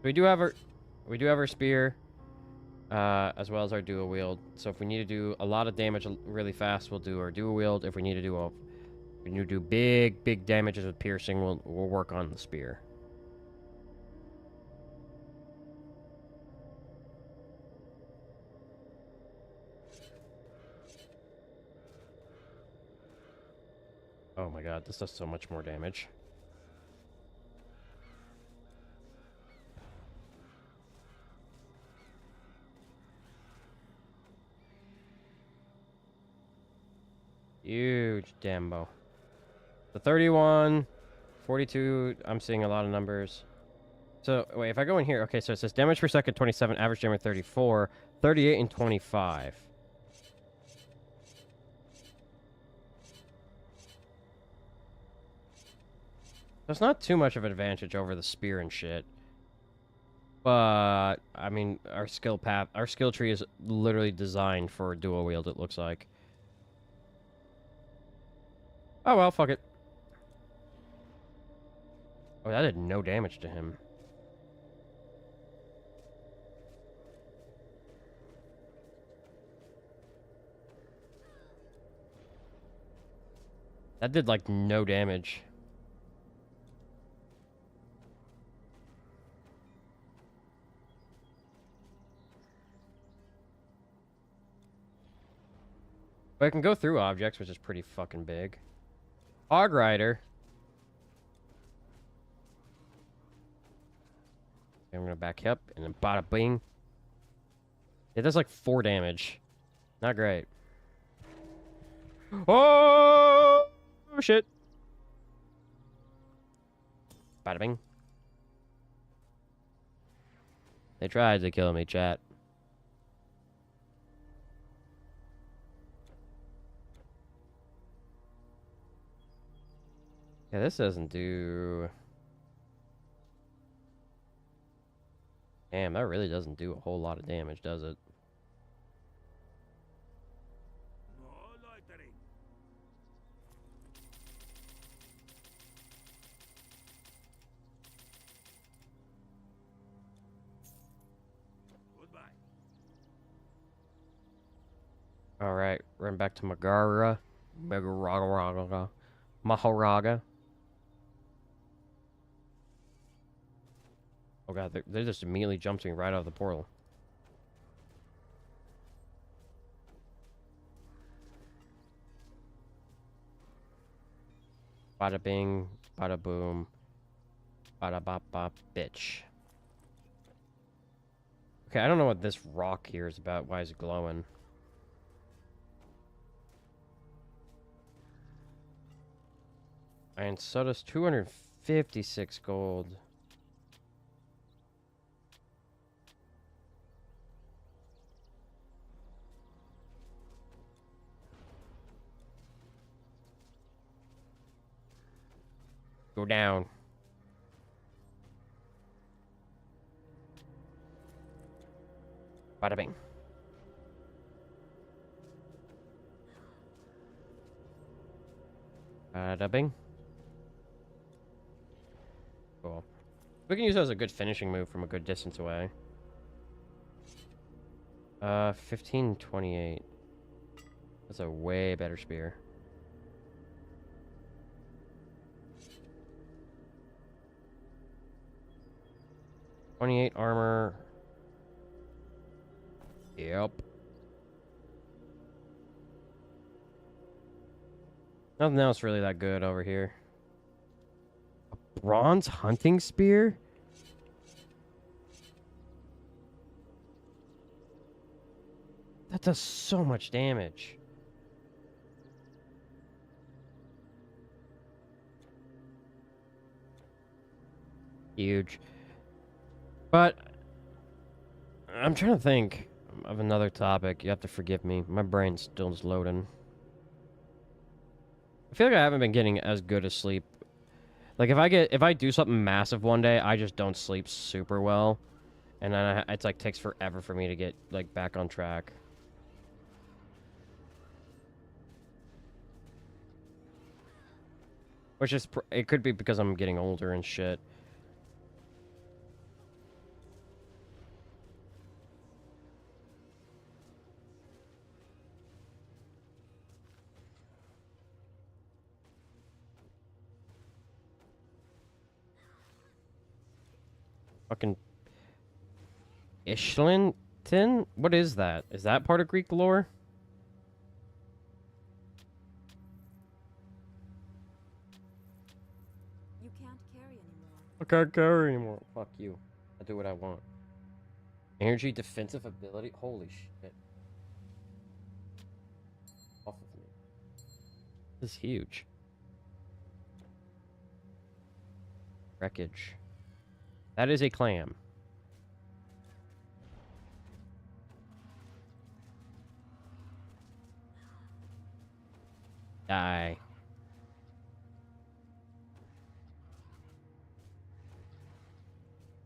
We do have our spear, as well as our dual wield. So if we need to do a lot of damage really fast, we'll do our dual wield. If we need to do big damages with piercing, we'll work on the spear. Oh my god, this does so much more damage. Huge dambo. The 31, 42, I'm seeing a lot of numbers. So, wait, if I go in here, okay, so it says damage per second 27, average damage 34, 38, and 25. There's not too much of an advantage over the spear and shit. But I mean, our skill tree is literally designed for dual wield, it looks like. Oh well, fuck it. Oh, that did no damage to him. That did like no damage. But I can go through objects, which is pretty fucking big. Hog Rider. Okay, I'm gonna back up and then bada bing. It does like 4 damage. Not great. Oh shit. Bada bing. They tried to kill me, chat. Yeah, this doesn't do... Damn, that really doesn't do a whole lot of damage, does it? No loitering. Goodbye. Alright, run back to Magara. Mahoraga. Oh god, they just immediately jumped me right out of the portal. Bada bing, bada boom, bada bop bop, bitch. Okay, I don't know what this rock here is about. Why is it glowing? Iron soda's 256 gold. Go down. Bada bing. Bada bing. Cool. We can use that as a good finishing move from a good distance away. 1528. That's a way better spear. 28 armor. Yep. Nothing else really that good over here. A bronze hunting spear? That does so much damage. Huge. But I'm trying to think of another topic. You have to forgive me. My brain's still just loading. I feel like I haven't been getting as good a sleep. Like if I do something massive one day, I just don't sleep super well, and then it's like takes forever for me to get like back on track. Which is it could be because I'm getting older and shit. Fucking Ishlinton? What is that? Is that part of Greek lore? You can't carry anymore. I can't carry anymore. Fuck you. I do what I want. Energy defensive ability? Holy shit. Off of me. This is huge. Wreckage. That is a clam. Die.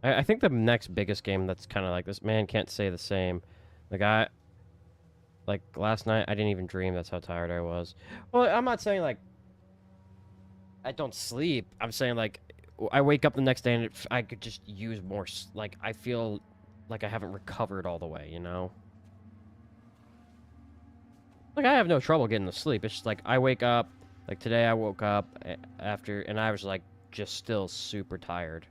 I think the next biggest game that's kind of like this, man can't say the same. The guy, like last night, I didn't even dream. That's how tired I was. Well, I'm not saying like I don't sleep. I'm saying like I wake up the next day and I could just use more. Like I feel like I haven't recovered all the way. You know. Like I have no trouble getting to sleep. It's just like I wake up. Like today, I woke up after, and I was like just still super tired.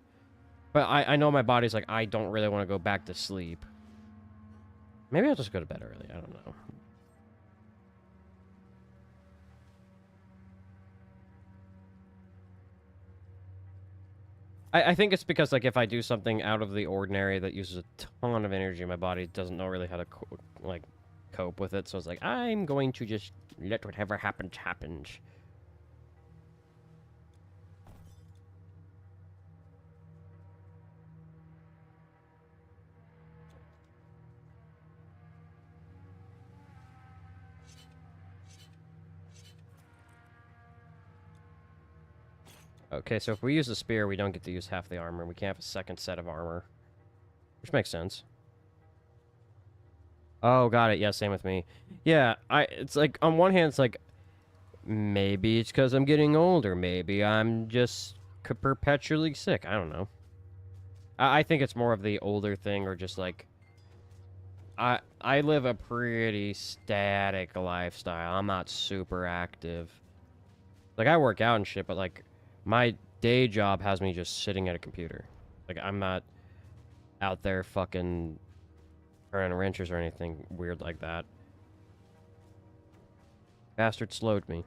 But I know my body's like I don't really want to go back to sleep. Maybe I'll just go to bed early. I don't know. I think it's because like if I do something out of the ordinary that uses a ton of energy, my body doesn't know really how to like cope with it. So it's like I'm going to just let whatever happens happens. Okay, so if we use the spear, we don't get to use half the armor. We can't have a second set of armor. Which makes sense. Oh, got it. Yeah, same with me. Yeah, it's like, on one hand, it's like, maybe it's because I'm getting older. Maybe I'm just perpetually sick. I don't know. I think it's more of the older thing, or just like, I live a pretty static lifestyle. I'm not super active. Like, I work out and shit, but like, my day job has me just sitting at a computer. Like, I'm not out there fucking turning wrenches or anything weird like that. Bastard slowed me.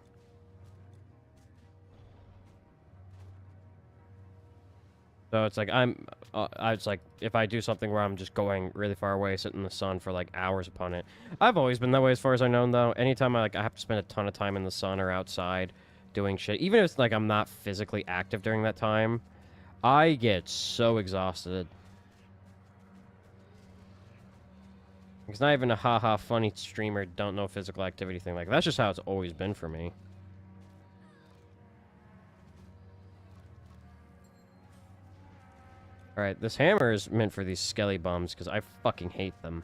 So it's like it's like if I do something where I'm just going really far away, sitting in the sun for like hours upon it. I've always been that way as far as I know, though. Anytime I have to spend a ton of time in the sun or outside doing shit, even if it's like I'm not physically active during that time, I get so exhausted. It's not even a haha funny streamer, don't know physical activity thing. Like, that's just how it's always been for me. Alright, this hammer is meant for these skelly bums, because I fucking hate them.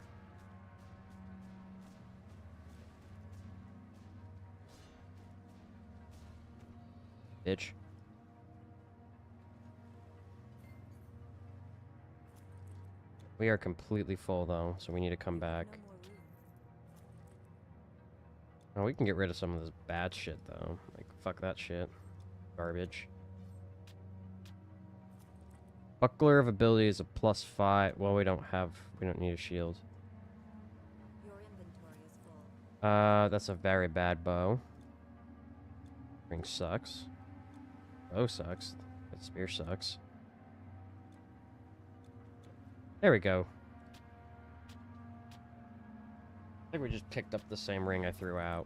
Bitch. We are completely full, though, so we need to come back. Oh, we can get rid of some of this bad shit, though. Like, fuck that shit. Garbage. Buckler of ability is a +5. Well, we don't need a shield. Your inventory is full. That's a very bad bow. Ring sucks. Bow sucks. That spear sucks. There we go. I think we just picked up the same ring I threw out.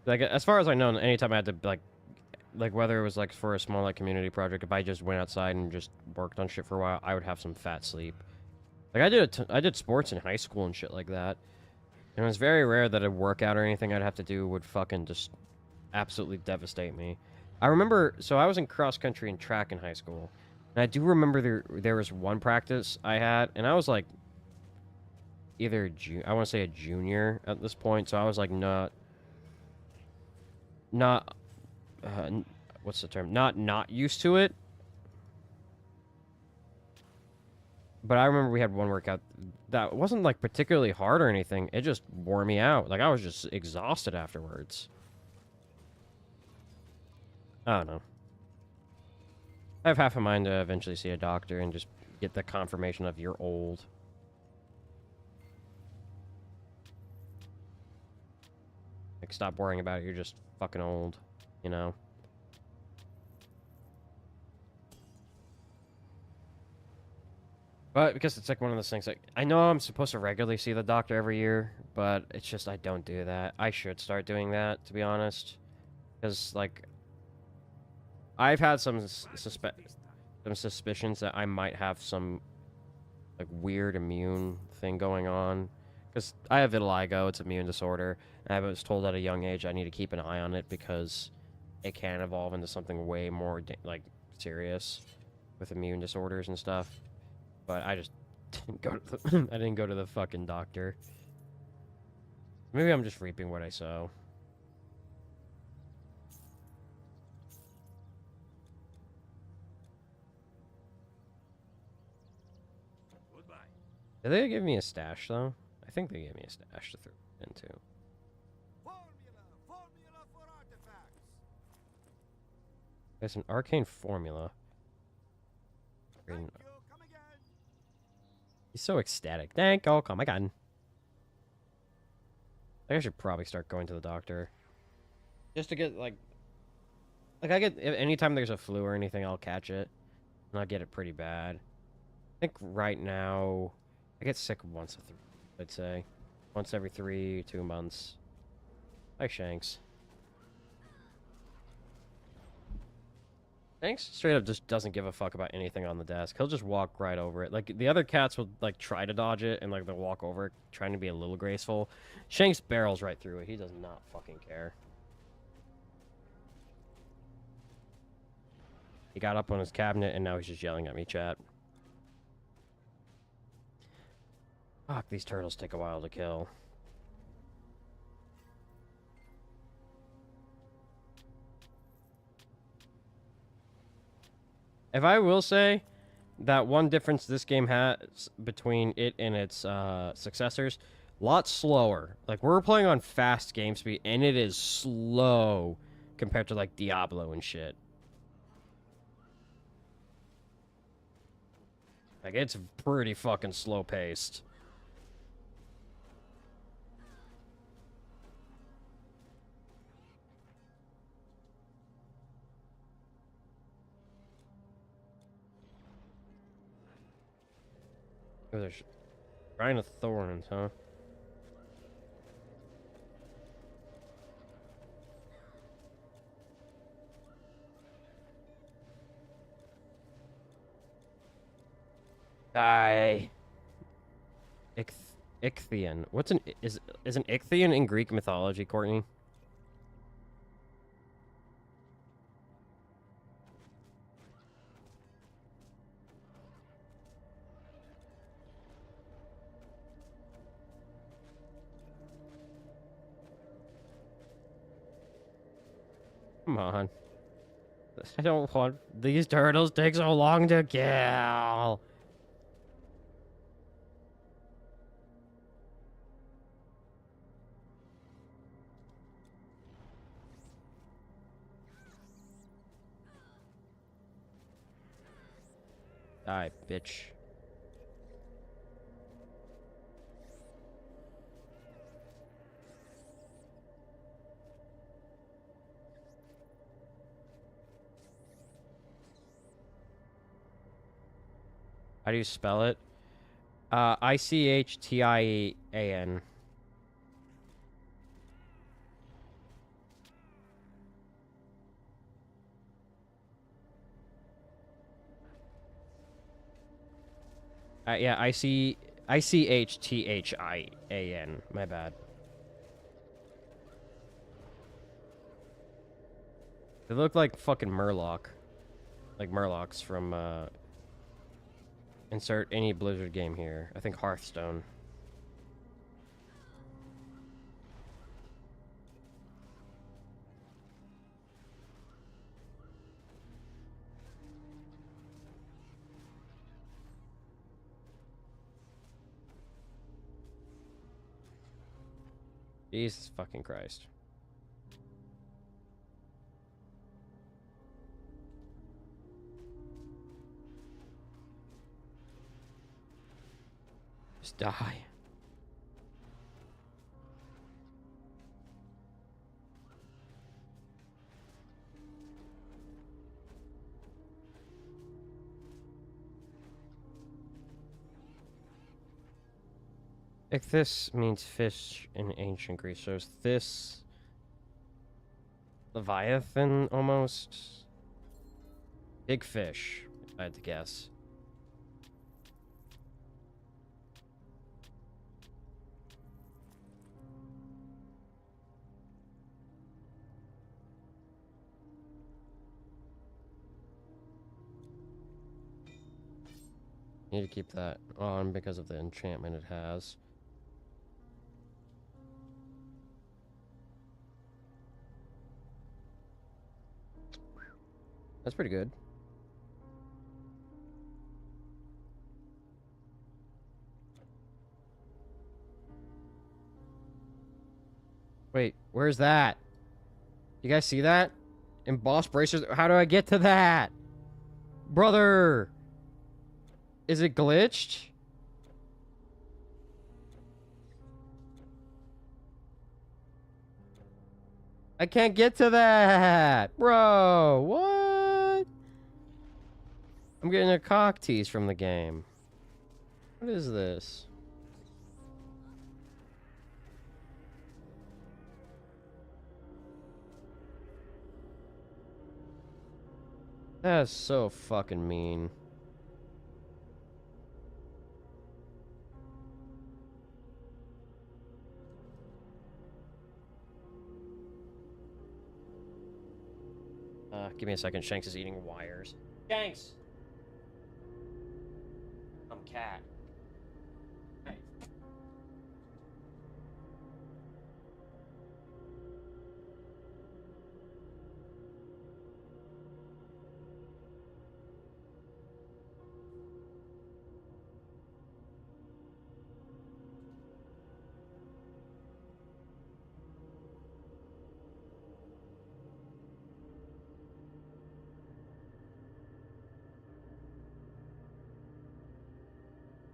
Like, as far as I know, anytime I had to, like whether it was, like, for a small, like, community project, if I just went outside and just worked on shit for a while, I would have some fat sleep. Like, I did sports in high school and shit like that. And it was very rare that a workout or anything I'd have to do would fucking just absolutely devastate me. I remember, so I was in cross country and track in high school. And I do remember there was one practice I had, and I was like either I want to say a junior at this point, so I was like not what's the term? Not used to it. But I remember we had one workout that wasn't like particularly hard or anything. It just wore me out. Like I was just exhausted afterwards. I don't know. I have half a mind to eventually see a doctor and just get the confirmation of you're old. Like, stop worrying about it. You're just fucking old, you know? But because it's like one of those things, like, I know I'm supposed to regularly see the doctor every year, but it's just I don't do that. I should start doing that, to be honest. Because, like, I've had some suspicions that I might have some, like, weird immune thing going on. Because I have vitiligo, it's an immune disorder, and I was told at a young age I need to keep an eye on it because it can evolve into something way more like serious with immune disorders and stuff. But I just didn't go to the I didn't go to the fucking doctor. Maybe I'm just reaping what I sow. Goodbye. Did they give me a stash though? I think they gave me a stash to throw into. Formula for artifacts. There's an arcane formula. Thank you. Come again. He's so ecstatic. Thank you. Come again. I should probably start going to the doctor. Just to get, like I get, anytime there's a flu or anything, I'll catch it. And I'll get it pretty bad. I think right now, I get sick once, I'd say. Once every 2 months. Hi, Shanks. Shanks straight up just doesn't give a fuck about anything on the desk. He'll just walk right over it. Like, the other cats will, like, try to dodge it, and, like, they'll walk over it, trying to be a little graceful. Shanks barrels right through it. He does not fucking care. He got up on his cabinet, and now he's just yelling at me, chat. Fuck, these turtles take a while to kill. If I will say that one difference this game has between it and its successors, a lot slower. Like, we're playing on fast game speed, and it is slow compared to, like, Diablo and shit. Like, it's pretty fucking slow-paced. Oh, there's Shrine of Thorns, huh? Die. Ichthian. What's an is an Ichthian in Greek mythology, Courtney? Come on. I don't want these turtles take so long to kill. Die, bitch. How do you spell it? Ichtian. Yeah, Ichthian. My bad. They look like fucking Murloc. Like Murlocs from, insert any Blizzard game here. I think Hearthstone. Jesus fucking Christ. Just die. Ichthys means fish in ancient Greece. So is this Leviathan almost? Big fish, if I had to guess. Need to keep that on because of the enchantment it has. That's pretty good. Wait, where's that? You guys see that? Embossed bracers? How do I get to that? Brother! Is it glitched? I can't get to that! Bro, what? I'm getting a cock tease from the game. What is this? That is so fucking mean. Give me a second. Shanks is eating wires. Shanks! I'm cat. Hey.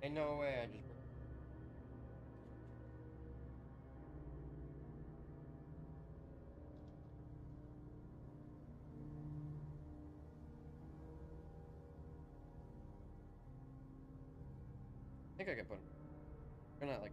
Ain't no way I just... I think I could put... Or not, like...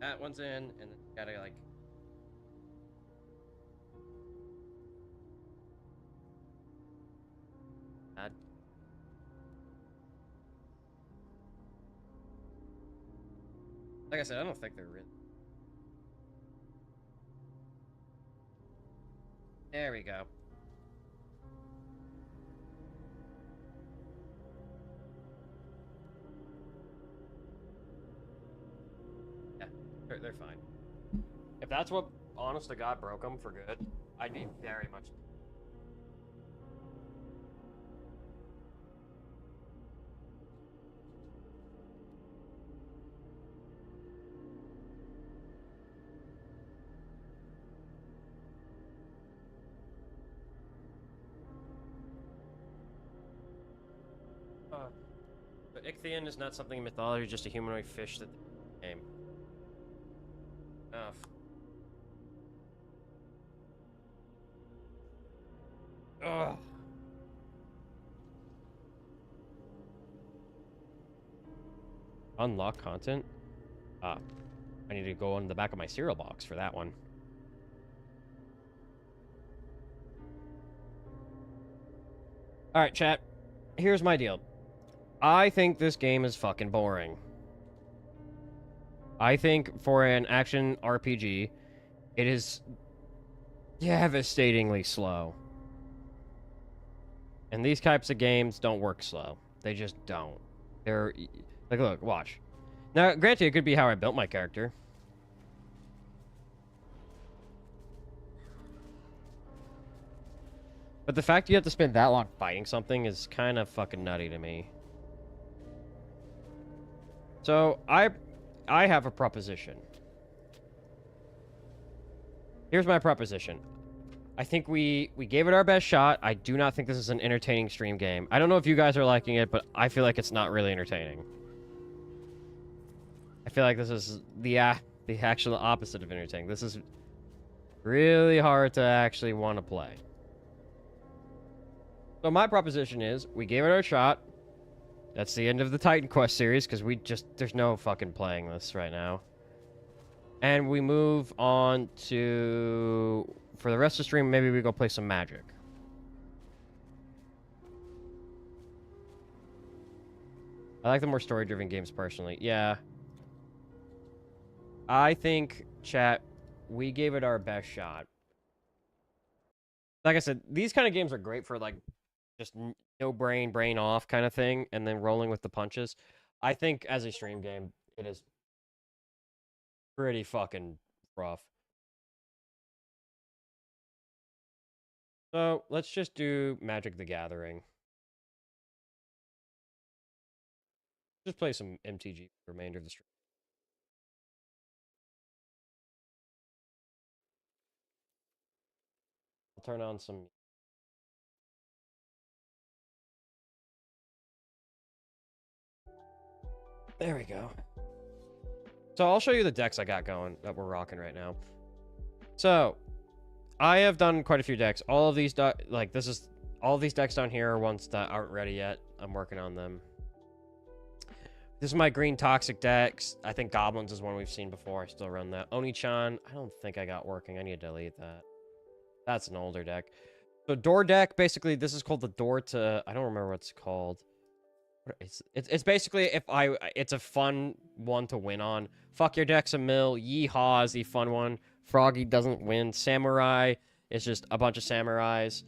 That one's in, and then you gotta, like... Add. Like I said, I don't think they're really... There we go. Yeah, they're fine. If that's what, honest to God, broke them for good, I'd be very much... But Ichthyon is not something in mythology, just a humanoid fish that game. Ugh. Ugh. Unlock content? Ah. I need to go on the back of my cereal box for that one. Alright, chat. Here's my deal. I think this game is fucking boring. I think for an action RPG, it is devastatingly slow. And these types of games don't work slow. They just don't. They're... Like, look, watch. Now, granted, it could be how I built my character. But the fact you have to spend that long fighting something is kind of fucking nutty to me. So, I have a proposition. Here's my proposition. I think we gave it our best shot. I do not think this is an entertaining stream game. I don't know if you guys are liking it, but I feel like it's not really entertaining. I feel like this is the actual opposite of entertaining. This is really hard to actually want to play. So my proposition is, we gave it our shot. That's the end of the Titan Quest series, because there's no fucking playing this right now. And we move on to, for the rest of the stream, maybe we go play some Magic. I like the more story-driven games personally. Yeah. I think, chat, we gave it our best shot. Like I said, these kind of games are great for, like, just no brain, brain off kind of thing, and then rolling with the punches. I think as a stream game, it is pretty fucking rough. So, let's just do Magic the Gathering. Just play some MTG for the remainder of the stream. I'll turn on some... There we go. So I'll show you the decks I got going that we're rocking right now. So, I have done quite a few decks. All of these, all of these decks down here are ones that aren't ready yet. I'm working on them. This is my green toxic decks. I think Goblins is one we've seen before. I still run that. Oni-chan, I don't think I got working. I need to delete that. That's an older deck. So door deck, basically, this is called the door to... I don't remember what it's called. It's basically it's a fun one to win on. Fuck your deck's a mill. Yeehaw is the fun one. Froggy doesn't win. Samurai is just a bunch of samurais.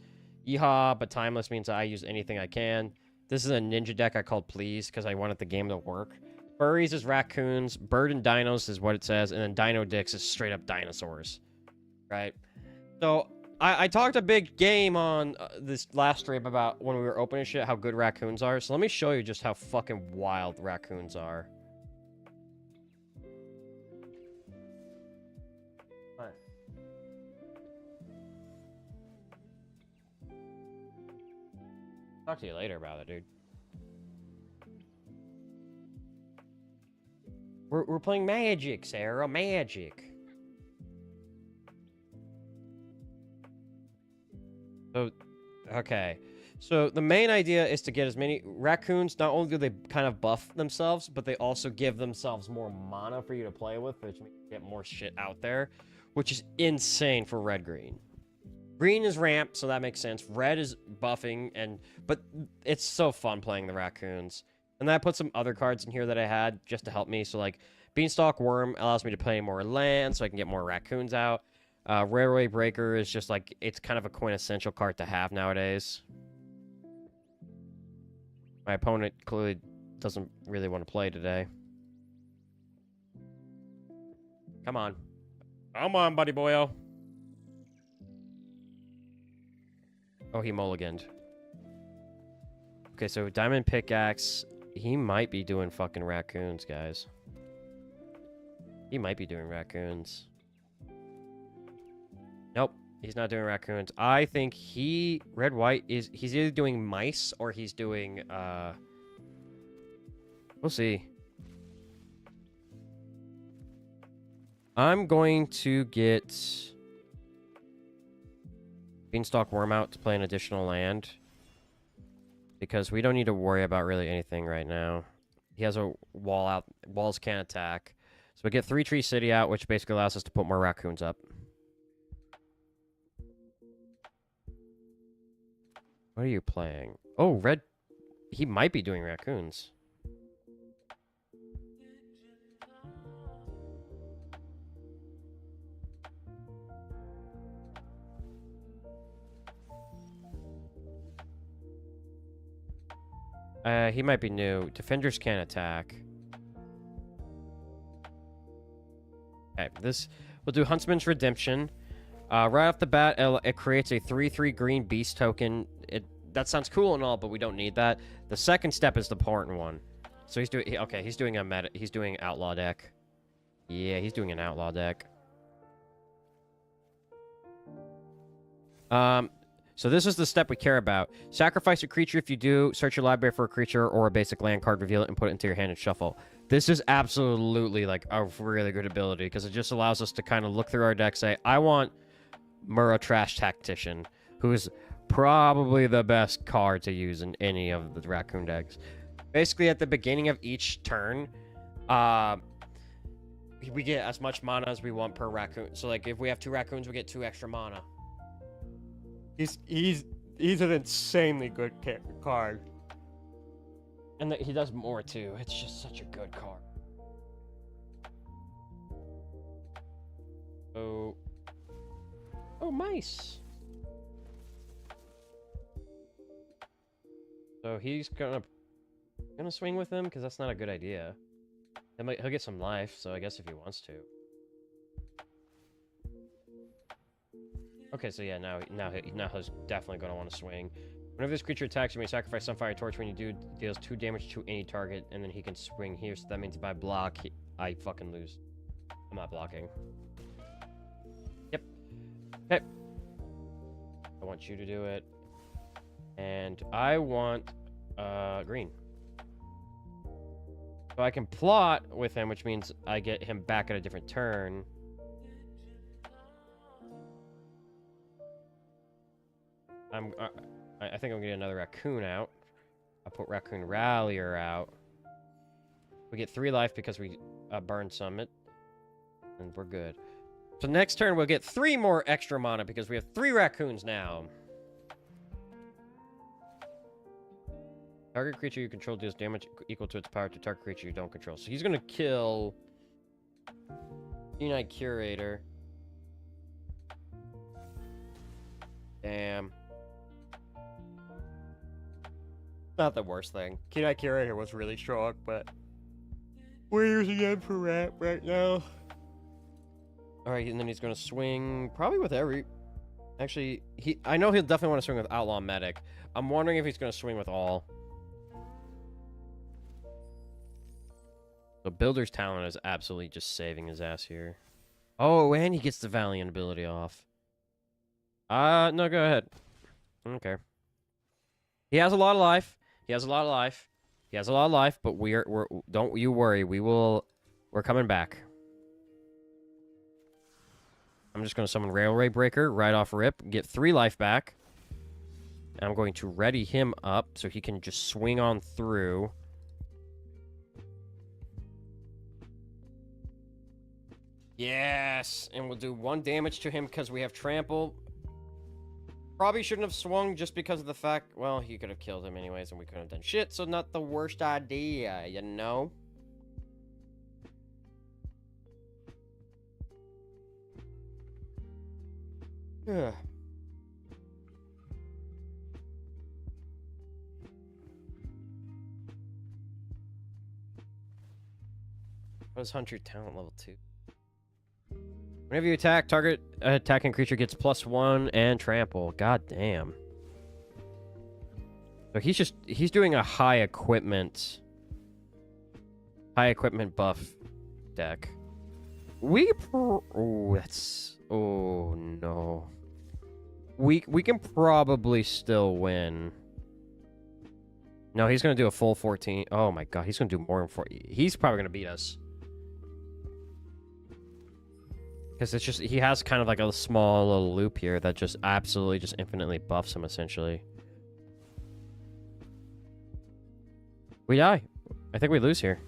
Yeehaw, but timeless means I use anything I can. This is a ninja deck I called Please because I wanted the game to work. Furries is raccoons. Bird and dinos is what it says. And then Dino Dicks is straight up dinosaurs. Right? So, I talked a big game on this last stream about when we were opening shit, how good raccoons are. So let me show you just how fucking wild raccoons are. What? Talk to you later about it, dude. We're playing Magic, Sarah. Magic. So, okay. So the main idea is to get as many raccoons. Not only do they kind of buff themselves, but they also give themselves more mana for you to play with, which means you get more shit out there, which is insane for red-green. Green is ramp, so that makes sense. Red is buffing, but it's so fun playing the raccoons. And then I put some other cards in here that I had just to help me. So like Beanstalk Worm allows me to play more land, so I can get more raccoons out. Railway Breaker is just like, it's kind of a quintessential card to have nowadays. My opponent clearly doesn't really want to play today. Come on. Come on, buddy boyo. Oh, he mulliganed. Okay, so Diamond Pickaxe. He might be doing fucking raccoons, guys. He might be doing raccoons. Nope, he's not doing raccoons. I think red-white he's either doing mice or he's doing, we'll see. I'm going to get Beanstalk Worm out to play an additional land. Because we don't need to worry about really anything right now. He has a wall out. Walls can't attack. So we get 3 Tree City out, which basically allows us to put more raccoons up. What are you playing? Oh, red. He might be doing raccoons. He might be new. Defenders can't attack. Okay, we'll do Huntsman's Redemption. Right off the bat, it creates a 3/3 green beast token. That sounds cool and all, but we don't need that. The second step is the important one. So he's doing he's doing outlaw deck. Yeah, he's doing an outlaw deck. So this is the step we care about. Sacrifice a creature. If you do, search your library for a creature or a basic land card, reveal it, and put it into your hand and shuffle. This is absolutely like a really good ability because it just allows us to kind of look through our deck, say, I want Murrah Trash Tactician, who is probably the best card to use in any of the raccoon decks. Basically, at the beginning of each turn, we get as much mana as we want per raccoon. So like if we have 2 raccoons, we get 2 extra mana. He's an insanely good card. And he does more too. It's just such a good card. Oh. Oh, mice. So he's gonna swing with him because that's not a good idea. He'll get some life, so I guess if he wants to. Okay, so yeah, now he's definitely gonna want to swing. Whenever this creature attacks, you may sacrifice Sunfire Torch. When you do, it deals 2 damage to any target, and then he can swing here. So that means if I block, I fucking lose. I'm not blocking. Yep. Okay. I want you to do it. And I want green. So I can plot with him, which means I get him back at a different turn. I think I'm gonna get another raccoon out. I'll put Raccoon Rallier out. We get 3 life because we burn Summit. And we're good. So next turn we'll get 3 more extra mana because we have 3 raccoons now. Target creature you control deals damage equal to its power to target creature you don't control. So he's gonna kill Unite Curator. Damn. Not the worst thing. Unite Curator was really strong, but we're using Emperor right now. Alright, and then he's gonna swing probably with every... Actually, I know he'll definitely want to swing with Outlaw Medic. I'm wondering if he's gonna swing with all. The Builder's Talent is absolutely just saving his ass here. Oh, and he gets the Valiant ability off. No, go ahead. I don't care. He has a lot of life. He has a lot of life. He has a lot of life, but we're don't you worry. We're coming back. I'm just going to summon Railway Breaker right off rip, get 3 life back. And I'm going to ready him up so he can just swing on through. Yes! And we'll do 1 damage to him because we have Trample. Probably shouldn't have swung just because of the fact... Well, he could have killed him anyways and we couldn't have done shit, so not the worst idea, you know? Yeah. What is Hunter Talent level 2? Whenever you attack, target attacking creature gets +1 and trample. God damn. So he's doing a high equipment buff deck. Oh, that's... Oh, no. We can probably still win. No, he's going to do a full 14. Oh my god, he's going to do more than 40. He's probably going to beat us. Because it's just, he has kind of like a small little loop here that just absolutely just infinitely buffs him, essentially. We die. I think we lose here.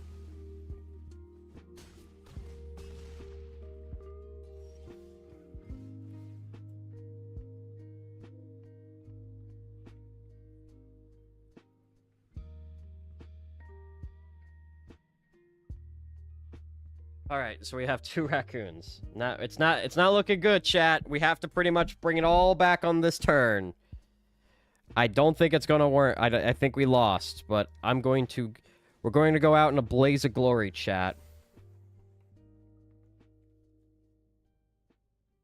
All right, so we have 2 raccoons. Now it's not looking good, chat. We have to pretty much bring it all back on this turn. I don't think it's gonna work. I think we lost, but we're going to go out in a blaze of glory, chat.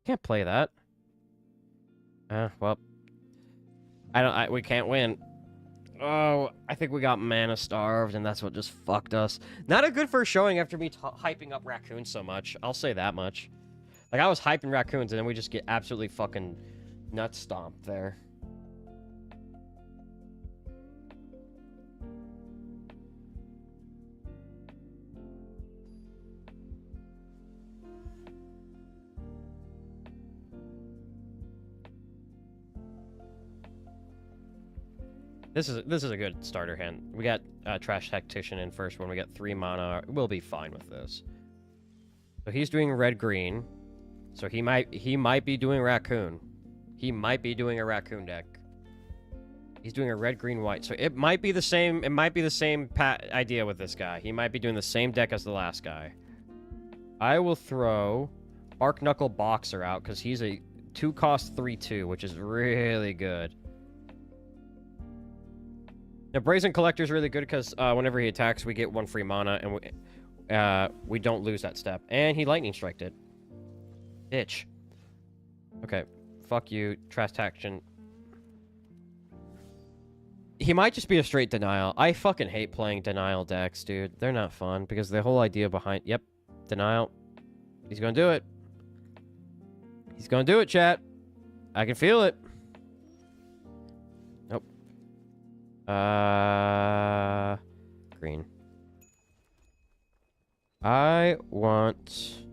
Can't play that. Well, we can't win. Oh, I think we got mana starved, and that's what just fucked us. Not a good first showing after me hyping up raccoons so much. I'll say that much. Like, I was hyping raccoons, and then we just get absolutely fucking nut stomped there. This is a good starter hand. We got Trash Tactician in first one. We got 3 mana. We'll be fine with this. So he's doing red-green. So he might be doing raccoon. He might be doing a raccoon deck. He's doing a red, green, white. So it might be the same. It might be the same idea with this guy. He might be doing the same deck as the last guy. I will throw Arc Knuckle Boxer out because he's a 2-cost 3/2, which is really good. Now, Brazen Collector is really good because whenever he attacks, we get 1 free mana, and we don't lose that step. And he Lightning Striked it. Bitch. Okay. Fuck you. Trash Action. He might just be a straight Denial. I fucking hate playing Denial decks, dude. They're not fun because the whole idea behind... Yep. Denial. He's gonna do it. He's gonna do it, chat. I can feel it. Nope. Green. I want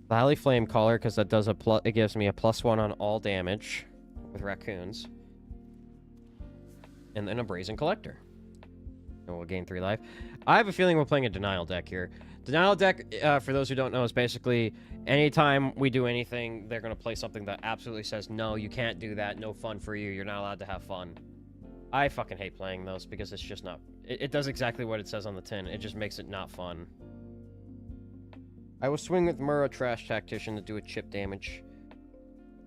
Valley Flame Caller because that does it gives me a +1 on all damage with raccoons. And then a Brazen Collector. And we'll gain 3 life. I have a feeling we're playing a Denial deck here. Denial deck, for those who don't know, is basically anytime we do anything, they're going to play something that absolutely says, no, you can't do that, no fun for you, you're not allowed to have fun. I fucking hate playing those because it's just not... It does exactly what it says on the tin. It just makes it not fun. I will swing with Murrah Trash Tactician to do a chip damage.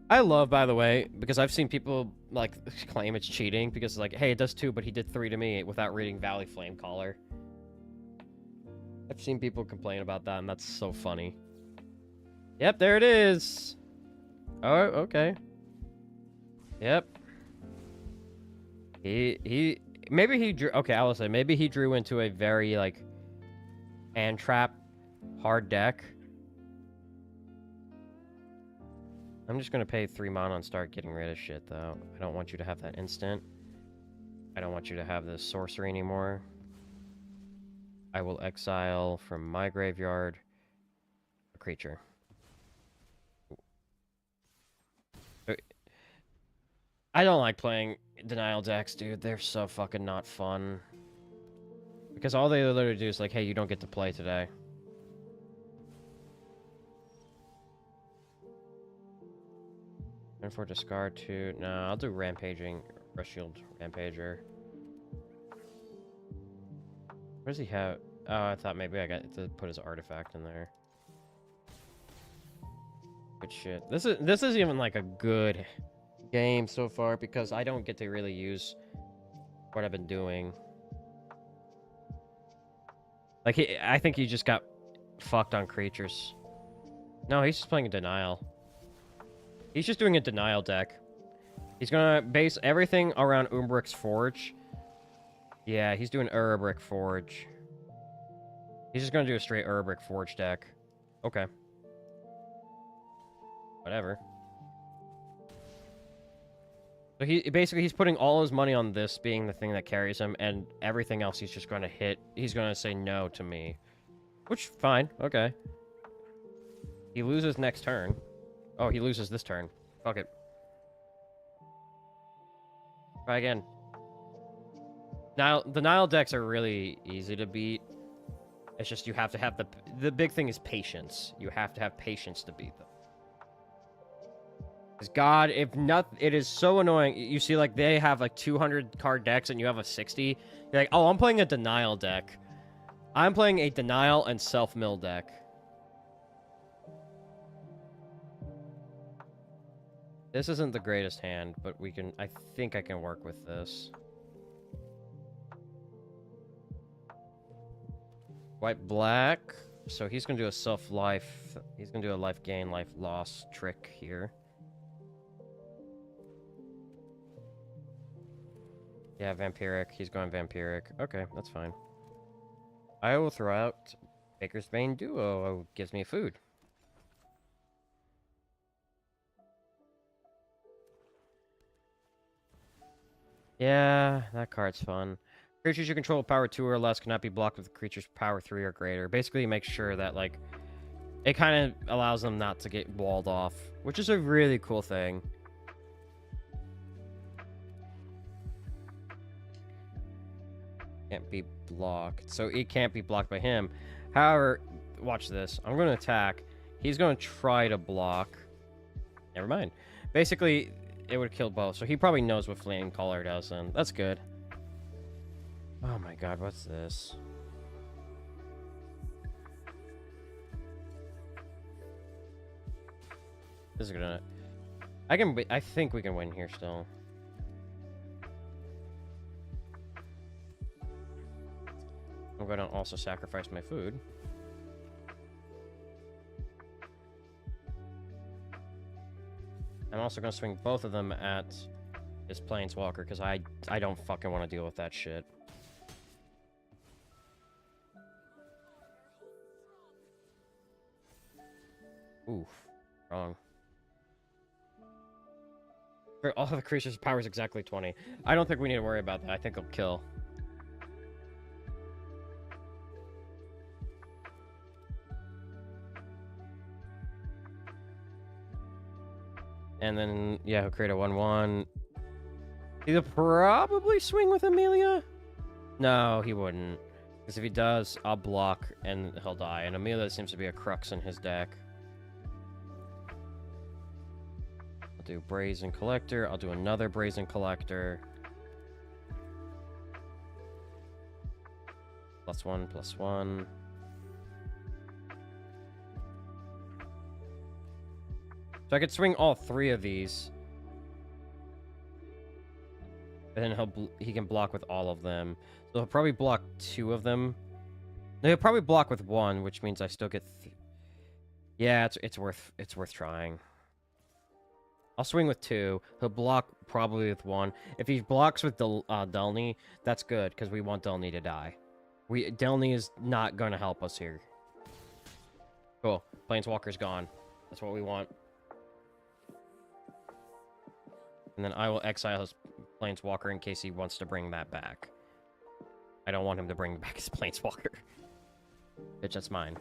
I love, by the way, because I've seen people, like, claim it's cheating because it's like, hey, it does 2, but he did 3 to me without reading Valley Flame Caller. I've seen people complain about that, and that's so funny. Yep, there it is. Oh, okay. Yep. Maybe he drew... Okay, I will say, maybe he drew into a very, like, hand trap hard deck. I'm just gonna pay 3 mana and start getting rid of shit, though. I don't want you to have that instant. I don't want you to have this sorcery anymore. I will exile from my graveyard a creature. I don't like playing Denial decks, dude. They're so fucking not fun. Because all they literally do is like, hey, you don't get to play today. And for discard 2... No, I'll do Rampaging. Rush Shield Rampager. What does he have? Oh, I thought maybe I got to put his artifact in there. Good shit. This is even like a good game so far because I don't get to really use what I've been doing. Like, I think he just got fucked on creatures. No, he's just playing a Denial. He's just doing a Denial deck. He's gonna base everything around Umbric's Forge. Yeah, he's doing Urubric Forge. He's just gonna do a straight Urubric Forge deck. Okay. Whatever. So he's putting all his money on this being the thing that carries him, and everything else he's just gonna hit. He's gonna say no to me. Which, fine, okay. He loses next turn. Oh, he loses this turn. Fuck it. Try again. Now, the Nile decks are really easy to beat. It's just you have to have the big thing is patience. You have to have patience to beat them. Because God, if not, it is so annoying. You see, like, they have, like, 200 card decks and you have a 60. You're like, oh, I'm playing a Denial deck. I'm playing a Denial and Self-Mill deck. This isn't the greatest hand, but we can... I think I can work with this. White black. So he's gonna do a self-life. He's gonna do a life gain, life loss trick here. Yeah, Vampiric. He's going Vampiric. Okay, that's fine. I will throw out Baker's Bane Duo. Gives me food. Yeah, that card's fun. Creatures you control power 2 or less cannot be blocked with creatures power 3 or greater. Basically, it makes sure that, like, it kind of allows them not to get walled off, which is a really cool thing. Can't be blocked. So it can't be blocked by him. However, watch this. I'm going to attack. He's going to try to block. Never mind. Basically, it would kill both. So he probably knows what Flame Caller does then. That's good. Oh my god, what's this? This is gonna... I think we can win here still. I'm gonna also sacrifice my food. I'm also gonna swing both of them at this Planeswalker, because I don't fucking want to deal with that shit. Oof. Wrong. For all of the creatures' power is exactly 20. I don't think we need to worry about that. I think he'll kill. And then, yeah, he'll create a 1/1. He'll probably swing with Amelia? No, he wouldn't. Because if he does, I'll block and he'll die. And Amelia seems to be a crux in his deck. I'll do Brazen Collector. I'll do another Brazen Collector. +1/+1. So I could swing all 3 of these. And then he can block with all of them. So he'll probably block 2 of them. No, he'll probably block with 1, which means I still get... Yeah, it's worth trying. I'll swing with 2. He'll block probably with 1. If he blocks with Delny, that's good, because we want Delny to die. Delny is not going to help us here. Cool. Planeswalker's gone. That's what we want. And then I will exile his Planeswalker in case he wants to bring that back. I don't want him to bring back his Planeswalker. Bitch, that's mine.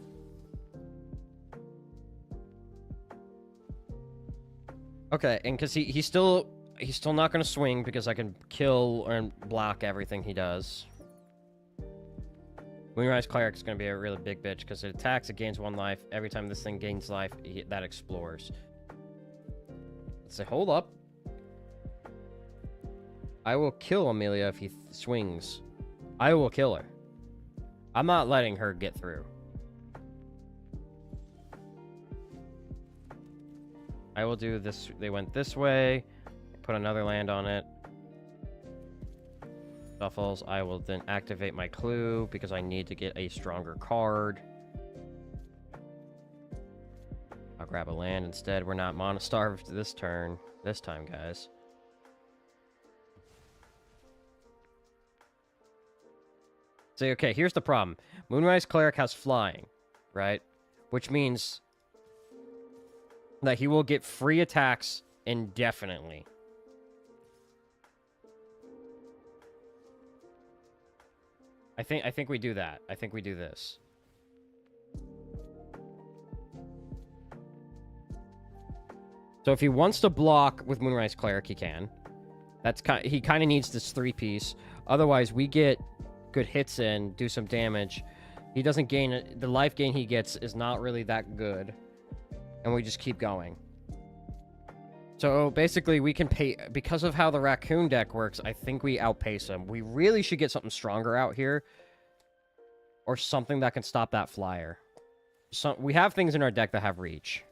Okay, and because he's still not going to swing because I can kill and block everything he does. Moonrise Cleric is going to be a really big bitch because it attacks, it gains 1 life. Every time this thing gains life, that explores. Let's say, hold up. I will kill Amelia if he swings. I will kill her. I'm not letting her get through. I will do this. They went this way. Put another land on it. Shuffles. I will then activate my clue because I need to get a stronger card. I'll grab a land instead. We're not mono-starved this turn. This time, guys. So, okay, here's the problem. Moonrise Cleric has flying, right? Which means that he will get free attacks indefinitely. I think we do that. I think we do this. So if he wants to block with Moonrise Cleric, he can. He kind of needs this 3-piece. Otherwise, we get good hits in, do some damage. He doesn't gain... The life gain he gets is not really that good. And we just keep going. So basically, we can pay... Because of how the Raccoon deck works, I think we outpace him. We really should get something stronger out here. Or something that can stop that flyer. We have things in our deck that have reach.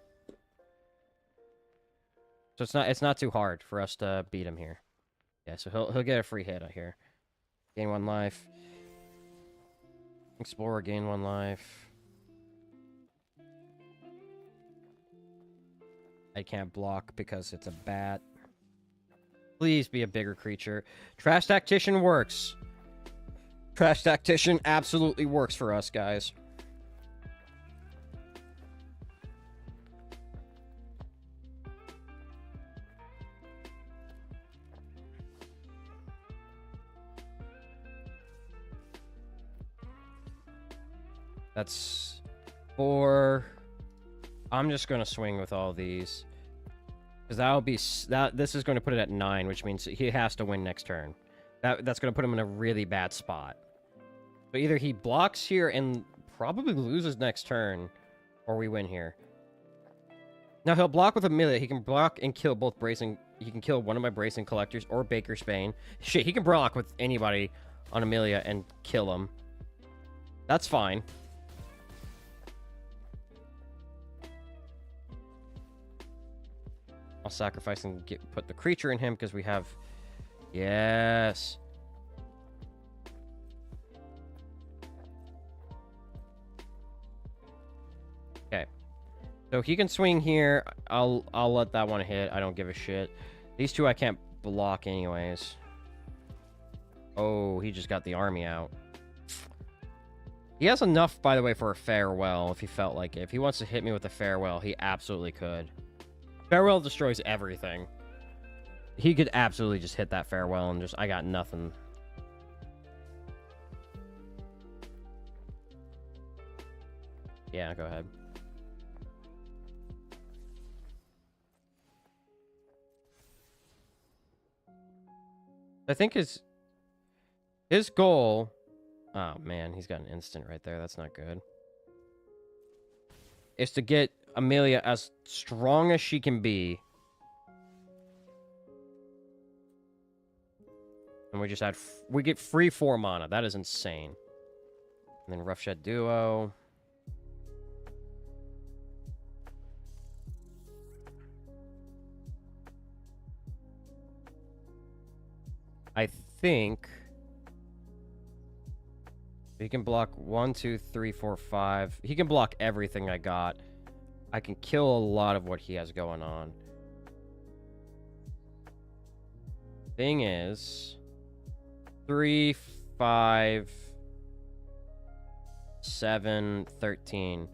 So it's not too hard for us to beat him here. Yeah, so he'll get a free hit out here. Gain 1 life. Explorer, gain 1 life. I can't block because it's a bat. Please be a bigger creature. Trash Tactician works. Trash Tactician absolutely works for us, guys. That's 4. I'm just going to swing with all these. Because this is going to put it at 9, which means he has to win next turn. That's going to put him in a really bad spot. So either he blocks here and probably loses next turn, or we win here. Now he'll block with Amelia. He can block and kill both Brazen he can kill one of my Bracing Collectors or Baker's Bane. Shit, he can block with anybody on Amelia and kill him. That's fine. I'll sacrifice and put the creature in him because we have... Yes. Okay. So he can swing here. I'll let that one hit. I don't give a shit. These two I can't block anyways. Oh, he just got the army out. He has enough, by the way, for a farewell if he felt like it. If he wants to hit me with a farewell, he absolutely could. Farewell destroys everything. He could absolutely just hit that farewell and just... I got nothing. Yeah, go ahead. I think his goal... Oh, man, he's got an instant right there. That's not good. Is to get Amelia as strong as she can be. And we just add... We get free 4 mana. That is insane. And then Rough Shed Duo. I think... He can block 1, 2, 3, 4, 5. He can block everything I got. I can kill a lot of what he has going on. Thing is... 3, 5, 7, 13.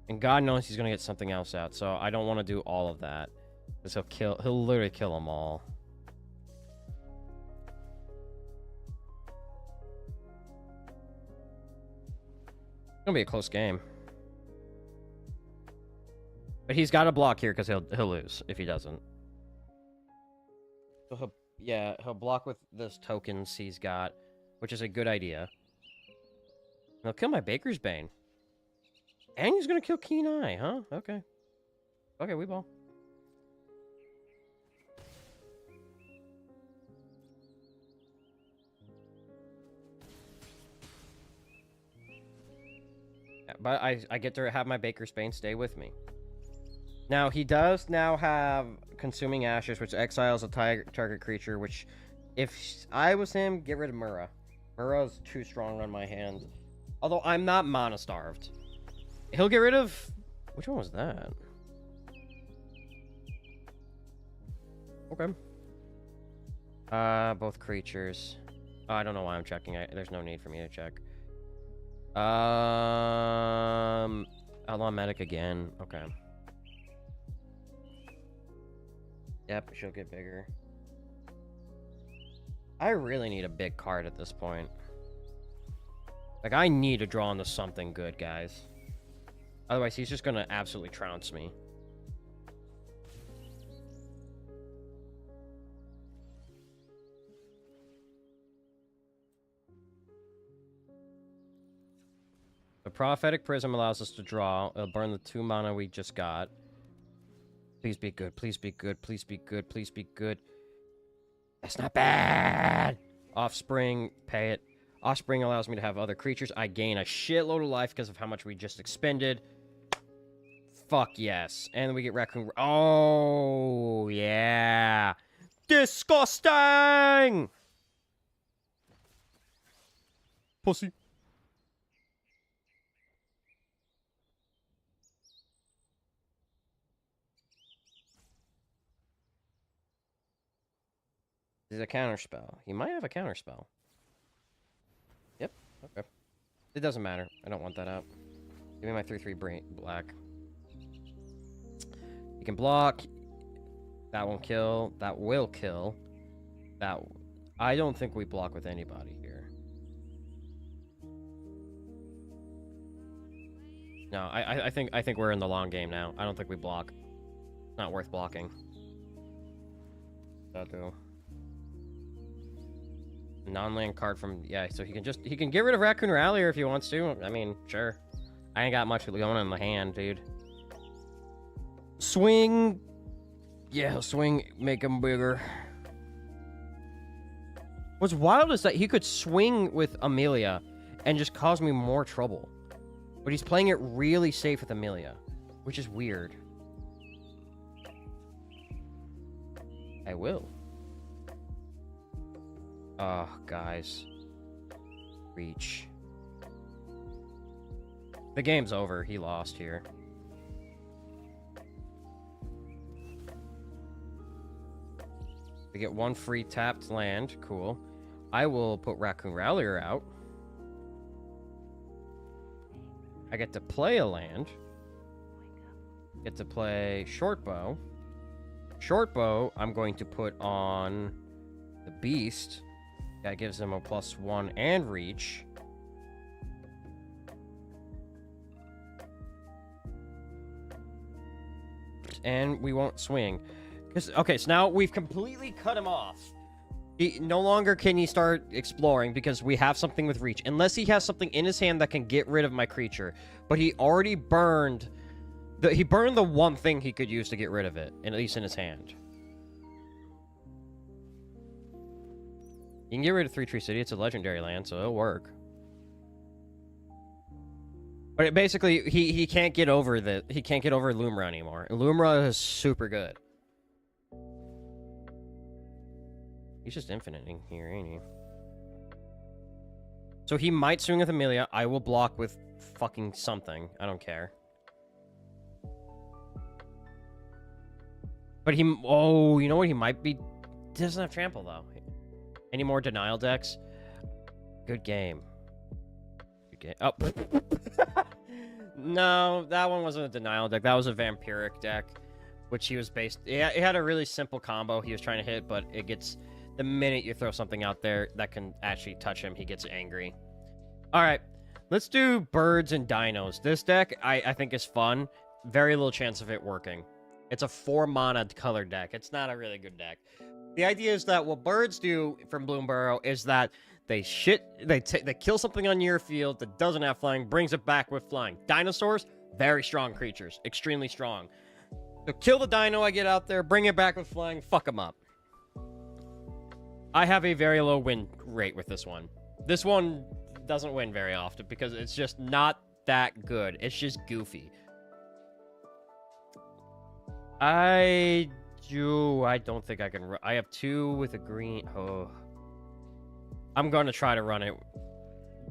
And God knows he's going to get something else out. So I don't want to do all of that. Because he'll literally kill them all. It's gonna be a close game. But he's got to block here because he'll lose if he doesn't. So he'll block with this tokens he's got, which is a good idea. He'll kill my Baker's Bane. And he's gonna kill Keen Eye, huh? Okay. Okay, we ball. But I get to have my Baker's Bane stay with me. Now, he does now have Consuming Ashes, which exiles a target creature, which, if I was him, get rid of Mura. Mura's too strong on my hand. Although, I'm not mana-starved. He'll get rid of... Which one was that? Okay. Both creatures. Oh, I don't know why I'm checking. There's no need for me to check. Outlaw Medic again. Okay. Yep, she'll get bigger. I really need a big card at this point. Like, I need to draw into something good, guys. Otherwise, he's just gonna absolutely trounce me. The Prophetic Prism allows us to draw. It'll burn the 2 mana we just got. Please be good. Please be good. Please be good. Please be good. That's not bad. Offspring. Pay it. Offspring allows me to have other creatures. I gain a shitload of life because of how much we just expended. Fuck yes. And we get Raccoon. Oh, yeah. Disgusting! Pussy. This is a counterspell. He might have a counterspell. Yep. Okay. It doesn't matter. I don't want that out. Give me my 3/3 black. You can block. That won't kill. That will kill. That... I don't think we block with anybody here. No, I think we're in the long game now. I don't think we block. Not worth blocking. That'll do. Non-land card from... Yeah, so he can get rid of Raccoon Rallier if he wants to. I mean, sure. I ain't got much going on in the hand, dude. Swing... Yeah, swing, make him bigger. What's wild is that he could swing with Amelia and just cause me more trouble. But he's playing it really safe with Amelia, which is weird. I will. Oh, guys. Reach. The game's over. He lost here. We get one free tapped land. Cool. I will put Raccoon Rallier out. I get to play a land. Get to play Short Bow. Short Bow, I'm going to put on the Beast. That gives him a +1 and reach. And we won't swing. Okay, so now we've completely cut him off. No longer can he start exploring because we have something with reach. Unless he has something in his hand that can get rid of my creature. But he already burned... He burned the one thing he could use to get rid of it. At least in his hand. You can get rid of 3 Tree City. It's a legendary land, so it'll work. But basically, he can't get over he can't get over Lumra anymore. Lumra is super good. He's just infiniting here, ain't he? So he might swing with Amelia. I will block with fucking something. I don't care. But he... Oh, you know what? He might be... He doesn't have trample, though. Any more denial decks? Good game. Good game. Oh. No, that one wasn't a denial deck. That was a vampiric deck. Which he was based... Yeah, it had a really simple combo he was trying to hit, but it gets... The minute you throw something out there that can actually touch him, he gets angry. Alright, let's do birds and dinos. This deck, I think, is fun. Very little chance of it working. It's a 4-mana color deck. It's not a really good deck. The idea is that what birds do from Bloomburrow is that they kill something on your field that doesn't have flying, brings it back with flying. Dinosaurs, very strong creatures. Extremely strong. So kill the dino I get out there, bring it back with flying, fuck them up. I have a very low win rate with this one. This one doesn't win very often because it's just not that good. It's just goofy. I don't think I can... I have 2 with a green... Oh. I'm going to try to run it.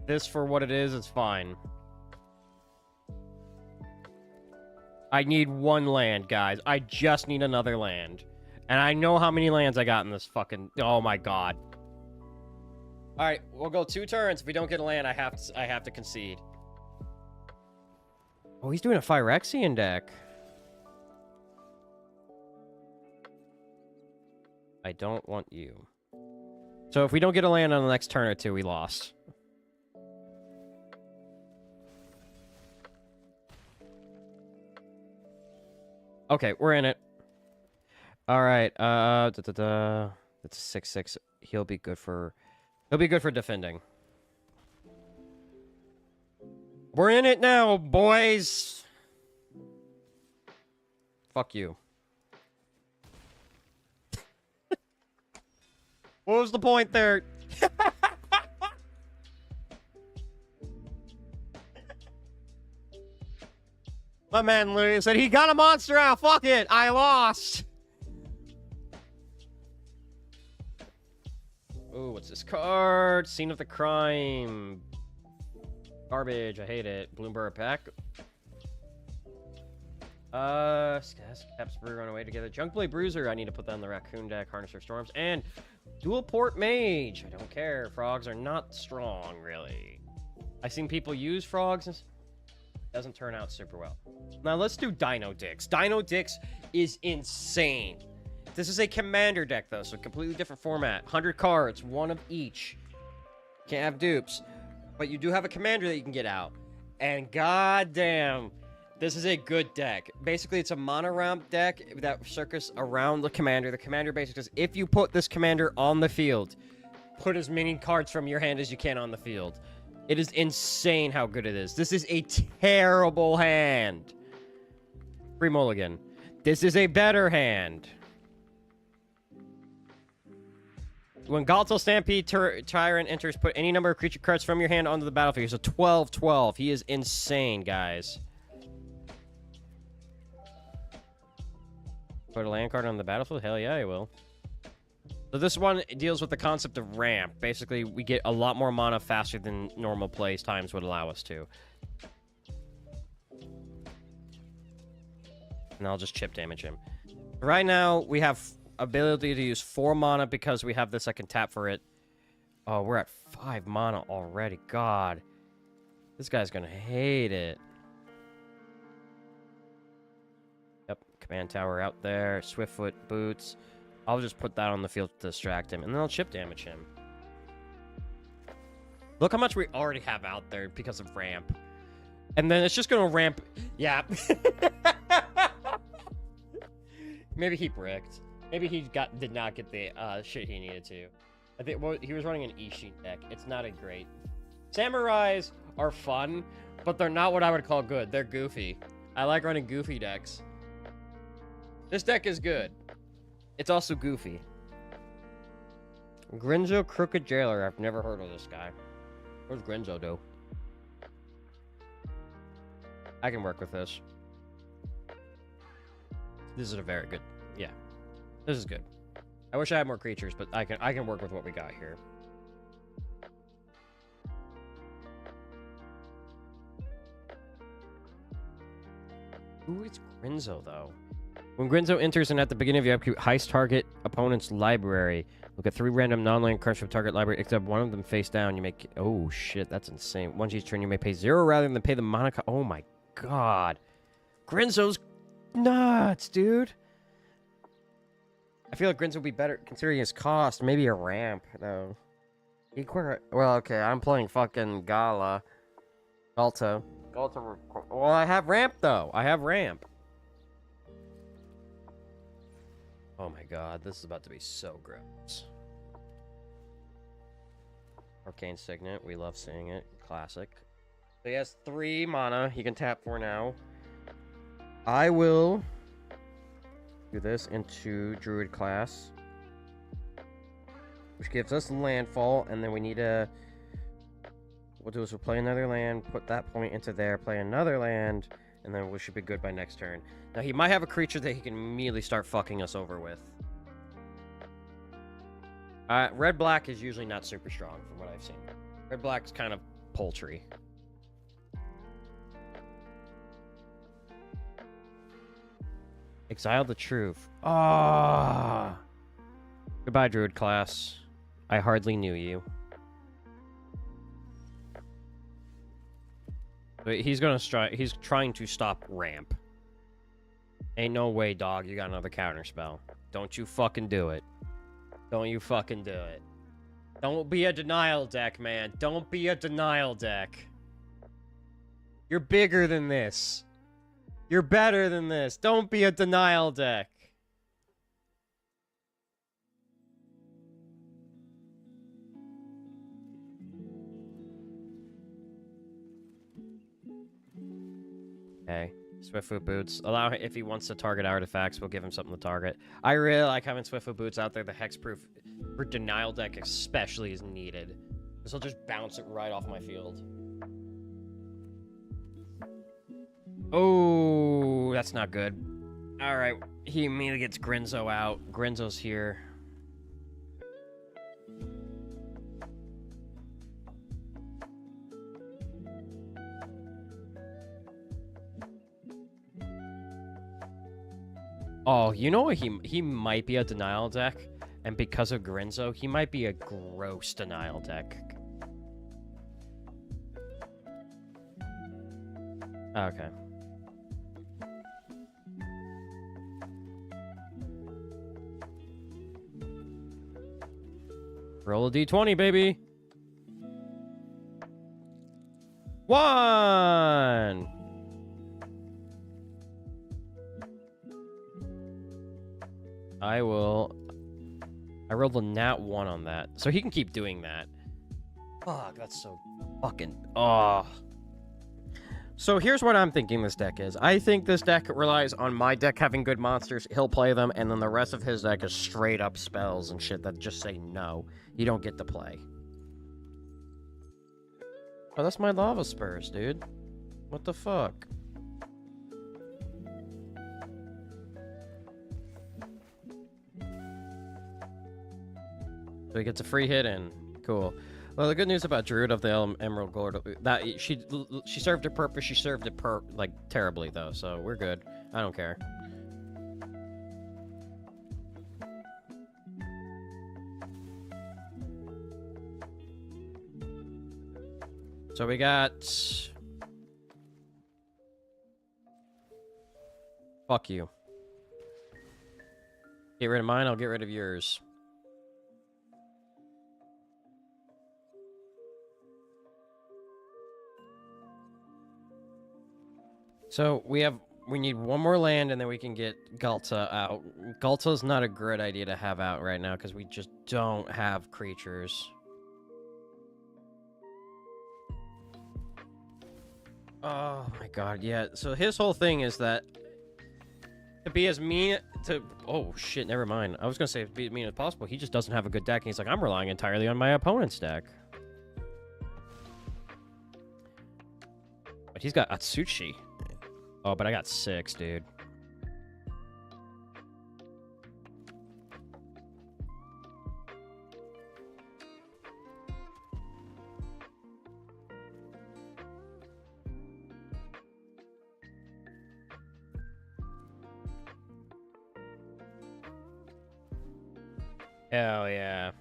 This, for what it is fine. I need 1 land, guys. I just need another land. And I know how many lands I got in this fucking... Oh my god. Alright, we'll go 2 turns. If we don't get a land, I have to concede. Oh, he's doing a Phyrexian deck. I don't want you. So if we don't get a land on the next turn or 2, we lost. Okay, we're in it. Alright, that's a 6/6. He'll be good for defending. We're in it now, boys. Fuck you. What was the point there? My man literally said he got a monster out. Fuck it. I lost. Oh, what's this card? Scene of the crime. Garbage. I hate it. Bloomburrow pack. Caps Brew run away together. Junkblade Bruiser. I need to put that on the Raccoon deck. Harnesser Storms. And Dual Port Mage. I don't care. Frogs are not strong, really. I've seen people use frogs. And doesn't turn out super well. Now let's do Dino Dix. Dino Dix is insane. This is a commander deck, though, so completely different format. 100 cards, 1 of each. Can't have dupes. But you do have a commander that you can get out. And goddamn, this is a good deck. Basically, it's a mono ramp deck that circus around the commander. The commander basically says, if you put this commander on the field, put as many cards from your hand as you can on the field. It is insane how good it is. This is a terrible hand. Free mulligan. This is a better hand. when Galtal Stampede Tyrant enters, put any number of creature cards from your hand onto the battlefield. He's a 12/12. He is insane, guys. Put a land card on the battlefield? Hell yeah, I will. So this one deals with the concept of ramp. Basically, we get a lot more mana faster than normal plays times would allow us to. And I'll just chip damage him. Right now, we have ability to use 4 mana because we have this I can tap for it. Oh, we're at 5 mana already. God. This guy's gonna hate it. Yep, command tower out there. Swiftfoot boots. I'll just put that on the field to distract him, and then I'll chip damage him. Look how much we already have out there because of ramp. And then it's just gonna ramp. Yeah. Maybe he bricked. Maybe he did not get the shit he needed to. I think he was running an Ishin deck. It's not a great. Samurais are fun, but they're not what I would call good. They're goofy. I like running goofy decks. This deck is good. It's also goofy. Grinzo Crooked Jailer. I've never heard of this guy. What does Grinzo do? I can work with this. This is a very good. Yeah. This is good. I wish I had more creatures, but I can work with what we got here. Ooh, it's Grinzo, though. When Grinzo enters and at the beginning of your upkeep, heist target opponent's library. Look at 3 random non-land cards from target library, except one of them face down. You make... Oh, shit, that's insane. Once each turn, you may pay 0 rather than pay the mana... Oh, my God. Grinzo's nuts, dude. I feel like Grinzo would be better considering his cost. Maybe a ramp, though. Well, okay, I'm playing fucking Gala. Galta. Well, I have ramp, though. I have ramp. Oh my god, this is about to be so gross. Arcane Signet, we love seeing it. Classic. So he has 3 mana. He can tap for now. I will do this into Druid class, which gives us landfall, and then we need to... We'll do is we'll play another land, put that point into there, play another land, and then we should be good by next turn. Now, he might have a creature that he can immediately start fucking us over with. Red-black is usually not super strong from what I've seen. Red-black's kind of poultry. Exile the Truth. Ah. Goodbye, Druid class. I hardly knew you. But he's gonna strike. He's trying to stop ramp. Ain't no way, dog. You got another counter spell. Don't you fucking do it. Don't you fucking do it. Don't be a denial deck, man. Don't be a denial deck. You're bigger than this. You're better than this. Don't be a denial deck. Okay. Swiftfoot Boots. Allow him, if he wants to target artifacts, we'll give him something to target. I really like having Swiftfoot Boots out there. The hexproof for denial deck especially is needed. This will just bounce it right off my field. Oh, that's not good. Alright, he immediately gets Grinzo out. Grinzo's here. Oh, you know what? He might be a denial deck, and because of Grinzo, he might be a gross denial deck. Okay. Roll a d20, baby. 1. I rolled a nat 1 on that. So he can keep doing that. Fuck, that's so fucking... Oh. So here's what I'm thinking this deck is. I think this deck relies on my deck having good monsters. He'll play them, and then the rest of his deck is straight up spells and shit that just say no. You don't get to play. Oh, that's my lava spurs, dude. What the fuck? So he gets a free hit in. Cool. Well, the good news about Druid of the Emerald Gold, that she served her purpose. She served it like terribly though, so we're good. I don't care. So we got. Fuck you. Get rid of mine. I'll get rid of yours. So we need one more land and then we can get Galta out. Galta's not a great idea to have out right now because we just don't have creatures. Oh my god, yeah. So his whole thing is that to be as mean to... Oh shit, never mind. I was gonna say be as mean as possible. He just doesn't have a good deck and he's like, I'm relying entirely on my opponent's deck. But he's got Atsushi. Oh, but I got 6, dude. Hell yeah.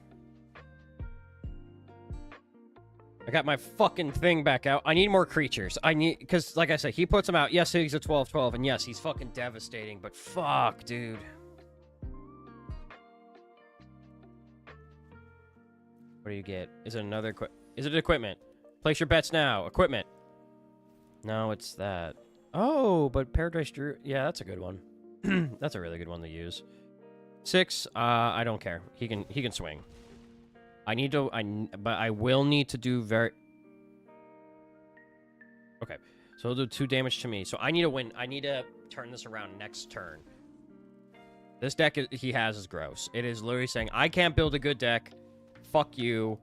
I got my fucking thing back out. I need more creatures. I need... Because, like I said, he puts them out. Yes, he's a 12-12. And yes, he's fucking devastating. But fuck, dude. What do you get? Is it another... Is it equipment? Place your bets now. Equipment. No, it's that. Oh, but Paradise Drew... Yeah, that's a good one. That's a really good one to use. 6, I don't care. He can swing. I need to, but I will need to do very... Okay, so he'll do 2 damage to me. So I need to win. I need to turn this around next turn. This deck he has is gross. It is literally saying, I can't build a good deck. Fuck you.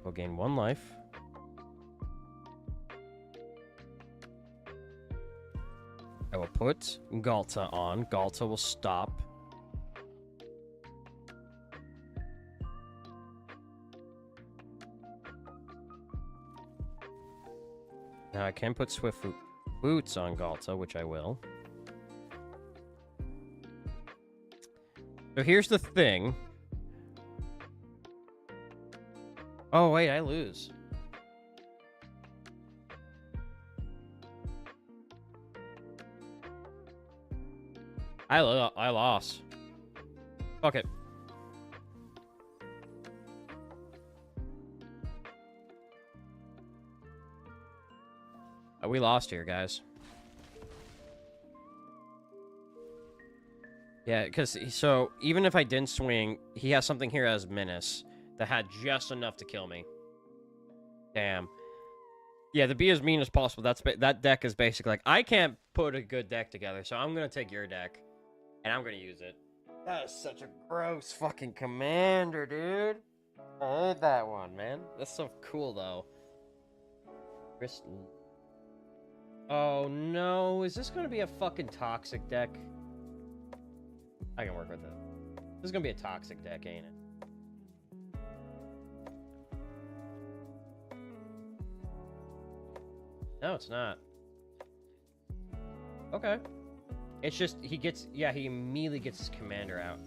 We'll gain 1 life. I will put Galta on. Galta will stop. Now I can put Swift Boots on Galta, which I will. So here's the thing. Oh, wait, I lose. I lost. Fuck it. We lost here, guys. Yeah, because, so, even if I didn't swing, he has something here as Menace that had just enough to kill me. Damn. Yeah, to be as mean as possible, that deck is basically like, I can't put a good deck together, so I'm going to take your deck. And I'm gonna use it. That is such a gross fucking commander, dude. I hate that one, man. That's so cool, though. Oh, no. Is this gonna be a fucking toxic deck? I can work with it. This is gonna be a toxic deck, ain't it? No, it's not. Okay. It's just, he gets, yeah, he immediately gets his commander out.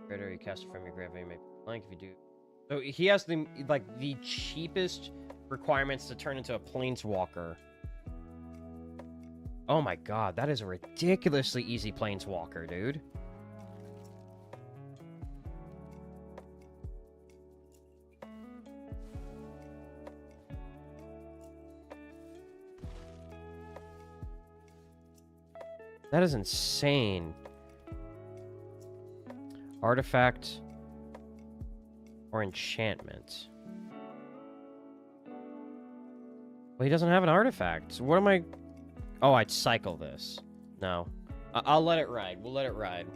Critter, you cast it from your graveyard, make blank if you do. So he has the, like, the cheapest requirements to turn into a planeswalker. Oh my god, that is a ridiculously easy planeswalker, dude. That is insane. Artifact or enchantment. Well, he doesn't have an artifact. So what am I... Oh, I'd cycle this. No. I'll let it ride. We'll let it ride.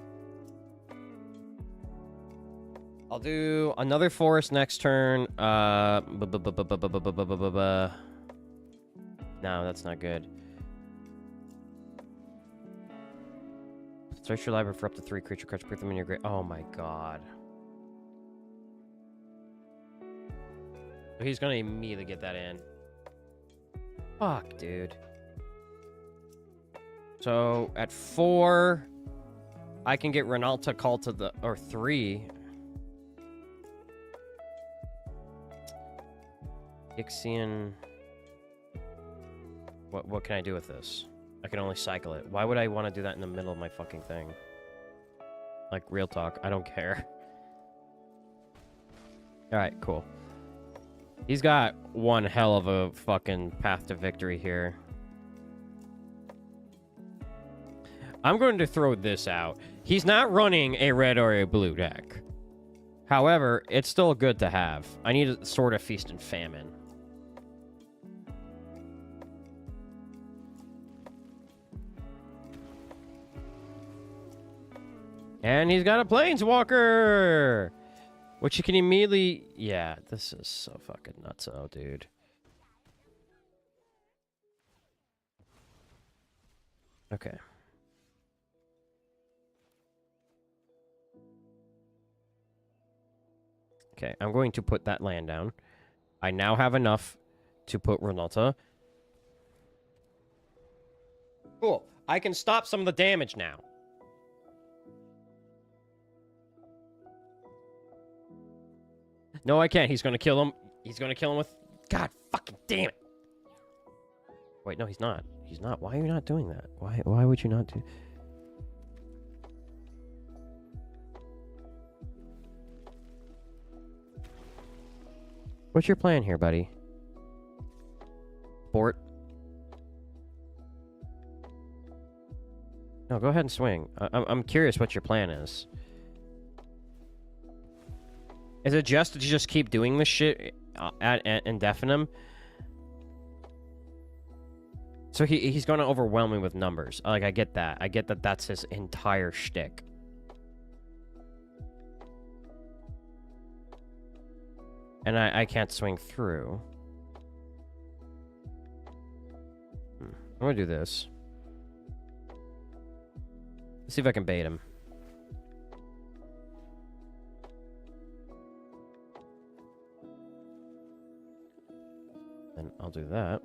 I'll do another forest next turn. No, that's not good. Search your library for up to 3 creature cards. Put them in your grave. Oh my god. He's gonna immediately get that in. Fuck, dude. So, at 4, I can get Renalta called to the... Or 3. Ixion... What can I do with this? I can only cycle it. Why would I want to do that in the middle of my fucking thing? Like, real talk. I don't care. Alright, cool. He's got one hell of a fucking path to victory here. I'm going to throw this out. He's not running a red or a blue deck. However, it's still good to have. I need a sort of feast and famine. And he's got a Planeswalker! Which you can immediately... Yeah, this is so fucking nutso, dude. Okay. Okay, I'm going to put that land down. I now have enough to put Renalta. Cool. I can stop some of the damage now. No, I can't. He's going to kill him. He's going to kill him with... God fucking damn it. Wait, no, he's not. He's not. Why are you not doing that? Why would you not do... What's your plan here, buddy? Bort? No, go ahead and swing. I'm curious what your plan is. Is it just to just keep doing this shit ad infinitum? So he's going to overwhelm me with numbers. Like, I get that. I get that that's his entire shtick. And I can't swing through. I'm going to do this. Let's see if I can bait him. Then I'll do that.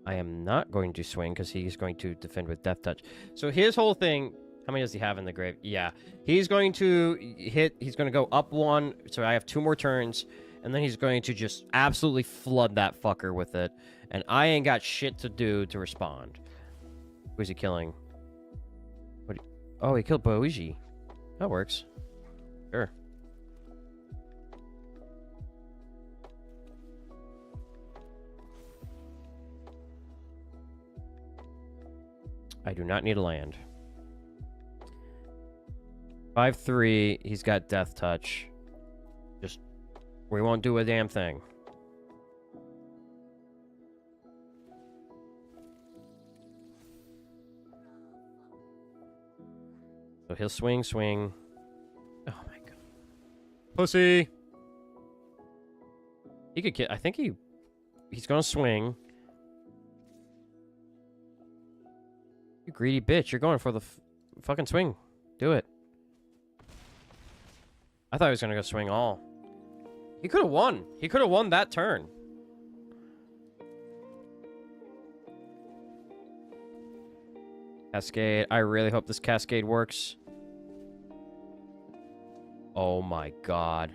I am not going to swing because he's going to defend with Death Touch. So his whole thing... How many does he have in the grave? Yeah. He's going to hit... He's going to go up 1. So I have 2 more turns. And then he's going to just absolutely flood that fucker with it. And I ain't got shit to do to respond. Who's he killing? Oh, he killed Boiji. That works. Sure. I do not need a land. 5/3. He's got Death Touch. Just... We won't do a damn thing. So he'll swing. Oh my god. Pussy! He could get... I think he's gonna swing. You greedy bitch. You're going for the fucking swing. Do it. I thought he was gonna go swing all. He could have won. He could have won that turn. Cascade. I really hope this Cascade works. Oh my god.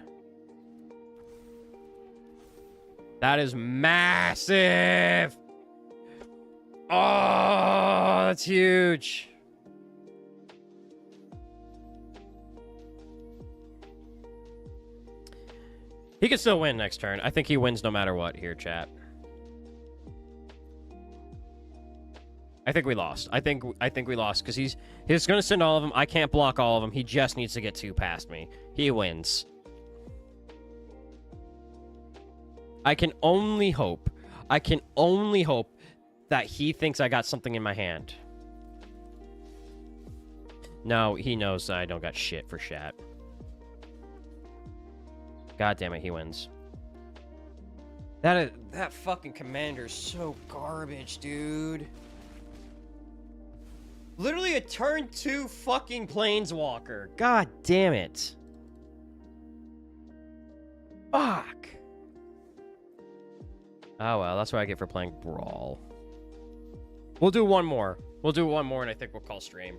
That is massive! Oh, that's huge. He can still win next turn. I think he wins no matter what here, chat. I think we lost. I think we lost because he's gonna send all of them. I can't block all of them. He just needs to get 2 past me. He wins. I can only hope that he thinks I got something in my hand. No, he knows I don't got shit for Shat. God damn it, he wins. That fucking commander's so garbage, dude. Literally a turn 2 fucking planeswalker. God damn it. Fuck. Oh well, that's what I get for playing Brawl. We'll do one more. And I think we'll call stream.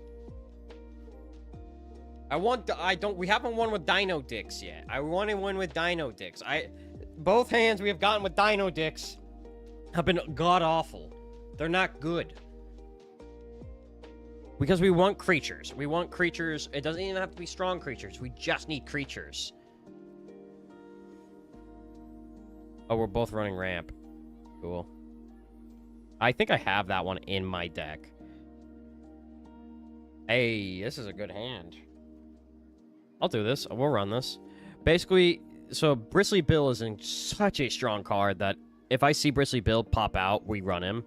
We haven't won with Dino Dicks yet. I want to win with Dino Dicks. Both hands we have gotten with Dino Dicks have been god-awful. They're not good. Because we want creatures. We want creatures. It doesn't even have to be strong creatures. We just need creatures. Oh, we're both running ramp. Cool. I think I have that one in my deck. Hey, this is a good hand. I'll do this. We'll run this. Basically, so Bristly Bill is in such a strong card that if I see Bristly Bill pop out, we run him.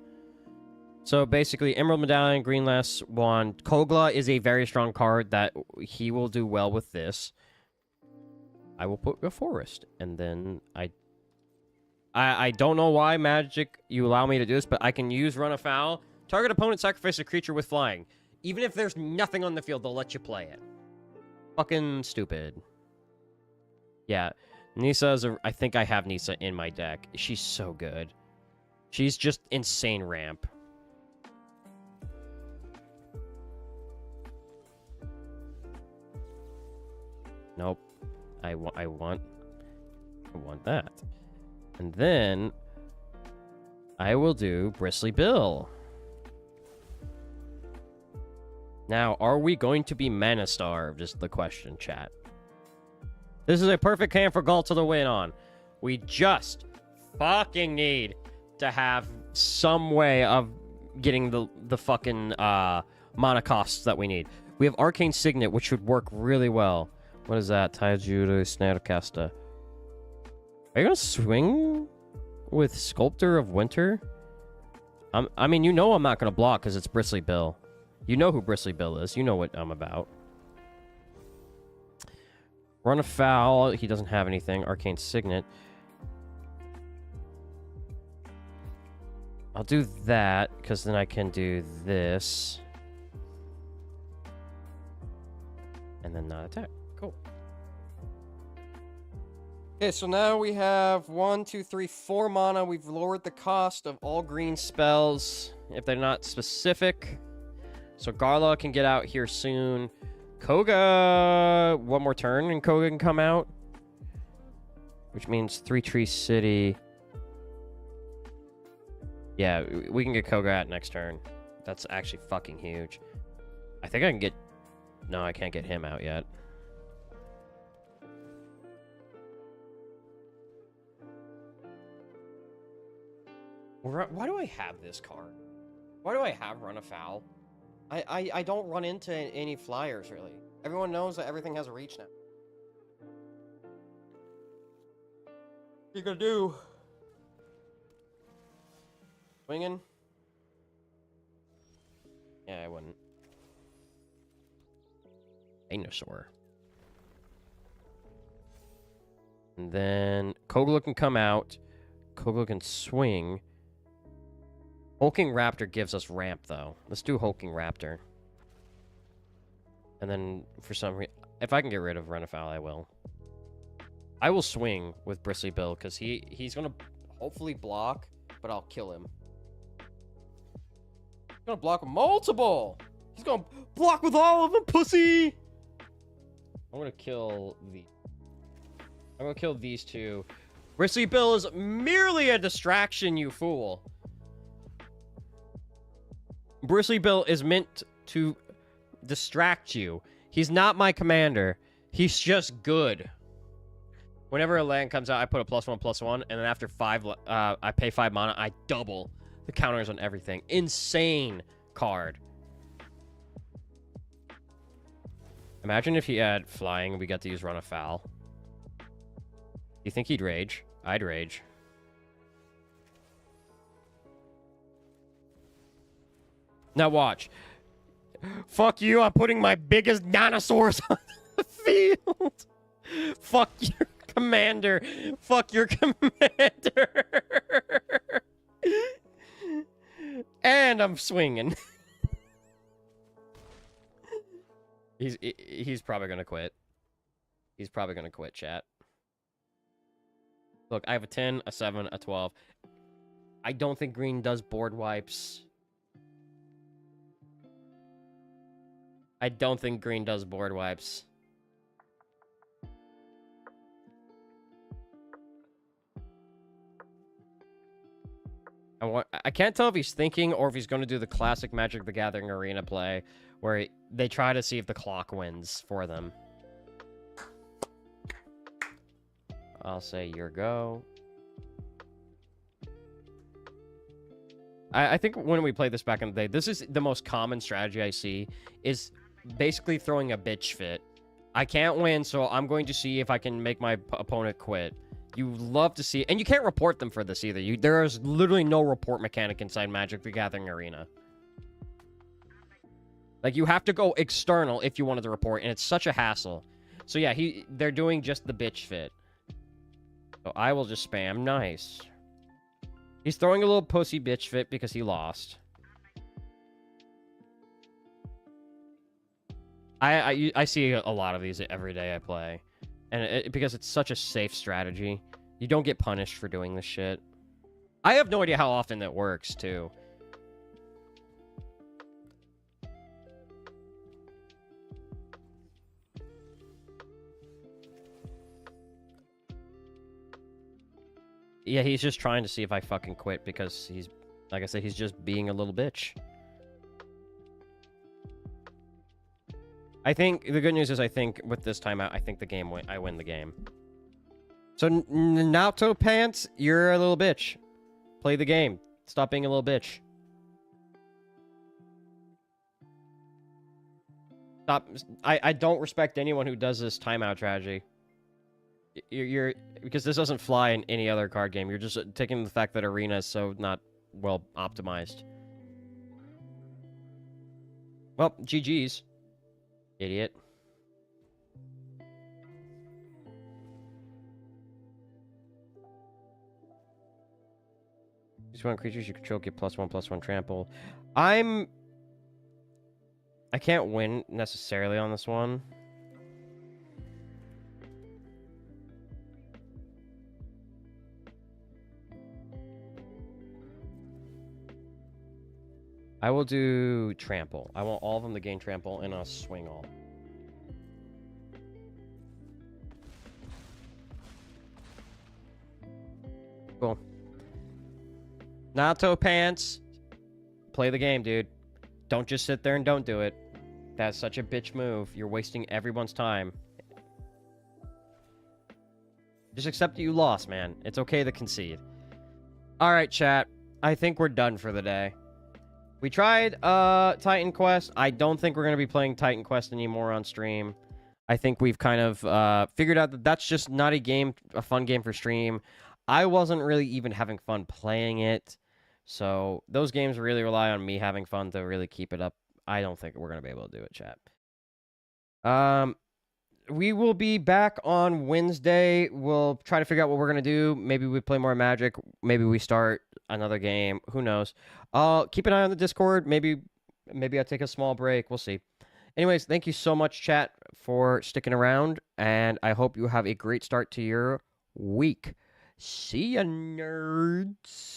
So basically, Emerald Medallion, Green Last Wand. Kogla is a very strong card that he will do well with this. I will put a Forest. And then I don't know why, Magic, you allow me to do this, but I can use Run Afoul. Target opponent sacrifice a creature with flying. Even if there's nothing on the field, they'll let you play it. Fucking stupid. Yeah, Nisa I think I have Nisa in my deck. She's so good. She's just insane ramp. Nope. I want that. And then I will do Bristly Bill. Now, are we going to be mana starved is the question, chat. This is a perfect hand for Galt to win on. We just fucking need to have some way of getting the fucking mana costs that we need. We have Arcane Signet, which would work really well. What is that? Taijuru Snarecasta. Are you gonna swing with Sculptor of Winter? I mean, you know I'm not gonna block because it's Bristly Bill. You know who Bristly Bill is. You know what I'm about. Run Afoul. He doesn't have anything. Arcane Signet. I'll do that because then I can do this. And then not attack. Cool. Okay, so now we have 1, 2, 3, 4 mana. We've lowered the cost of all green spells if they're not specific. So Garla can get out here soon. Koga, one more turn and Koga can come out. Which means 3 Tree City. Yeah, we can get Koga out next turn. That's actually fucking huge. I think I can get... No, I can't get him out yet. Why do I have this card? Why do I have Run Afoul? I don't run into any flyers, really. Everyone knows that everything has a reach now. What you gonna do? Swinging? Yeah, I wouldn't. Venusaur. And then Kogla can come out. Kogla can swing. Hulking Raptor gives us ramp, though. Let's do Hulking Raptor. And then, for some reason... If I can get rid of Run Afoul, I will. I will swing with Bristly Bill, because he's going to hopefully block, but I'll kill him. He's going to block multiple! He's going to block with all of them, pussy! I'm going to kill the... I'm going to kill these two. Bristly Bill is merely a distraction, you fool. Bristly Bill is meant to distract you. He's not my commander. He's just good. Whenever a land comes out, I put a +1/+1, and then after 5, I pay 5 mana. I double the counters on everything. Insane card. Imagine if he had flying and we got to use run afoul. You think he'd rage? I'd rage. Now watch. Fuck you, I'm putting my biggest dinosaurs on the field. Fuck your commander. Fuck your commander. And I'm swinging. He's probably gonna quit. He's probably gonna quit, chat. Look, I have a 10, a 7, a 12. I don't think green does board wipes. I don't think green does board wipes. I can't tell if he's thinking or if he's going to do the classic Magic the Gathering arena play where they try to see if the clock wins for them. I'll say your go. I think when we played this back in the day, this is the most common strategy I see, is basically throwing a bitch fit. I can't win, so I'm going to see if I can make my opponent quit. You love to see, and you can't report them for this either. There is literally no report mechanic inside Magic the Gathering Arena. Like, you have to go external if you wanted to report, and it's such a hassle. So yeah, they're doing just the bitch fit. So I will just spam. Nice. He's throwing a little pussy bitch fit because he lost. I see a lot of these every day I play. And because it's such a safe strategy. You don't get punished for doing this shit. I have no idea how often that works, too. Yeah, he's just trying to see if I fucking quit because he's, like I said, he's just being a little bitch. I think, the good news is I think with this timeout, I think the game I win the game. So, Naruto Pants, you're a little bitch. Play the game. Stop being a little bitch. Stop. I don't respect anyone who does this timeout strategy. You're because this doesn't fly in any other card game. You're just taking the fact that Arena is so not well optimized. Well, GG's. Idiot. These one creatures you control get +1/+1 trample. I can't win necessarily on this one. I will do trample. I want all of them to gain trample, and I'll swing all. Cool. Naruto Pants. Play the game, dude. Don't just sit there and don't do it. That's such a bitch move. You're wasting everyone's time. Just accept that you lost, man. It's okay to concede. Alright, chat. I think we're done for the day. We tried Titan Quest. I don't think we're going to be playing Titan Quest anymore on stream. I think we've kind of figured out that that's just not a fun game for stream. I wasn't really even having fun playing it. So those games really rely on me having fun to really keep it up. I don't think we're going to be able to do it, chat. We will be back on Wednesday. We'll try to figure out what we're going to do. Maybe we play more Magic. Maybe we start another game. Who knows? Keep an eye on the Discord. Maybe I'll take a small break. We'll see. Anyways, thank you so much, chat, for sticking around. And I hope you have a great start to your week. See ya, nerds.